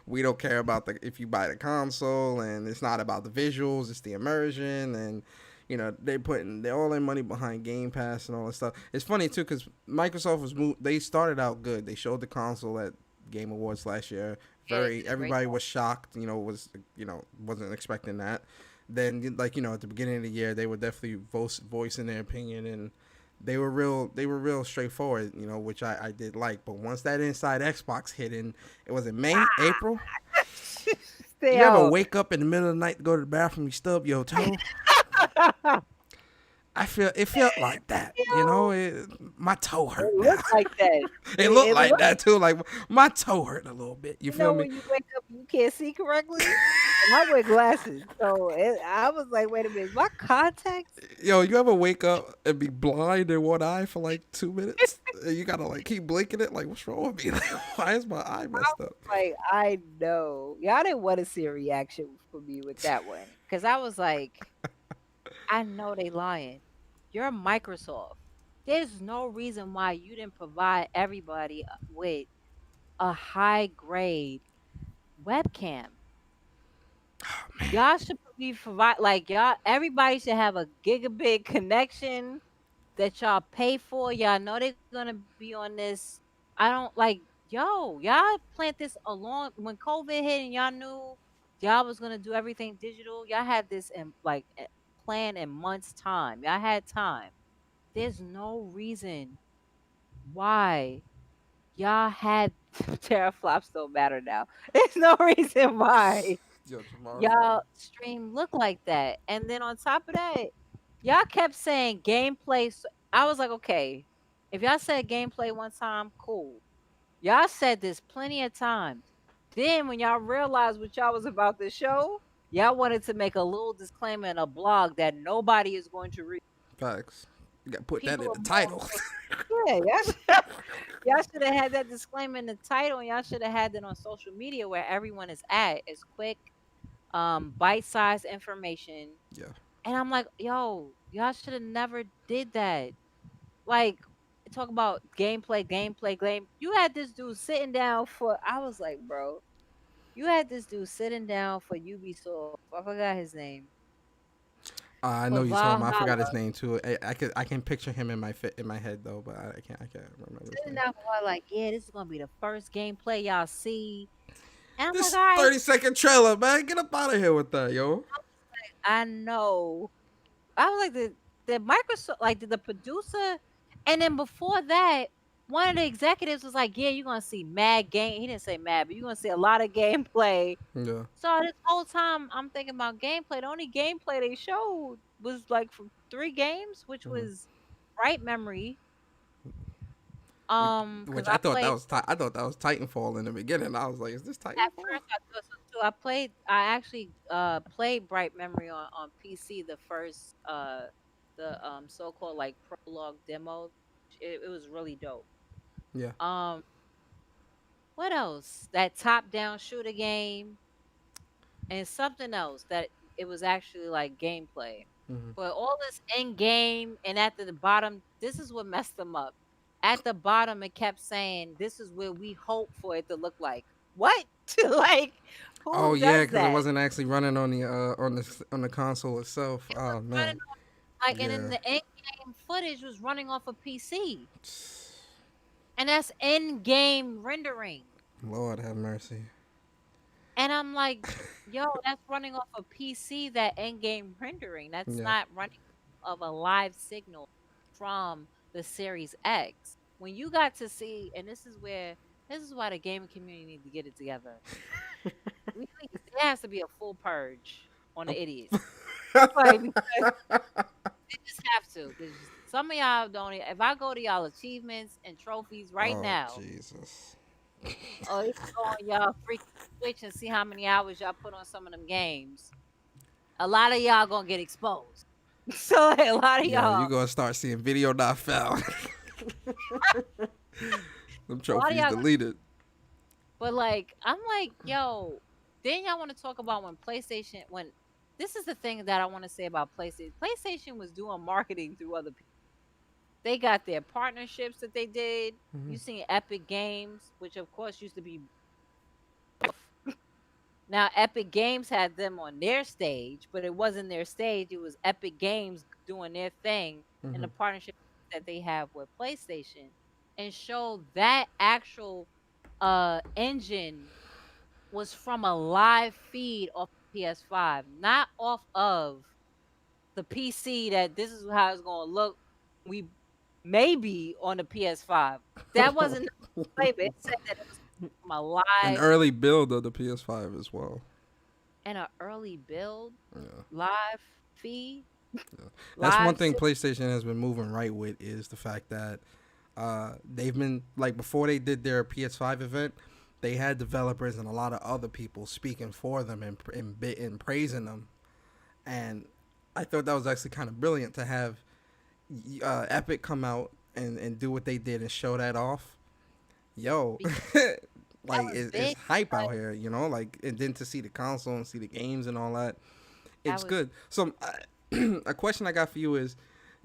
we don't care about the if you buy the console and it's not about the visuals, it's the immersion and they're all their money behind Game Pass and all this stuff. It's funny too because Microsoft they started out good. They showed the console at Game Awards last year. Yeah, they Very did a great everybody job. was shocked. Wasn't expecting that. Then at the beginning of the year they were definitely voicing their opinion and they were real straightforward, which I did like. But once that Inside Xbox hit in, it was in May, April. Stay You ever out. wake up in the middle of the night to go to the bathroom, you stub your toe? It felt like that, Yo, my toe hurt it now. looked like that. It looked It like looked. that too. Like my toe hurt a little bit. You feel me? When you wake up and you can't see correctly? And I wear glasses, so I was like, "Wait a minute, my contacts?" Yo, you ever wake up and be blind in one eye for like 2 minutes? And you gotta like keep blinking it. Like, what's wrong with me? Like, why is my eye I messed was up? like, "I know." Y'all didn't want to see a reaction from me with that one, because I was like, "I know they lying. You're Microsoft. There's no reason why you didn't provide everybody with a high grade webcam. Y'all should be provide like y'all. Everybody should have a gigabit connection that y'all pay for. Y'all know they're gonna be on this. I don't like y'all planned this along when COVID hit and y'all knew y'all was gonna do everything digital. Y'all had this in plan in months time. Y'all had time. There's no reason why y'all had teraflops don't matter now. There's no reason why Yo, tomorrow's y'all funny. stream look like that. And then on top of that, y'all kept saying gameplay. I was like, okay, if y'all said gameplay one time, cool. Y'all said this plenty of times. Then when y'all realized what y'all was about to show, y'all wanted to make a little disclaimer in a blog that nobody is going to read. Facts. You gotta put that People in are the more title. yeah, y'all should have had that disclaimer in the title and y'all should have had that on social media where everyone is at. It's quick, bite-sized information. Yeah. And I'm like, yo, y'all should have never did that. Like, talk about gameplay, game. You had this dude sitting down for. I was like, bro, you had this dude sitting down for Ubisoft. I forgot his name I for know you talking about. I forgot his Valhalla. name too. I can picture him in my head though, but I can't remember his Sitting name. down for like, yeah, this is gonna be the first gameplay y'all see. And I'm like, This all right, 30-second trailer, man. Get up out of here with that, yo. I know. I was like the Microsoft, like the producer, and then before that, one of the executives was like, "Yeah, you're gonna see mad game." He didn't say mad, but you're gonna see a lot of gameplay. Yeah. So this whole time, I'm thinking about gameplay. The only gameplay they showed was like from 3 games, which hmm was Bright Memory. Because Which I I thought that played was I thought that was Titanfall in the beginning. I was like, is this at Titanfall? first. I thought so too. I actually played Bright Memory on PC. The so-called like prologue demo. It was really dope. Yeah. Um, what else? That top-down shooter game and something else that it was actually like gameplay. hmm But all this in game and at the bottom, this is what messed them up. At the bottom, it kept saying, "This is where we hope for it to look like." What? Like, Oh who yeah, does because it that? wasn't actually running on the console itself. It was Oh running man. like, and then Yeah. the in-game footage was running off a PC, and that's in-game rendering. Lord have mercy. And I'm like, yo, that's running off a PC, that in-game rendering. That's Yeah. not running of a live signal from the Series X. When you got to see, and this is why the gaming community need to get it together. There has to be a full purge on the idiots. Like because they just have to. Because some of y'all don't. If I go to y'all achievements and trophies right Oh now, Jesus. or if you go on y'all freaking Twitch and see how many hours y'all put on some of them games, a lot of y'all gonna get exposed. So like, a lot of Yo, you y'all, gonna start seeing video not found. Them a lot of trophies y'all. deleted. But like, I'm like, yo, then y'all want to talk about when PlayStation when. This is the thing that I want to say about PlayStation. PlayStation was doing marketing through other people. They got their partnerships that they did. You seen Epic Games, which of course used to be now Epic Games had them on their stage, but it wasn't their stage. It was Epic Games doing their thing in the partnership that they have with PlayStation and show that actual engine was from a live feed off PS5, not off of the PC that this is how it's gonna look. We maybe on the PS5. That wasn't the flavor. It said that it was from a An live early build of the PS5 as well. and an early build, Yeah. live feed, That's one live. thing PlayStation has been moving right with is the fact that they've been like before they did their PS5 event, they had developers and a lot of other people speaking for them and praising them, and I thought that was actually kind of brilliant to have Epic come out and do what they did and show that off. Yo, Because that like was it's big. hype Like out here, you know. Like and then to see the console and see the games and all that, that it's was good. So, a question I got for you is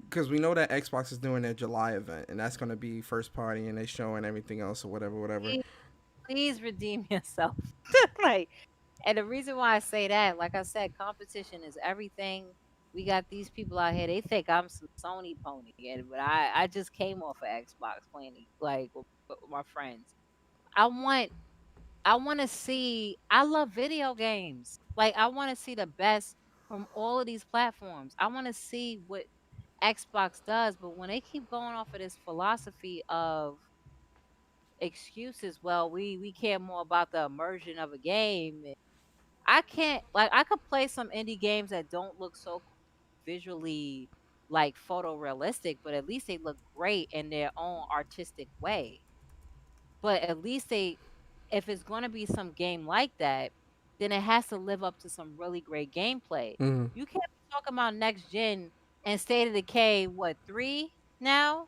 because we know that Xbox is doing their July event, and that's going to be first party, and they showing everything else or whatever, whatever. please, please redeem yourself. Like, and the reason why I say that, like I said, competition is everything. We got these people out here. They think I'm some Sony pony, and but I just came off of Xbox playing like with my friends. I want I want to see. I love video games. Like I want to see the best from all of these platforms. I want to see what Xbox does, but when they keep going off of this philosophy of excuses, well, we care more about the immersion of a game. I can't like I could play some indie games that don't look so visually like photorealistic, but at least they look great in their own artistic way. But at least they if it's going to be some game like that, then it has to live up to some really great gameplay. Mm-hmm. You can't be talking about next gen and State of Decay what 3 now?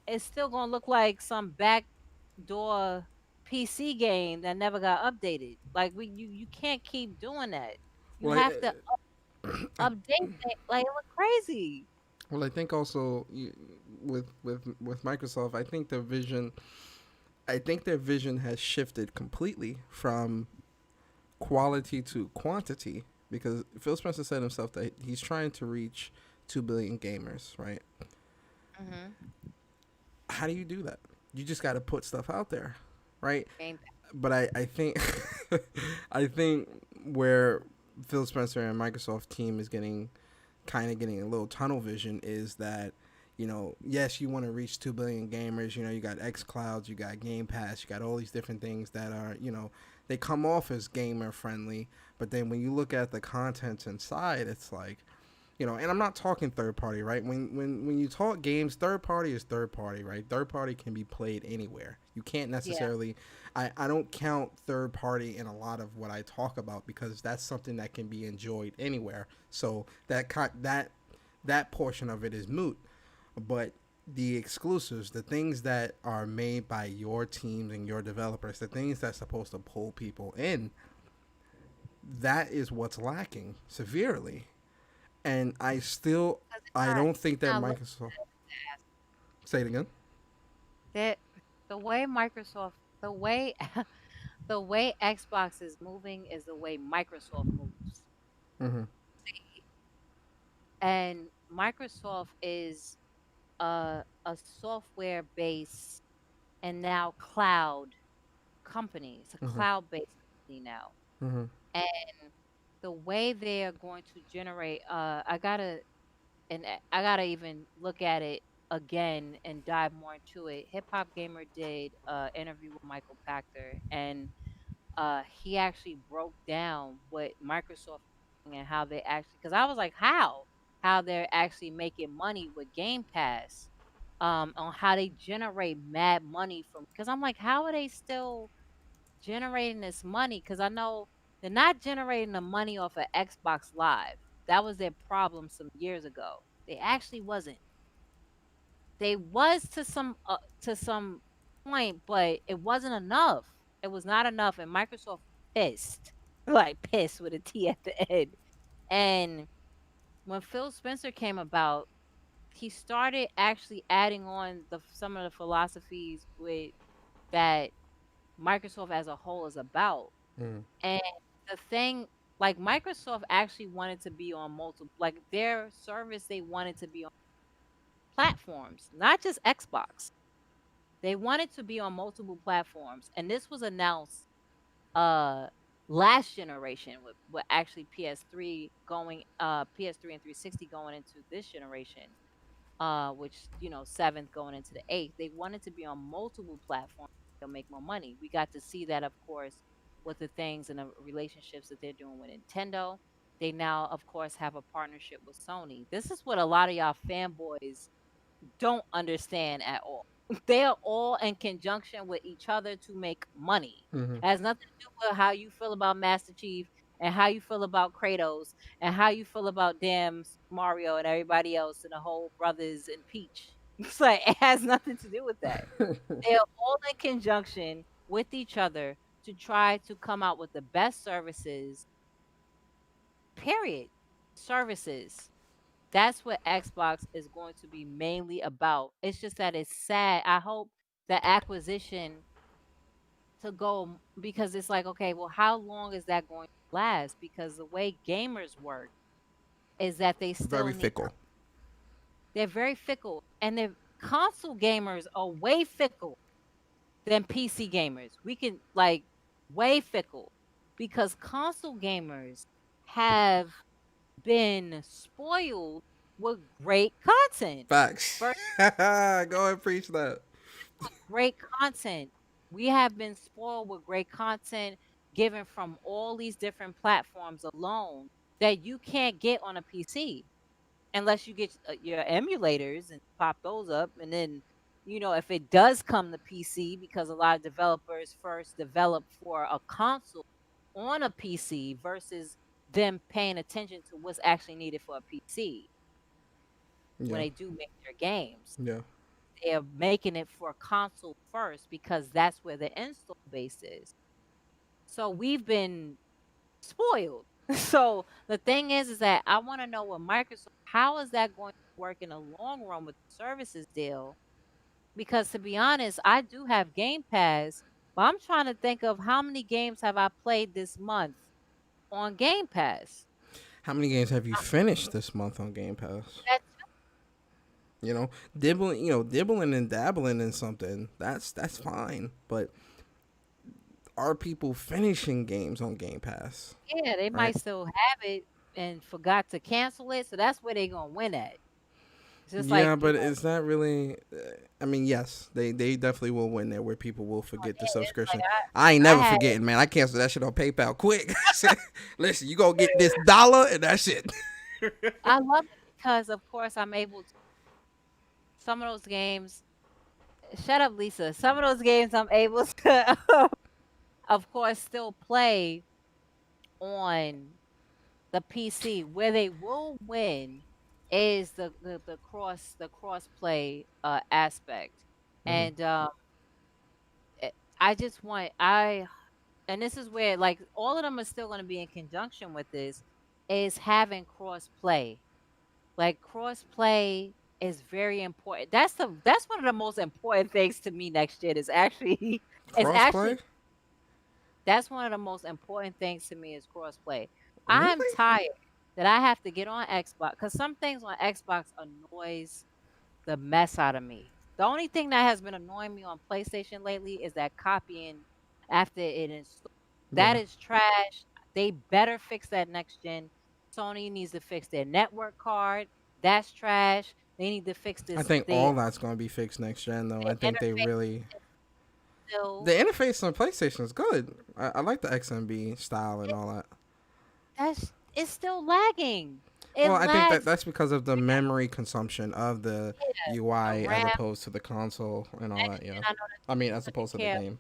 It's still going to look like some backdoor PC game that never got updated. Like you can't keep doing that. You Well, have to update it. Like it look crazy. I think also with Microsoft, I think their vision has shifted completely from quality to quantity because Phil Spencer said himself that he's trying to reach 2 billion gamers, right? Mhm. How do you do that? You just got to put stuff out there, right? Game But I think I think where Phil Spencer and Microsoft team is getting a little tunnel vision is that yes, you want to reach 2 billion gamers. You got X Clouds, you got Game Pass, you got all these different things that are they come off as gamer friendly, but then when you look at the contents inside, it's like and I'm not talking third party, right? When you talk games, third party is third party, right? Third party can be played anywhere. You can't yeah. necessarily. I don't count third party in a lot of what I talk about because that's something that can be enjoyed anywhere. So that portion of it is moot. But the exclusives, the things that are made by your teams and your developers, the things that's supposed to pull people in, that is what's lacking severely. And Because I don't it's think that not look Microsoft. Say it again. that the way Microsoft the way the way Xbox is moving is the way Microsoft moves. Mm-hmm. And Microsoft is a software based and now cloud company. It's a Mm-hmm. cloud based company now. Mm-hmm. And the way they are going to generate I gotta and I gotta even look at it again and dive more into it. Hip Hop Gamer did an interview with Michael Pachter, and he actually broke down what Microsoft and how they actually, because I was like, how they're actually making money with Game Pass, on how they generate mad money from. Because I'm like, how are they still generating this money? Because I know they're not generating the money off of Xbox Live. That was their problem some years ago. They actually wasn't. They was to some point, but it wasn't enough. It was not enough, and Microsoft pissed, like pissed with a T at the end. And when Phil Spencer came about, he started actually adding on some of the philosophies with that Microsoft as a whole is about. Mm. And the thing, like Microsoft actually wanted to be on multiple, like their service, they wanted to be on platforms, not just Xbox. They wanted to be on multiple platforms, and this was announced uh last generation with actually PS3 and 360 going into this generation, which seventh going into the eighth. They wanted to be on multiple platforms to make more money. We got to see that, of course, with the things and the relationships that they're doing with Nintendo. They now, of course, have a partnership with Sony. This is what a lot of y'all fanboys don't understand at all. They are all in conjunction with each other to make money. Hmm. It has nothing to do with how you feel about Master Chief and how you feel about Kratos and how you feel about damn Mario and everybody else and the whole brothers and Peach. It's like it has nothing to do with that. They are all in conjunction with each other to try to come out with the best services, period. Services. That's what Xbox is going to be mainly about. It's just that it's sad. I hope the acquisition to go because it's like, okay, well, how long is that going to last? Because the way gamers work is that they Very still need, fickle. they're very fickle, and the console gamers are way fickle than PC gamers. We can like way fickle because console gamers have been spoiled with great content. Facts. First, Go and preach that. great content. We have been spoiled with great content given from all these different platforms alone that you can't get on a PC unless you get your emulators and pop those up. And then, if it does come to PC, because a lot of developers first develop for a console on a PC versus them paying attention to what's actually needed for a PC when Yeah. they do make their games. Yeah. They're making it for console first because that's where the install base is. So we've been spoiled. So the thing is that I want to know what Microsoft, how is that going to work in the long run with the services deal? Because to be honest, I do have Game Pass, but I'm trying to think of how many games have I played this month on Game Pass. How many games have you finished this month on Game Pass? That's You know, dibbling and dabbling in something. That's fine. But are people finishing games on Game Pass? yeah, they Right? might still have it and forgot to cancel it, so that's where they're gonna win at. It's just like Yeah, but is that really? I mean, yes, they definitely will win there where people will forget the it's like subscription. I ain't I never had forgetting, man. I canceled that shit on PayPal quick. Listen, you gonna get this dollar and that's it. I love it because of course I'm able to some of those games. Shut up, Lisa. Some of those games I'm able to, of course, still play on the PC. Where they will win is the cross play aspect, Hmm. and eh, I just want I and this is where like all of them are still going to be in conjunction with this is having cross play. Like cross play is very important. That's one of the most important things to me next gen is actually it's actually Crossplay? that's one of the most important things to me is cross play. I'm Really? tired that I have to get on Xbox because some things on Xbox annoys the mess out of me. The only thing that has been annoying me on PlayStation lately is that copying after it installed. That Yeah. is trash. They better fix that next gen. Sony needs to fix their network card. That's trash. They need to fix I this. think The all that's going to be fixed next gen, though. I think they interface really. is still The interface on PlayStation is good. I like the XMB style and it, all that. that's it's still lagging. It Well, I think that lags. that's because of the memory consumption of the Yeah, the UI as RAM. opposed to the console and all Next that. gen, Yeah, I know that's I mean as taken opposed to the care of. game.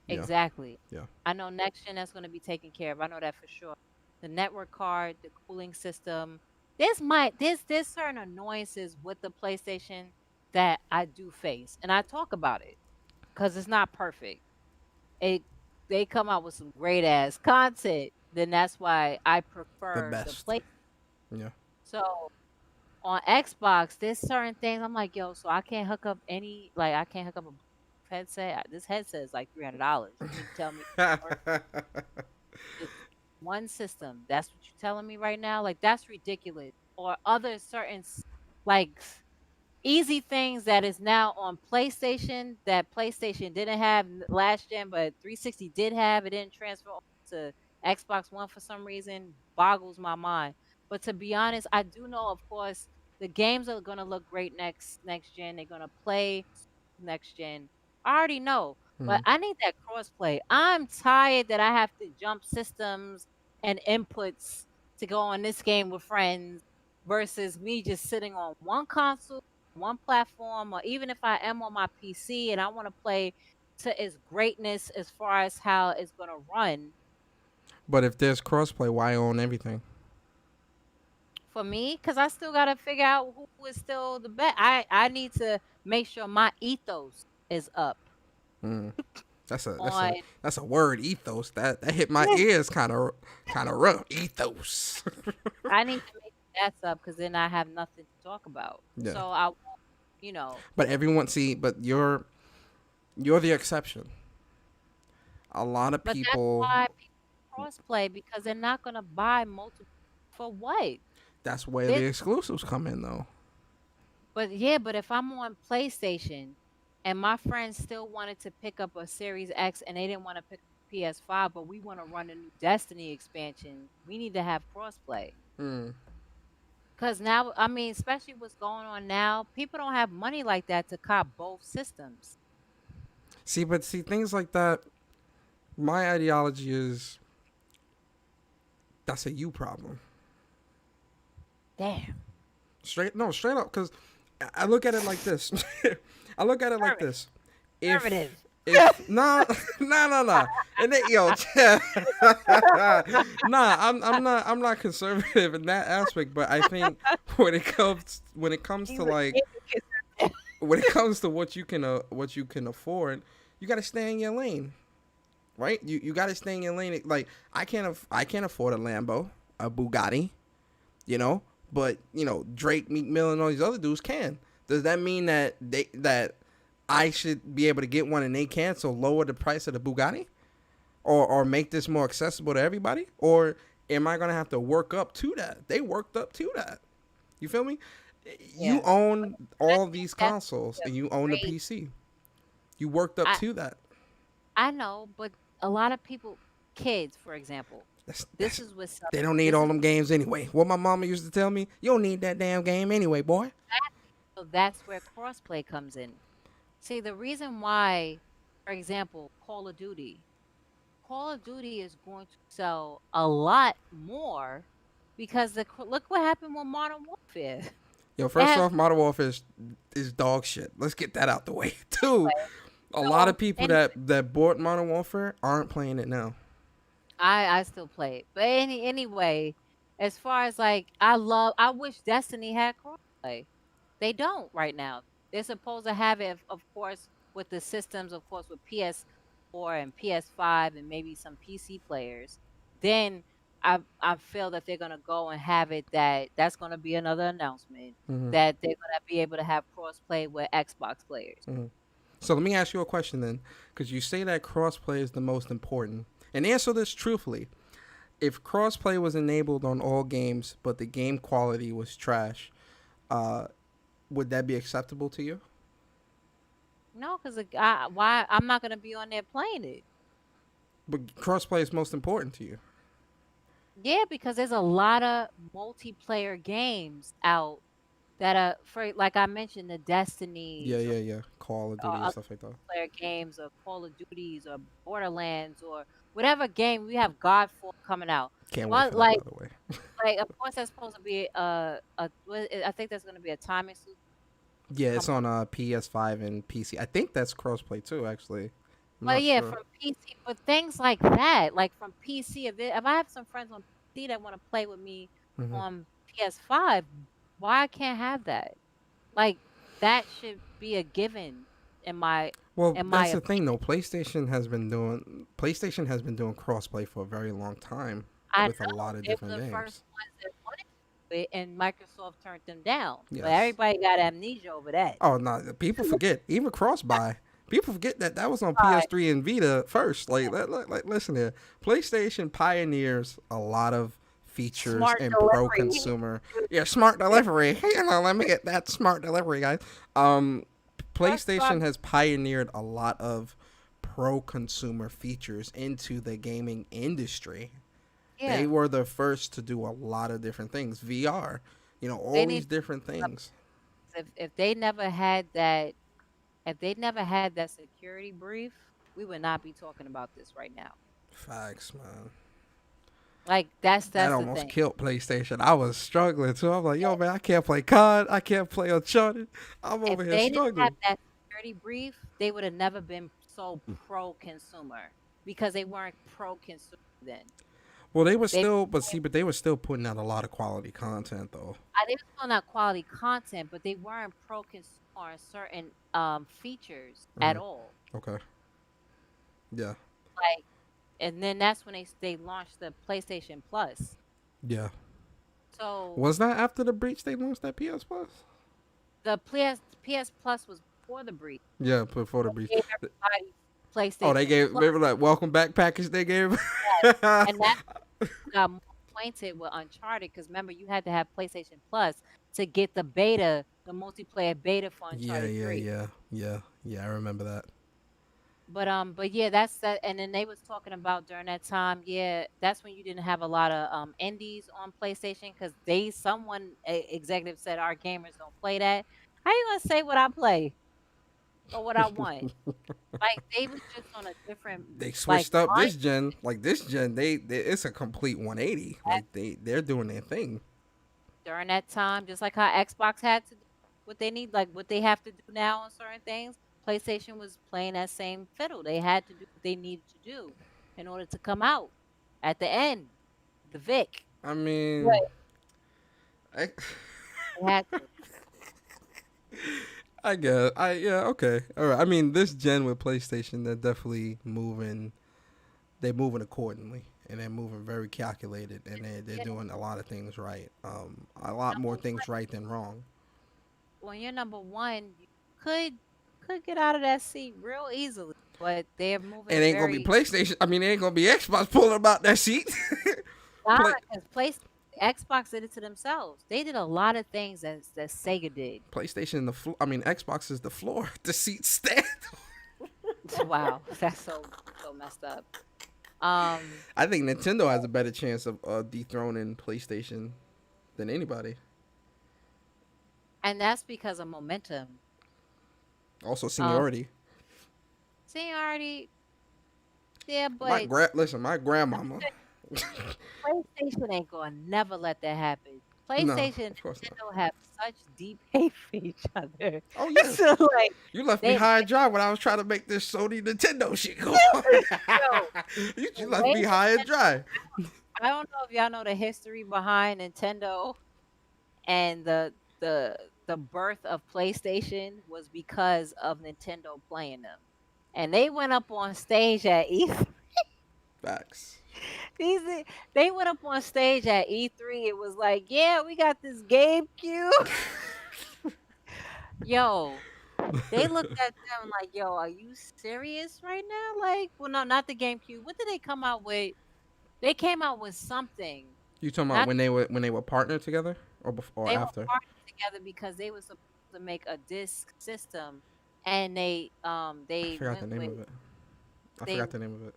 Yeah, Exactly. yeah. I know next gen that's going to be taken care of. I know that for sure. The network card, the cooling system. There's certain annoyances with the PlayStation that I do face, and I talk about it because it's not perfect. It They come out with some great ass content. Then that's why I The prefer the best. play. Yeah. So on Xbox, there's certain things I'm like, yo, so I can't hook up I can't hook up a headset. This headset is like $300. You mean to tell me it's one system? That's what you're telling me right now? Like that's ridiculous. Or other certain like easy things that is now on PlayStation that PlayStation didn't have last gen, but 360 did have. It didn't transfer over to Xbox One for some reason. Boggles my mind. But to be honest, I do know, of course, the games are gonna look great next gen. They're gonna play next gen. I already know, but Hmm. I need that crossplay. I'm tired that I have to jump systems and inputs to go on this game with friends versus me just sitting on one console, one platform, or even if I am on my PC and I want to play to its greatness as far as how it's going to run. But if there's crossplay, why own everything? For me, because I still got to figure out who is still the best. I need to make sure my ethos is up Hmm. That's a that's on. a that's a word ethos that hit my ears kind of rough ethos. I need to make sure that's up because then I have nothing to talk about. Yeah. So I won't, you know. But everyone see, but you're the exception. A lot of But that's people. why people crossplay because they're not gonna buy multiple for what? That's where They the exclusives come in, though. But yeah, but if I'm on PlayStation and my friends still wanted to pick up a Series X and they didn't want to pick up a PS5, but we want to run a new Destiny expansion, we need to have crossplay. Hmm. Cause now, I mean, especially what's going on now, people don't have money like that to cop both systems. See, things like that. My ideology is that's a you problem. Damn. Straight no, straight up. Because I look at it like this. I look at it like Conservative. this. If Conservative. no no, and then yo nah, I'm not conservative in that aspect, but I think when it comes He to was like conservative. when it comes to what you can afford, you got to stay in your lane, right? You got to stay in your lane. Like I can't afford a Lambo, a Bugatti, you know, but you know Drake, Meek Mill, and all these other dudes can. Does that mean that I should be able to get one and they can, so lower the price of the Bugatti, or make this more accessible to everybody, or am I gonna have to work up to that? They worked up to that. You feel me? You Yeah. own I all think these that's consoles a and you own the great. PC. You worked up I to that. I know, but a lot of people, kids, for example, this That's is what they don't need this all is them games anyway. What my mama used to tell me, you don't need that damn game anyway, boy. so that's where crossplay comes in. See, the reason why, for example, Call of Duty is going to sell a lot more because look what happened with Modern Warfare. Yo, It first has off, Modern Warfare is dog shit. Let's get that out the way. Two, a lot of so people anyway, that bought Modern Warfare aren't playing it now. I still play it. But anyway, as far as like I wish Destiny had crossplay. They don't right now. They're supposed to have it, of course, with the systems, of course, with PS4 and PS5 and maybe some PC players. Then I feel that they're gonna go and have it that's gonna be another announcement Hmm. that they're gonna be able to have crossplay with Xbox players. Hmm. So let me ask you a question then, because you say that crossplay is the most important. And answer this truthfully. If crossplay was enabled on all games, but the game quality was trash, uh, would that be acceptable to you? No, because why I'm not gonna be on there playing it. But crossplay is most important to you. Yeah, because there's a lot of multiplayer games out that are for like I mentioned, the Yeah, Destinies yeah, yeah. Call of or Duty and other stuff like that. player games or Call of Duties or Borderlands or whatever game we have Godfall coming out. Can't wait Well, for that, by the way. of course that's supposed to be I think there's gonna be a time exclusive Yeah, come it's on. on PS5 and PC. I think that's crossplay too. Actually, I'm But not yeah, sure. from PC, but things like that, like from PC, if I have some friends on PC that want to play with me Hmm. on PS5, why I can't have that? Like that should be a given in my Well, in my that's the thing opinion. though. PlayStation has been doing crossplay for a very long time I with a know lot of they were different the first games. ones that wanted to do it, and Microsoft turned them down. But Yes. everybody got amnesia over that. Oh no, people forget even cross buy. People forget that that was on Right. PS3 and Vita first. Like listen here, PlayStation pioneers a lot of features Smart in pro delivery. consumer. Yeah, smart delivery. Let me get that smart delivery, guys. Um, PlayStation Xbox, has pioneered a lot of pro consumer features into the gaming industry. They yeah, were the first to do a lot of different things. VR, they all need these different things. if they never had that if they never had that security brief, we would not be talking about this right now. Facts, man. Like That that's the almost thing. killed PlayStation. I was struggling too. I'm like, yo, man, I can't play COD. I can't play Uncharted. I'm If over here they didn't have struggling. that security brief, they would have never been so pro consumer because they weren't pro consumer then. Well, they were They still, but see, but they were still putting out a lot of quality content though. they was putting out quality content, but they weren't pro consumer on certain features at Hmm. all. Okay. Yeah. Like, and then that's when they launched the PlayStation Plus. Yeah. So Was that after the breach they launched that PS Plus? the PS Plus was before the brief. Yeah, before the breach. Gave everybody Oh, they PlayStation gave Plus, remember that welcome back package they gave. and that got more acquainted with Uncharted because remember you had to have PlayStation Plus to get the beta, the multiplayer beta for Yeah, Uncharted yeah, 3. yeah, yeah, yeah. I remember that. But yeah, that's that. And then they was talking about during that time, yeah, that's when you didn't have a lot of indies on PlayStation because executive said our gamers don't play that. How you gonna say what I play or what I want? Like they was just on a different They like switched up mind this gen. Like this gen, they it's a complete 180. Like they're doing their thing. during that time, just like how Xbox had to do what they need, like what they have to do now on certain things. PlayStation was playing that same fiddle. They had to do what they needed to do in order to come out at the end. The Vic. I Right. mean, I, They had to. I guess I yeah okay all right. I mean, this gen with PlayStation, they're definitely moving. They're moving accordingly, and they're moving very calculated, and they're Yeah, doing a lot of things right. A lot number more one, things right than wrong. when you're number one, you could could get out of that seat real easily, but they're It moving ain't gonna be very PlayStation. I mean, it ain't gonna be Xbox pulling about that seat. nah, Play, because Xbox did it to themselves. They did a lot of things that Sega did. PlayStation the floor. I mean, Xbox is the floor. The seat stand. Wow, that's so messed up. Um, I think Nintendo has a better chance of dethroning PlayStation than anybody. and that's because of momentum. Also, Um, seniority. seniority, yeah, but Listen, my grandmama. PlayStation ain't gonna never let that happen. No, PlayStation and of course not. Nintendo have such deep hate for each other. Oh yeah, So like you left me they high and dry when I was trying to make this Sony Nintendo shit go on. yo, You the left way me high and Nintendo, dry. I don't know if y'all know the history behind Nintendo and the birth of PlayStation was because of Nintendo playing them. And they went up on stage at E3. Facts. These they went up on stage at E3. It was like, yeah, we got this GameCube. Yo, they looked at them like, yo, are you serious right now? Like, well, no, not the GameCube. What did they come out with? They came out with something. You talking about Not when they were partnered together or before or they were after? partnered together because they were supposed to make a disc system, and I they forgot the went name with of it. I they forgot the name of it.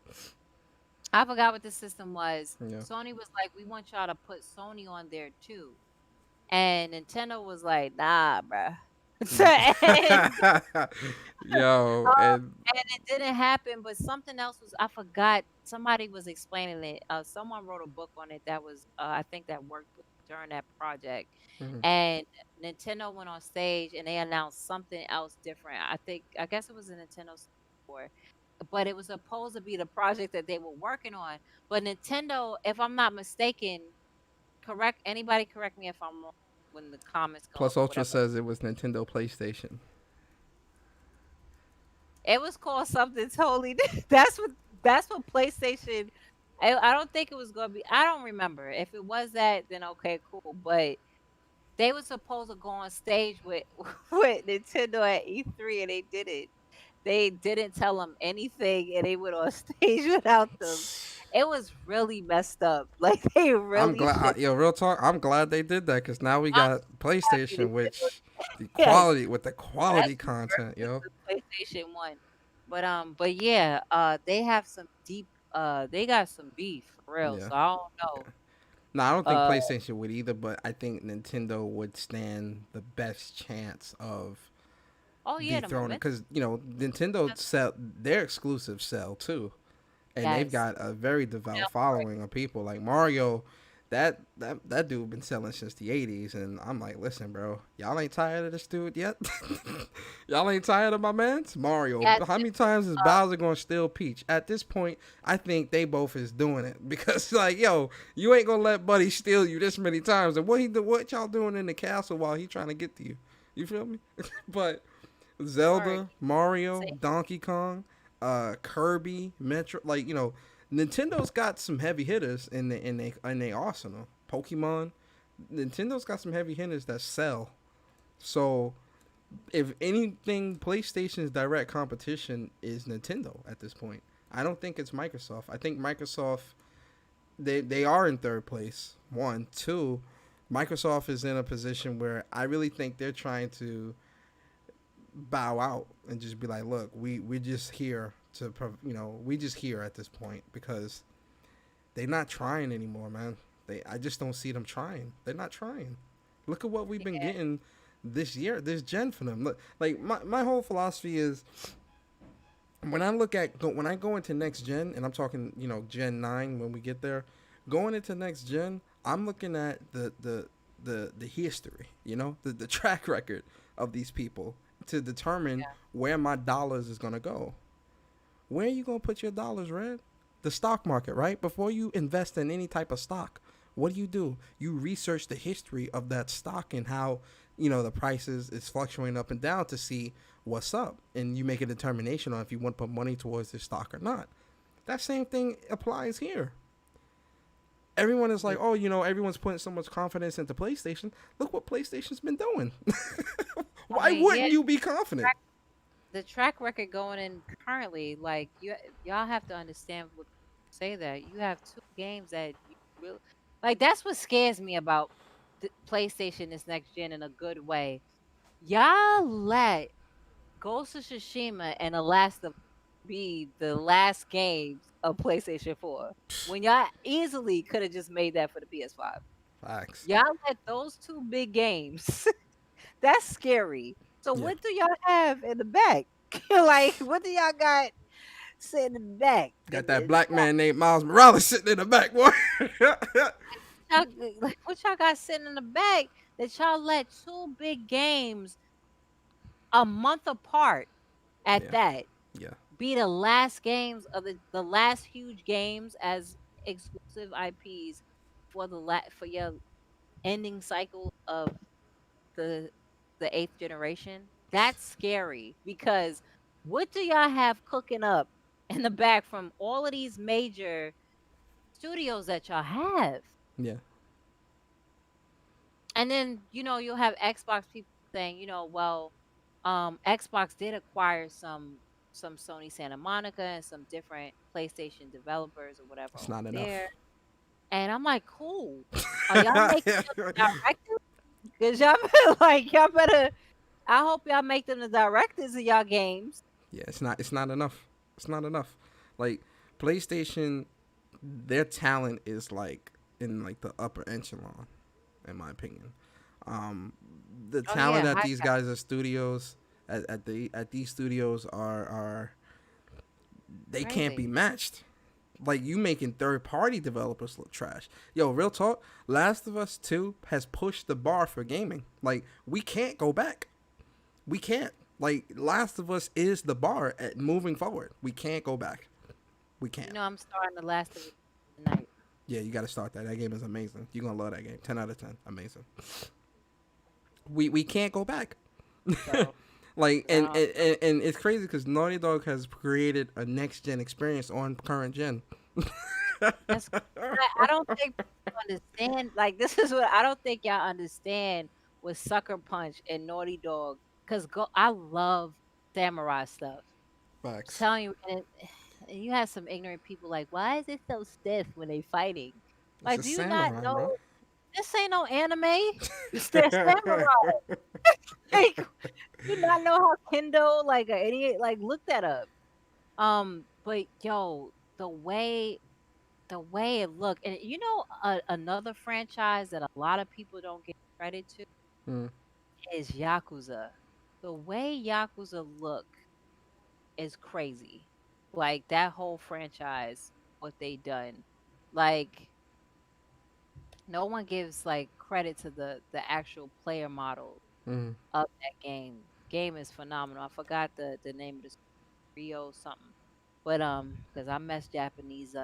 I forgot what the system was. Yeah. Sony was like, we want y'all to put Sony on there too. And Nintendo was like, nah, bruh. and Yo, Um, and and it didn't happen, but something else was I forgot. Somebody was explaining it. Someone wrote a book on it that was I think that worked during that project. mhm. And Nintendo went on stage and they announced something else different. I guess it was a Nintendo store, but it was supposed to be the project that they were working on. But Nintendo, if I'm not mistaken, correct me if I'm wrong when the comments go up Plus or Ultra whatever. says it was Nintendo PlayStation. It was called something totally that's what PlayStation I don't think it was gonna be I don't remember. If it was that, then okay, cool. But they were supposed to go on stage with with Nintendo at E3 and they didn't. They didn't tell them anything and they went on stage without them. It was really messed up. Like they I'm really glad, should yo, real talk. I'm glad they did that because now we I'm got so happy they PlayStation, did. which the Yes. quality with the That's quality who content, versus yo. the PlayStation 1. But yeah, they have some deep they got some beef for real. Yeah. So I don't know. No, I don't think Uh PlayStation would either, but I think Nintendo would stand the best chance of oh yeah, the dethroning momentum. because Nintendo sell their exclusives sell too, and they've Yes. got a very devout Zelda following of people like Mario. That dude been selling since the '80s, and I'm like, listen, bro, y'all ain't tired of this dude yet. Y'all ain't tired of my man's Mario. yeah, How many times is Bowser gonna steal Peach? At this point, I think they both is doing it because like, yo, you ain't gonna let Buddy steal you this many times. And what y'all doing in the castle while he trying to get to you? You feel me? But Mario Zelda, Mario, say Donkey Kong, Kirby, Metro, like Nintendo's got some heavy hitters in their arsenal. Pokemon, Nintendo's got some heavy hitters that sell. So if anything, PlayStation's direct competition is Nintendo at this point. I don't think it's Microsoft. I think Microsoft they are in third place. One, two, Microsoft is in a position where I really think they're trying to bow out and just be like, look, we just here to we just here at this point because they're not trying anymore, man. I just don't see them trying. They're not trying. Look at what we've been yeah, getting this year, this gen for them. Look, like my whole philosophy is when I go into next gen, and I'm talking Gen 9 when we get there, going into next gen, I'm looking at the history, the track record of these people to determine yeah. where my dollars is gonna go. Where are you gonna put your dollars, Red? The stock market, right? Before you invest in any type of stock, what do? You research the history of that stock and how the prices is fluctuating up and down to see what's up, and you make a determination on if you want to put money towards this stock or not. That same thing applies here. Everyone is like, Yeah. oh, everyone's putting so much confidence into PlayStation. Look what PlayStation's been doing. I Why mean, yeah, wouldn't you be confident? track, the track record going in currently, like y'all have to understand what say that. You have two games that you really like that's what scares me about the PlayStation this next gen in a good way. Y'all let Ghost of Tsushima and The Last of be the last games of PlayStation 4 when y'all easily could have just made that for the PS5. Facts. Y'all let those two big games. That's scary. So Yeah. what do y'all have in the back? Like what do y'all got sitting in the back? Got that black man named Miles Morales sitting in the back, boy. Like what y'all got sitting in the back that y'all let two big games a month apart at Yeah. that Yeah. be the last games of the last huge games as exclusive IPs for for your ending cycle of the the eighth generation. That's scary because what do y'all have cooking up in the back from all of these major studios that y'all have? Yeah. And then, you'll have Xbox people saying, well, Xbox did acquire some Sony Santa Monica and some different PlayStation developers or whatever It's over not there. enough. And I'm like, cool. Are y'all making them directors? Because y'all better, y'all better. I hope y'all make them the directors of y'all games. Yeah, it's not enough. It's not enough. Like PlayStation. their talent is like in like the upper echelon, in my opinion. Um, the Oh talent yeah, at high these guys at studios at these studios are they can't be crazy. matched. Like you making third party developers look trash. Yo, real talk. Last of Us 2 has pushed the bar for gaming. Like we can't go back. We can't. Like Last of Us is the bar at moving forward. We can't go back. We You can't. know, I'm starting The Last of Us tonight. Yeah, you got to start that. That game is amazing. You're gonna love that game. 10 out of 10. Amazing. We can't go back. So Like 'cause I don't, and it's crazy because Naughty Dog has created a next gen experience on current gen. that's I don't think people understand. Like this is what I don't think y'all understand with Sucker Punch and Naughty Dog. Cause I love samurai stuff. I'm Facts. telling you, and you have some ignorant people like, why is it so stiff when they fighting? It's Like, a do you not samurai, bro. know this ain't no anime? They're samurai. Like, you not know how kendo, like an idiot, like look that up. But yo, the way it looked, and another franchise that a lot of people don't get credit to Mm, is Yakuza. The way Yakuza look is crazy. Like that whole franchise, what they done. Like no one gives like credit to the actual player model mm. of that game. Game is phenomenal. I forgot the name of the Rio something. But because I mess Japanese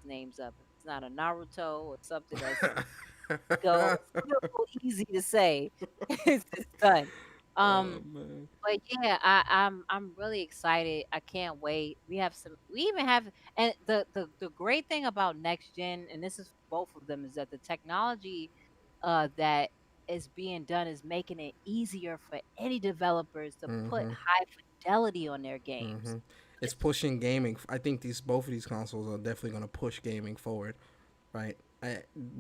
names up. If it's not a Naruto or something that's simple, easy to say, it's done. Oh Um, man. but yeah, I'm really excited. I can't wait. We even have, and the great thing about next gen, and this is both of them, is that the technology that is being done is making it easier for any developers to put Mm-hmm. high fidelity on their games. Mm-hmm. It's pushing gaming. I think these both of these consoles are definitely gonna push gaming forward, right?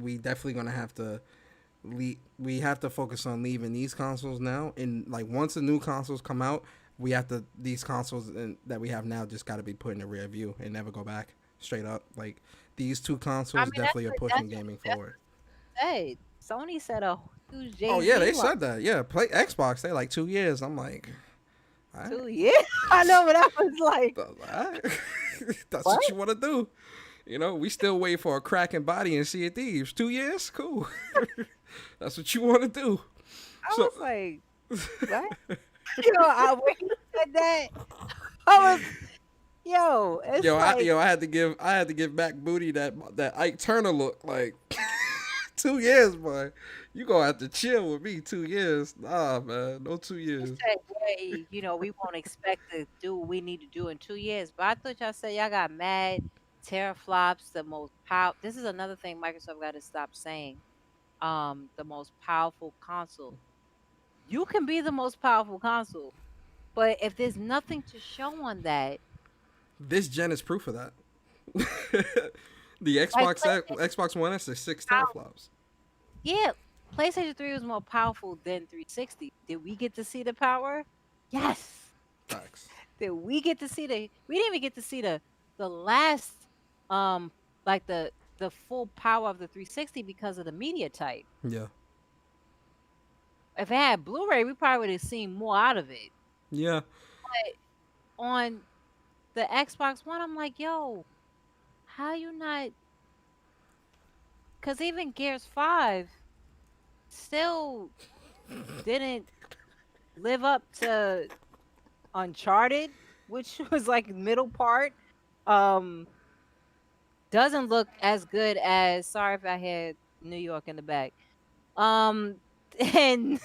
We definitely gonna have to we have to focus on leaving these consoles now. And like once the new consoles come out, we have to these consoles that we have now just got to be put in the rear view and never go back. Straight up, like these two I consoles mean, definitely are pushing gaming that's forward. what they said. Sony said a huge Oh Jay yeah, Z they line. said that. Yeah, play Xbox. They like 2 years. I'm like, all right, 2 years. I know, but I was like, all right. That's what? what you want to do. You know, we still wait for a cracking body and Sea of Thieves. 2 years, cool. That's what you want to do. I So, was like, what? When he said that, I was, it's like, I had to give Mac Booty that Ike Turner look. Like 2 years, boy. You gonna have to chill with me 2 years. Nah, man, no two he years. said, hey, we won't expect to do what we need to do in 2 years. But I thought y'all said y'all got mad teraflops, the most power. This is another thing Microsoft got to stop saying. The most powerful console. You can be the most powerful console, but if there's nothing to show on that, This gen is proof of that. The like Xbox One S is six PlayStation, teraflops. yeah, PlayStation 3 was more powerful than 360. Did we get to see the power? Yes. Facts. Did we get to see the? We didn't even get to see the last like the full power of the 360 because of the media type. Yeah. If it had Blu-ray, we probably would have seen more out of it. Yeah. But on the Xbox One, I'm like, yo, how you not? Because even Gears 5 still didn't live up to Uncharted, which was like middle part. Um, doesn't look as good as, sorry if I had New York in the back. And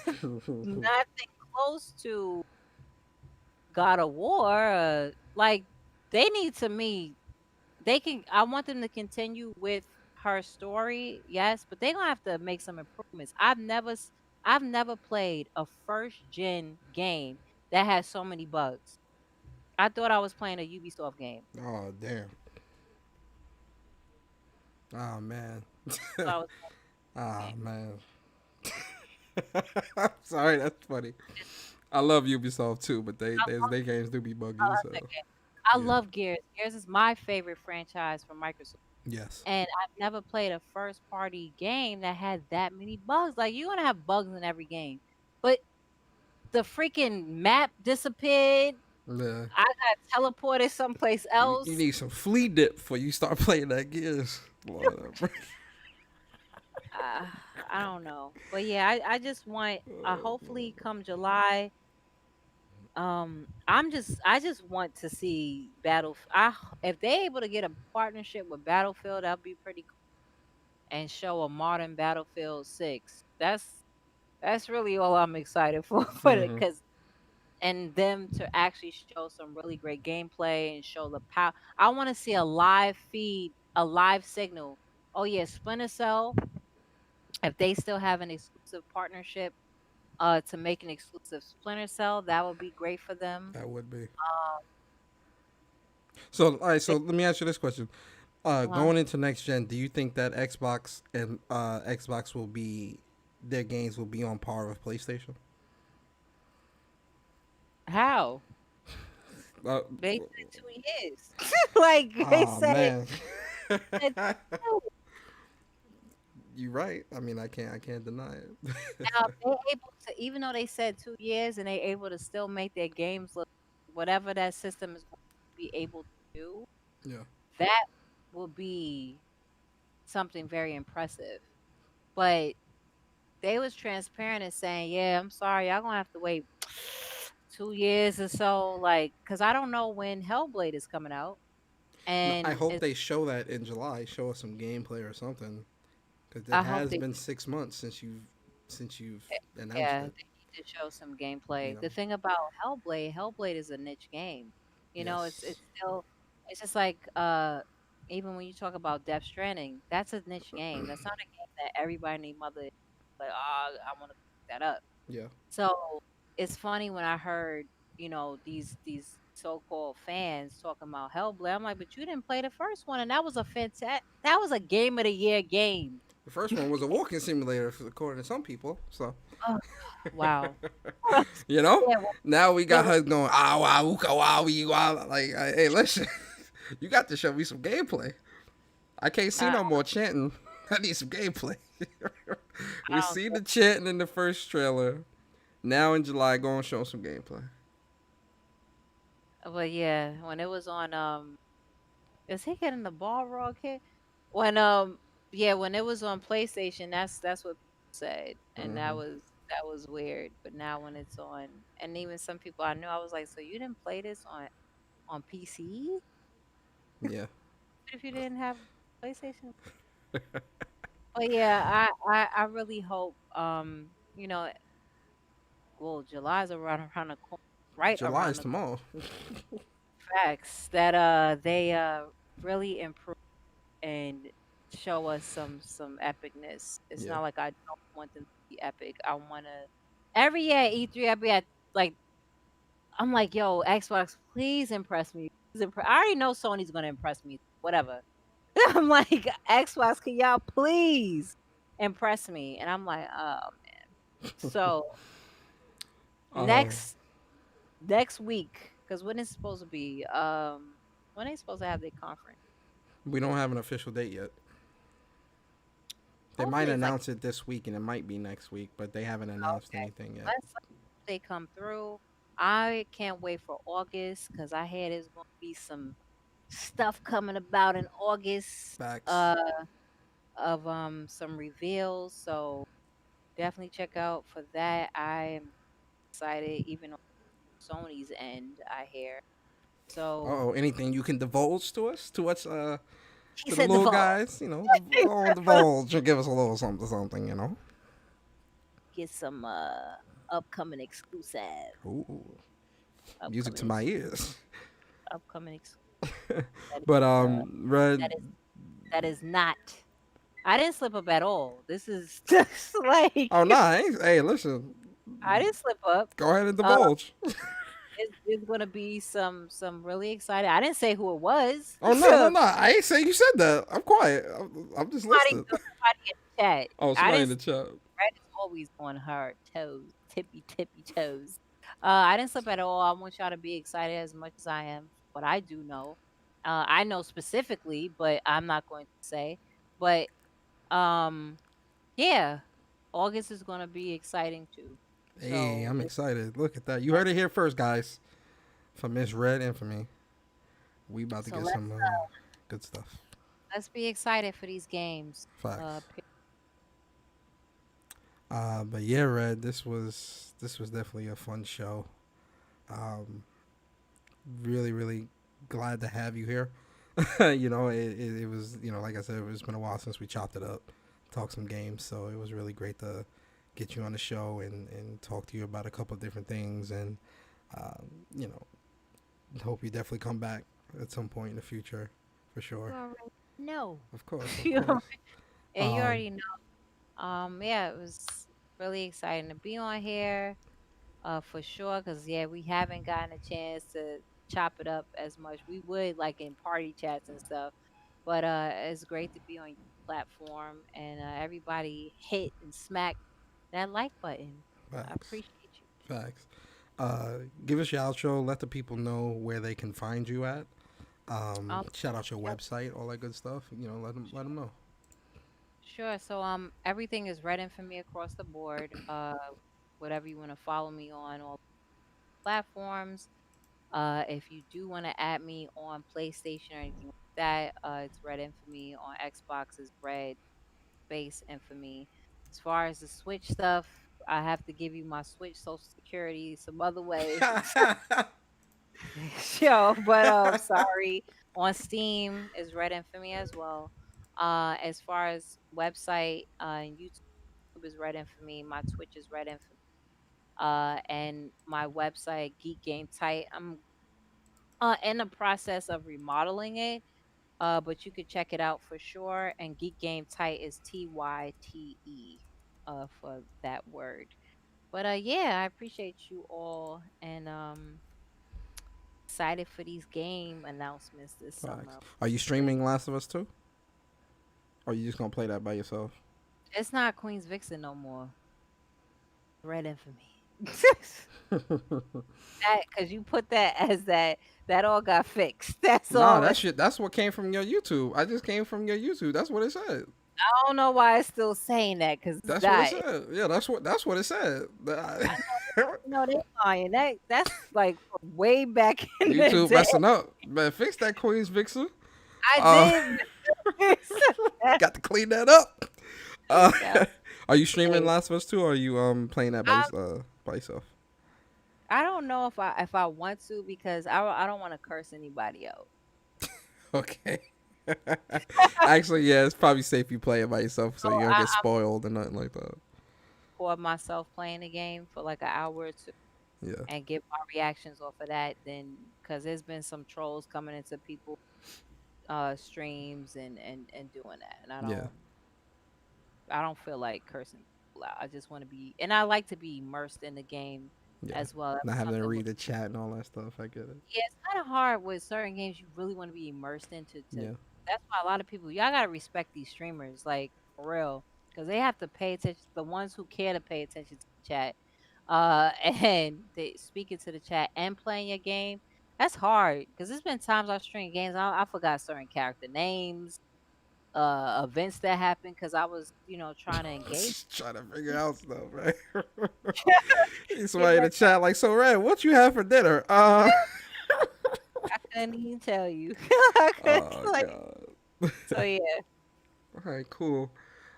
nothing close to God of War. Like they need to me. I want them to continue with her story, yes, but they're gonna have to make some improvements. I've never played a first gen game that has so many bugs. I thought I was playing a Ubisoft game. Oh damn. Oh man. I thought I was playing a Ah game. man. Sorry, that's funny. I love Ubisoft too, but I love, they games do be buggy. I love So that game. I yeah. love Gears. Gears is my favorite franchise from Microsoft. Yes. And I've never played a first party game that had that many bugs. Like you're gonna have bugs in every game, but the freaking map disappeared. Yeah. I got teleported someplace You else. need some flea dip before you start playing that Gears. Lord have mercy. Uh, I don't know, but yeah, I just want. Hopefully, come July, I just want to see if they able to get a partnership with Battlefield, that'd be pretty cool, and show a modern Battlefield 6. That's really all I'm excited for for it, Mm-hmm. cuz and them to actually show some really great gameplay and show the power. I want to see a live feed, a live signal. Oh yeah, Splinter Cell, if they still have an exclusive partnership to make an exclusive Splinter Cell, that would be great for them. That would be. Um, So, all right. they, So, let me ask you this question: uh, going into next gen, do you think that Xbox and Xbox will be their games will be on par with PlayStation? how? Uh, They said 2 years. Like they oh said, man, said two. you're right. I mean, I can't deny it. Now if they're able to, even though they said 2 years, and they're able to still make their games look whatever that system is going to be able to do, Yeah. that will be something very impressive. But they was transparent and saying, "Yeah, I'm sorry, y'all gonna have to wait 2 years or so." Like, cause I don't know when Hellblade is coming out, No, I and hope they show that in July. Show us some gameplay or something, because it I hope has they, been 6 months since you've announced yeah, they it. need to show some You gameplay. know. The thing about Hellblade is a niche game. You know, Yes. it's still, it's just like even when you talk about Death Stranding, that's a niche game. That's not a game that everybody and their mother is like, oh, I want to pick that up. Yeah. So it's funny when I heard, these so-called fans talking about Hellblade. I'm like, but you didn't play the first one, and that was a fantastic, that was a game of the year game. The first one was a walking simulator, according to some people. So, Oh, wow. you know, Yeah, now we got well, her going, ah, wow, ooka, wow, wee, wow. Like, hey, listen, you got to show me some gameplay. I can't see I, no more chanting. I need some gameplay. I We don't see care. the chanting in the first trailer. Now in July, go and show some gameplay. But yeah, when it was on, is he getting the ball wrong here? When yeah, when it was on PlayStation, that's what people said, and Hmm. that was weird. But now when it's on, and even some people I knew, I was like, so you didn't play this on PC? Yeah. What if you didn't have PlayStation? But yeah, I really hope well, July's around the corner, right July around is the tomorrow. facts that they really improve and show us some epicness. It's Yeah. not like I don't want them to be epic. I want to every year at E3 I be at like I'm like, yo, Xbox, please impress me. I already know Sony's gonna impress me. Whatever. I'm like, Xbox, can y'all please impress me? And I'm like, oh man. So Oh, next week, because when it's supposed to be, when they supposed to have their conference? we don't have an official date yet. They might Hopefully it's like announce it this week, and it might be next week, but they haven't announced okay. anything yet. Let's they come through. I can't wait for August because I hear there's gonna be some stuff coming about in August. Facts. Uh, of some reveals. So definitely check out for that. I am excited, even on Sony's end. I hear. So Oh, anything you can divulge to us, he to the said the little vault. guys, go on divulge and give us a little something, something. Get some upcoming exclusive. Ooh, music Upcoming to my ex- ears. upcoming that But is Red. that is that is not. I didn't slip up at all. This is just like Oh, nah, hey, listen, I didn't slip up. go ahead and Uh, divulge. it's gonna be some really excited. I didn't say who it was. Oh, no, no, So no, I ain't say you said that. I'm quiet. I'm just listening. somebody in the chat. Oh, I somebody didn't. in the chat. Red is always on her toes, tippy toes. I didn't slip at all. I want y'all to be excited as much as I am. But I do know. I know specifically, but I'm not going to say. But um, yeah, August is going to be exciting too. Hey, So I'm excited. Look at that. You heard it here first, guys. From Miss RedInFamy. We about to so get let's some good stuff. let's be excited for these games. Facts. Pe- But yeah, Red, this was definitely a fun show. Um, really glad to have you here. It was, like I said, it's been a while since we chopped it up, talked some games, so it was really great to get you on the show and talk to you about a couple of different things, and um, you know, hope you definitely come back at some point in the future, for you sure. already know. Of course, of You already- course. and you Um, already know. Yeah, it was really exciting to be on here. For sure, because yeah, we haven't gotten a chance to chop it up as much. We would like in party chats and stuff, but it's great to be on your platform and everybody hit and smack that like button. I Facts, appreciate you. facts. Give us your outro. Let the people know where they can find you at. Um, Shout out your yep, website, all that good stuff. Let them know. sure. So everything is read in for me across the board. Whatever you want to follow me on all platforms. If you do want to add me on PlayStation or anything like that, it's Red Infamy. On Xbox is Red Space Infamy. As far as the Switch stuff, I have to give you my Switch Social Security some other way. Yo, but sorry. On Steam is Red Infamy as well. As far as website, and YouTube is Red Infamy. My Twitch is Red Infamy. And my website, Geek Game Tight. I'm in the process of remodeling it, but you could check it out for sure. And Geek Game Tight is TYTE for that word. But yeah, I appreciate you all and excited for these game announcements this Facts. summer. Are you Really, streaming Last of Us 2? Or are you just gonna play that by yourself? it's not Queen's Vixen no more. Red Infamy. That because you put that as that all got fixed. That's Nah, all. that shit. That's what came from your YouTube. I just came from your YouTube. That's what it said. I don't know why it's still saying that because it's That's what it died. said. Yeah, that's what it said. I know they lying. That's like from way back in the YouTube day. messing up. Man, fix that Queen's Vixen. I Uh, did fix that. got to clean that up. Uh, Yeah. are you streaming Hey, Last of Us 2 or are you playing that I by yourself? I don't know if I want to because I don't want to curse anybody out. Okay. Actually, yeah, it's probably safe you play it by yourself so So you don't get spoiled and nothing like that. record myself playing the game for like an hour or two Yeah, and give my reactions off of that. Then because there's been some trolls coming into people streams and doing that, and yeah, I don't feel like cursing people out. I just want to be, and I like to be immersed in the game yeah. as well. Not That's having to something. read the chat and all that stuff. I get it. Yeah, it's kind of hard with certain games you really want to be immersed into. To Yeah. that's why a lot of people y'all gotta respect these streamers, like for real, because they have to pay attention. The ones who care to pay attention to the chat, and they speaking to the chat and playing your game. That's hard because there's been times I stream games I forgot certain character names, events that happened because I was trying to engage. Just trying to figure out stuff, right? Yeah, Somebody in the chat like, so Red, what you have for dinner? I couldn't even tell you. I couldn't Oh like god. so yeah. All right, cool.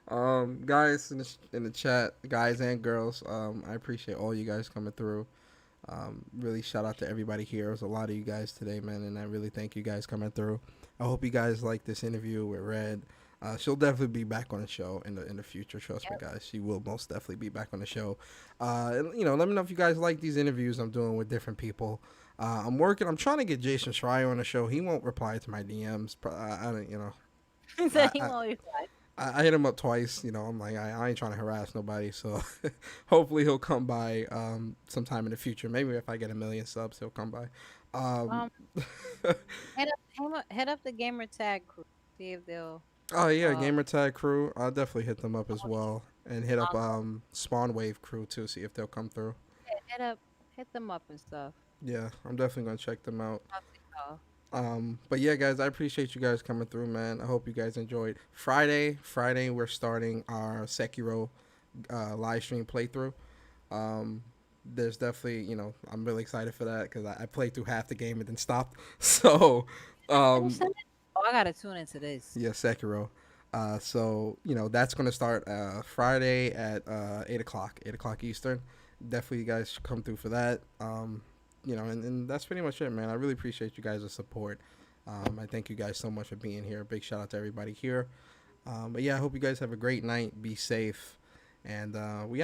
Guys in the chat, guys and girls, I appreciate all you guys coming through. Really shout out to everybody here. There's a lot of you guys today, man, and I really thank you guys coming through. I hope you guys like this interview with Red. She'll definitely be back on the show in the future. Trust me, guys. She will most definitely be back on the show. Let me know if you guys like these interviews I'm doing with different people. I'm working. I'm trying to get Jason Schreier on the show. He won't reply to my DMs. I don't. He I, said he I won't reply. I hit him up twice. I'm like, I ain't trying to harass nobody. So hopefully he'll come by sometime in the future. Maybe if I get 1 million subs, he'll come by. Um, Um, head up the gamer tag crew. See if they'll oh yeah, uh Gamertag crew. I'll definitely hit them up as well, and hit up uncle Spawn Wave crew too. See if they'll come through. hit them up and stuff. Yeah, I'm definitely gonna check them out. Talk to y'all. But yeah, guys, I appreciate you guys coming through, man. I hope you guys enjoyed. Friday, we're starting our Sekiro live stream playthrough. Um, there's definitely, I'm really excited for that because I played through half the game and then stopped. So, Finish um, that? Oh, I gotta tune into this. yeah, Sekiro. So that's gonna start Friday at 8 o'clock, 8 o'clock Eastern. Definitely, you guys should come through for that. And that's pretty much it, man. I really appreciate you guys' support. I thank you guys so much for being here. Big shout out to everybody here. But yeah, I hope you guys have a great night. Be safe, and we out.